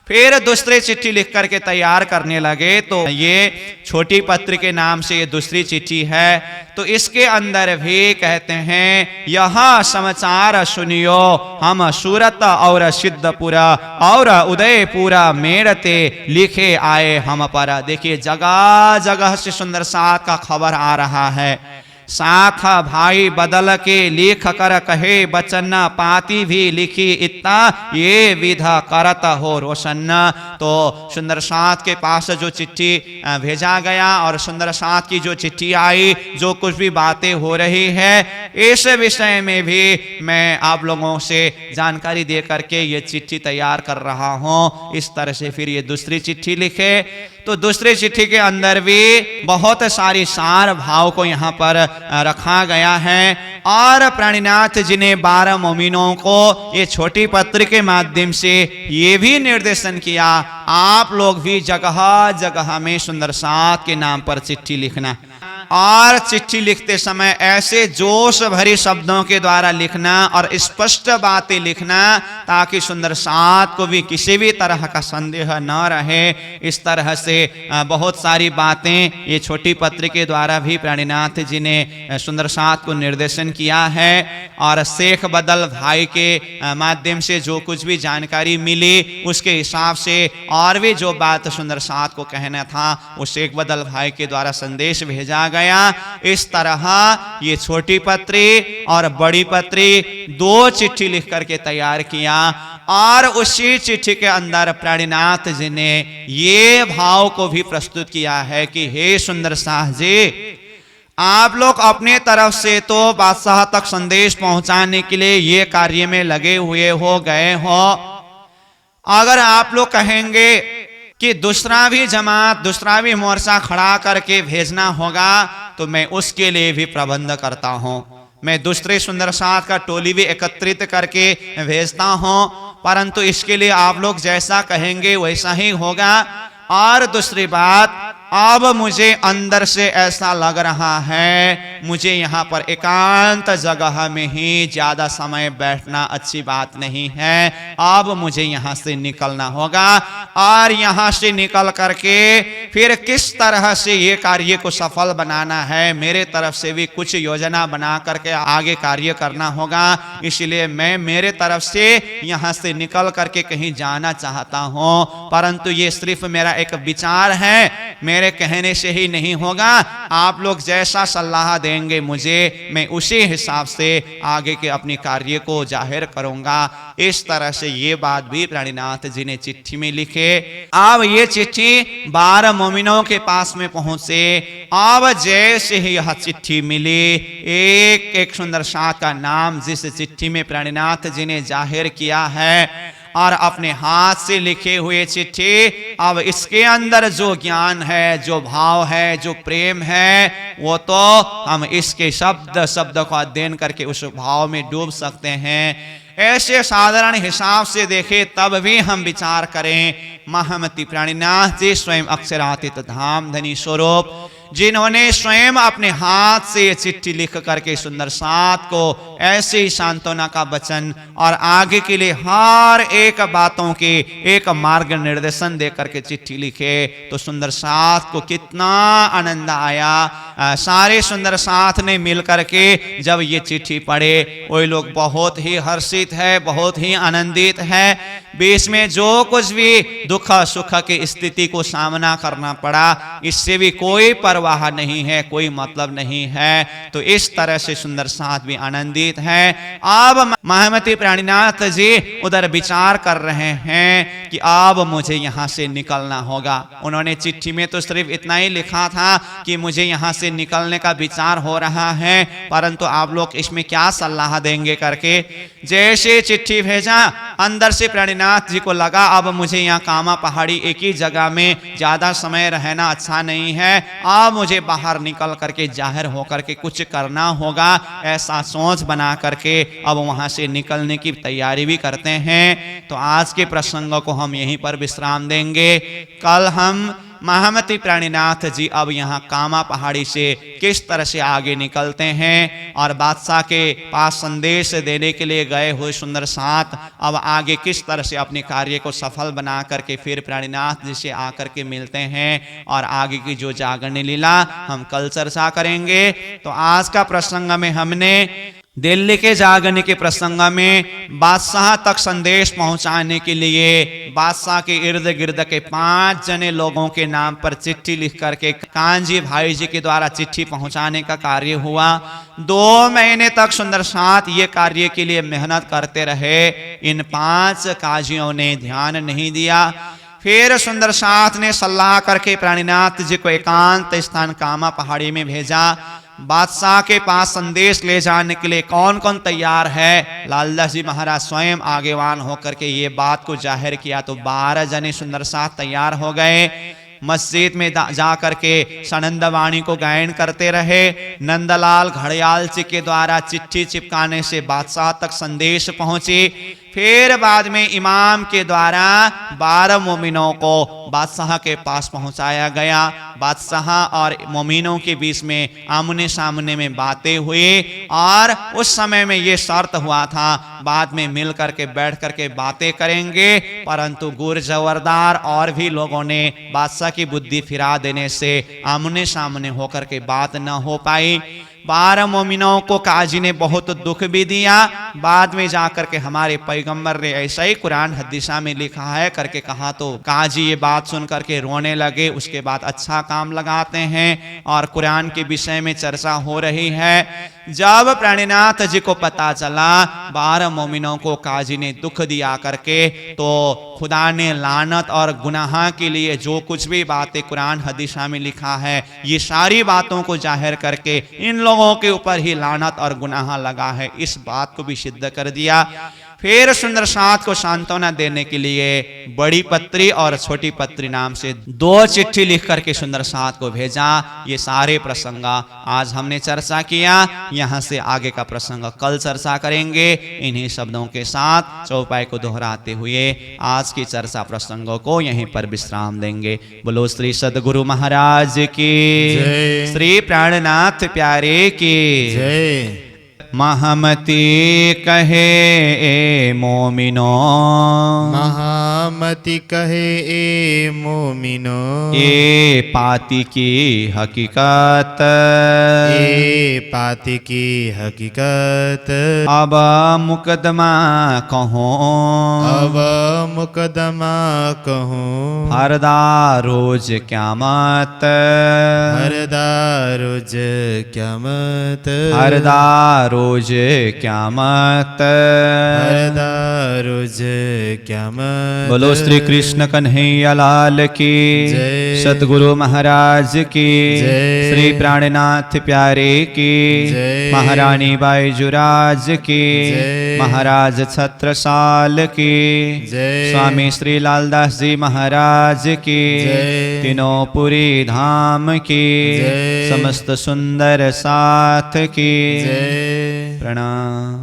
फिर दूसरी चिट्ठी लिख करके तैयार करने लगे। तो ये छोटी पत्र के नाम से ये दूसरी चिट्ठी है। तो इसके अंदर भी कहते हैं यह समाचार सुनियो, हम सूरत और सिद्धपुरा और उदयपुरा मेरते लिखे आए हम पर। देखिए जगह जगह से सुंदर साथ का खबर आ रहा है। साथ भाई बदल के लिख कर कहे बचन, पाती भी लिखी इतना ये विधा करत हो रोशन। तो सुंदर साथ के पास जो चिट्ठी भेजा गया और सुंदर साथ की जो चिट्ठी आई, जो कुछ भी बातें हो रही है इस विषय में भी मैं आप लोगों से जानकारी दे करके ये चिट्ठी तैयार कर रहा हूँ। इस तरह से फिर ये दूसरी चिट्ठी लिखे। तो दूसरी चिट्ठी के अंदर भी बहुत सारी सार भाव को यहाँ पर रखा गया है और प्राणीनाथ जी ने 12 मोमिनों को ये छोटी पत्र के माध्यम से ये भी निर्देशन किया, आप लोग भी जगह जगह में सुंदर साथ के नाम पर चिट्ठी लिखना और चिट्ठी लिखते समय ऐसे जोश भरी शब्दों के द्वारा लिखना और स्पष्ट बातें लिखना ताकि सुंदर साथ को भी किसी भी तरह का संदेह न रहे। इस तरह से बहुत सारी बातें ये छोटी पत्र के द्वारा भी प्राणीनाथ जी ने सुंदर साथ को निर्देशन किया है और शेख बदल भाई के माध्यम से जो कुछ भी जानकारी मिली उसके हिसाब से और भी जो बात सुंदर साथ को कहना था वो शेख बदल भाई के द्वारा संदेश भेजा गया। इस तरह ये छोटी पत्री और बड़ी पत्री 2 चिट्ठी लिख करके तैयार किया और उसी चिट्ठी के अंदर प्राणीनाथ जी ने ये भाव को भी प्रस्तुत किया है कि हे सुंदर साथ जी, आप लोग अपने तरफ से तो बादशाह तक संदेश पहुंचाने के लिए ये कार्य में लगे हुए हो गए हो। अगर आप लोग कहेंगे कि दूसरा भी जमात, दूसरा भी मोर्चा खड़ा करके भेजना होगा तो मैं उसके लिए भी प्रबंध करता हूं। मैं दूसरे सुंदर साथ का टोली भी एकत्रित करके भेजता हूं, परंतु इसके लिए आप लोग जैसा कहेंगे वैसा ही होगा। और दूसरी बात, अब मुझे अंदर से ऐसा लग रहा है मुझे यहाँ पर एकांत जगह में ही ज्यादा समय बैठना अच्छी बात नहीं है। अब मुझे यहाँ से निकलना होगा और यहाँ से निकल करके फिर किस तरह से ये कार्य को सफल बनाना है, मेरे तरफ से भी कुछ योजना बना करके आगे कार्य करना होगा। इसलिए मैं मेरे तरफ से यहाँ से निकल करके कहीं जाना चाहता हूँ, परंतु ये सिर्फ मेरा एक विचार है, मेरे कहने से ही नहीं होगा। आप लोग जैसा सलाह देंगे मुझे, मैं उसी हिसाब से आगे के अपनी कार्य को जाहिर करूंगा। इस तरह से ये बात भी प्राणीनाथ जी ने चिट्ठी में लिखे। अब ये चिट्ठी 12 मोमिनों के पास में पहुंचे। अब जैसे ही यह चिट्ठी मिली, एक एक सुंदर साथ का नाम जिस चिट्ठी में प्राणीनाथ जी ने जाहिर किया है और अपने हाथ से लिखे हुए चिट्ठी, अब इसके अंदर जो ज्ञान है, जो भाव है, जो प्रेम है, वो तो हम इसके शब्द शब्द को अध्ययन करके उस भाव में डूब सकते हैं। ऐसे साधारण हिसाब से देखें तब भी हम विचार करें, महामती प्राणीनाथ जी स्वयं अक्षरातीत धाम धनी स्वरूप, जिन्होंने स्वयं अपने हाथ से ये चिट्ठी लिख करके सुंदर साथ को ऐसे ही सांत्वना का वचन और आगे के लिए हर एक बातों के एक मार्ग निर्देशन दे करके चिट्ठी लिखे, तो सुंदर साथ को कितना आनंद आया। सारे सुंदर साथ ने मिल करके जब ये चिट्ठी पढ़े, वही लोग बहुत ही हर्षित है, बहुत ही आनंदित है। बीच में जो कुछ भी दुख सुख की स्थिति को सामना करना पड़ा, इससे भी कोई परवाह नहीं है, कोई मतलब नहीं है। तो इस तरह से सुंदर साथ भी आनंदित है। अब महामती प्राणीनाथ जी उधर विचार कर रहे हैं कि अब मुझे यहाँ से निकलना होगा। उन्होंने चिट्ठी में तो सिर्फ इतना ही लिखा था कि मुझे यहाँ से से निकलने का विचार हो रहा है, परंतु आप लोग इसमें क्या सलाह देंगे करके जैसे चिट्ठी भेजा, अंदर से प्राणीनाथ जी को लगा अब मुझे यहाँ कामा पहाड़ी एक ही जगह में ज्यादा समय रहना अच्छा नहीं है, अब मुझे बाहर निकल करके जाहिर होकर के कुछ करना होगा, ऐसा सोच बना करके अब वहां से निकलने की तैयारी भी करते हैं। तो आज के प्रसंग को हम यहीं पर विश्राम देंगे। कल हम महामती प्राणीनाथ जी अब यहाँ कामा पहाड़ी से किस तरह से आगे निकलते हैं और बादशाह के पास संदेश देने के लिए गए हुए सुंदर साथ अब आगे किस तरह से अपने कार्य को सफल बना करके फिर प्राणीनाथ जी से आकर के मिलते हैं और आगे की जो जागरण लीला हम कल चर्चा करेंगे। तो आज का प्रसंग में हमने दिल्ली के जागरण के प्रसंग में बादशाह तक संदेश पहुंचाने के लिए बादशाह के इर्द गिर्द के 5 जने लोगों के नाम पर चिट्ठी लिख करके कांजी भाई जी के द्वारा चिट्ठी पहुंचाने का कार्य हुआ। 2 महीने तक सुंदर साथ ये कार्य के लिए मेहनत करते रहे। इन 5 काजियों ने ध्यान नहीं दिया। फिर सुंदर साथ ने सलाह करके प्राणीनाथ जी को एकांत स्थान कामा पहाड़ी में भेजा। बादशाह के पास संदेश ले जाने के लिए कौन कौन तैयार है, लालदास जी महाराज स्वयं आगेवान होकर के ये बात को जाहिर किया। तो 12 जने सुंदर साथ तैयार हो गए। मस्जिद में जा करके सनंद वाणी को गायन करते रहे। नंदलाल घड़ियाल जी के द्वारा चिट्ठी चिपकाने से बादशाह तक संदेश पहुंची। फिर बाद में इमाम के द्वारा 12 मोमिनों को बादशाह के पास पहुंचाया गया। बादशाह और मोमिनों के बीच में आमने सामने में बातें हुई और उस समय में ये शर्त हुआ था बाद में मिल करके बैठ करके बातें करेंगे, परंतु गुर जवरदार और भी लोगों ने बादशाह की बुद्धि फिरा देने से आमने सामने होकर के बात न हो पाई। 12 मोमिनों को काजी ने बहुत दुख भी दिया। बाद में जाकर के हमारे पैगंबर ने ऐसा ही कुरान हदीसा में लिखा है करके कहा तो काजी ये बात सुन करके रोने लगे। उसके बाद अच्छा काम लगाते हैं और कुरान के विषय में चर्चा हो रही है। जब प्राणीनाथ जी को पता चला 12 मोमिनों को काजी ने दुख दिया करके, तो खुदा ने लानत और गुनाह के लिए जो कुछ भी बातें कुरान हदीसा में लिखा है ये सारी बातों को जाहिर करके इन लोगों के ऊपर ही लानत और गुनाह लगा है, इस बात को भी सिद्ध कर दिया। फिर सुंदर साथ को सांत्वना देने के लिए बड़ी पत्री और छोटी पत्री नाम से 2 चिट्ठी लिख करके सुंदर साथ को भेजा। ये सारे प्रसंग आज हमने चर्चा किया। यहाँ से आगे का प्रसंग कल चर्चा करेंगे। इन्हीं शब्दों के साथ चौपाई को दोहराते हुए आज की चर्चा प्रसंगों को यहीं पर विश्राम देंगे। बोलो श्री सद्गुरु महाराज की जय। श्री प्राणनाथ प्यारे की जय। महामती कहे ए मोमिनो, महामती कहे ए मोमिनो, ए पाती की हकीकत, ए पाती की हकीकत, अब मुकदमा कहो, अब मुकदमा कहूँ, हरदा रोज क्यामत, हरदा रोज क्यामत, हरदा रोज क्यामत, हरदा रोज क्यामत। बोलो श्री कृष्ण कन्हैया लाल की जय। सतगुरु महाराज की जय। श्री प्राणनाथ प्यारे की जय। महारानी बाईजुराज की जय। महाराज छत्रसाल की जय। स्वामी श्री लालदास जी महाराज की जय। तीनों पुरी धाम की जय। समस्त सुंदर साथ की जय। प्रणाम।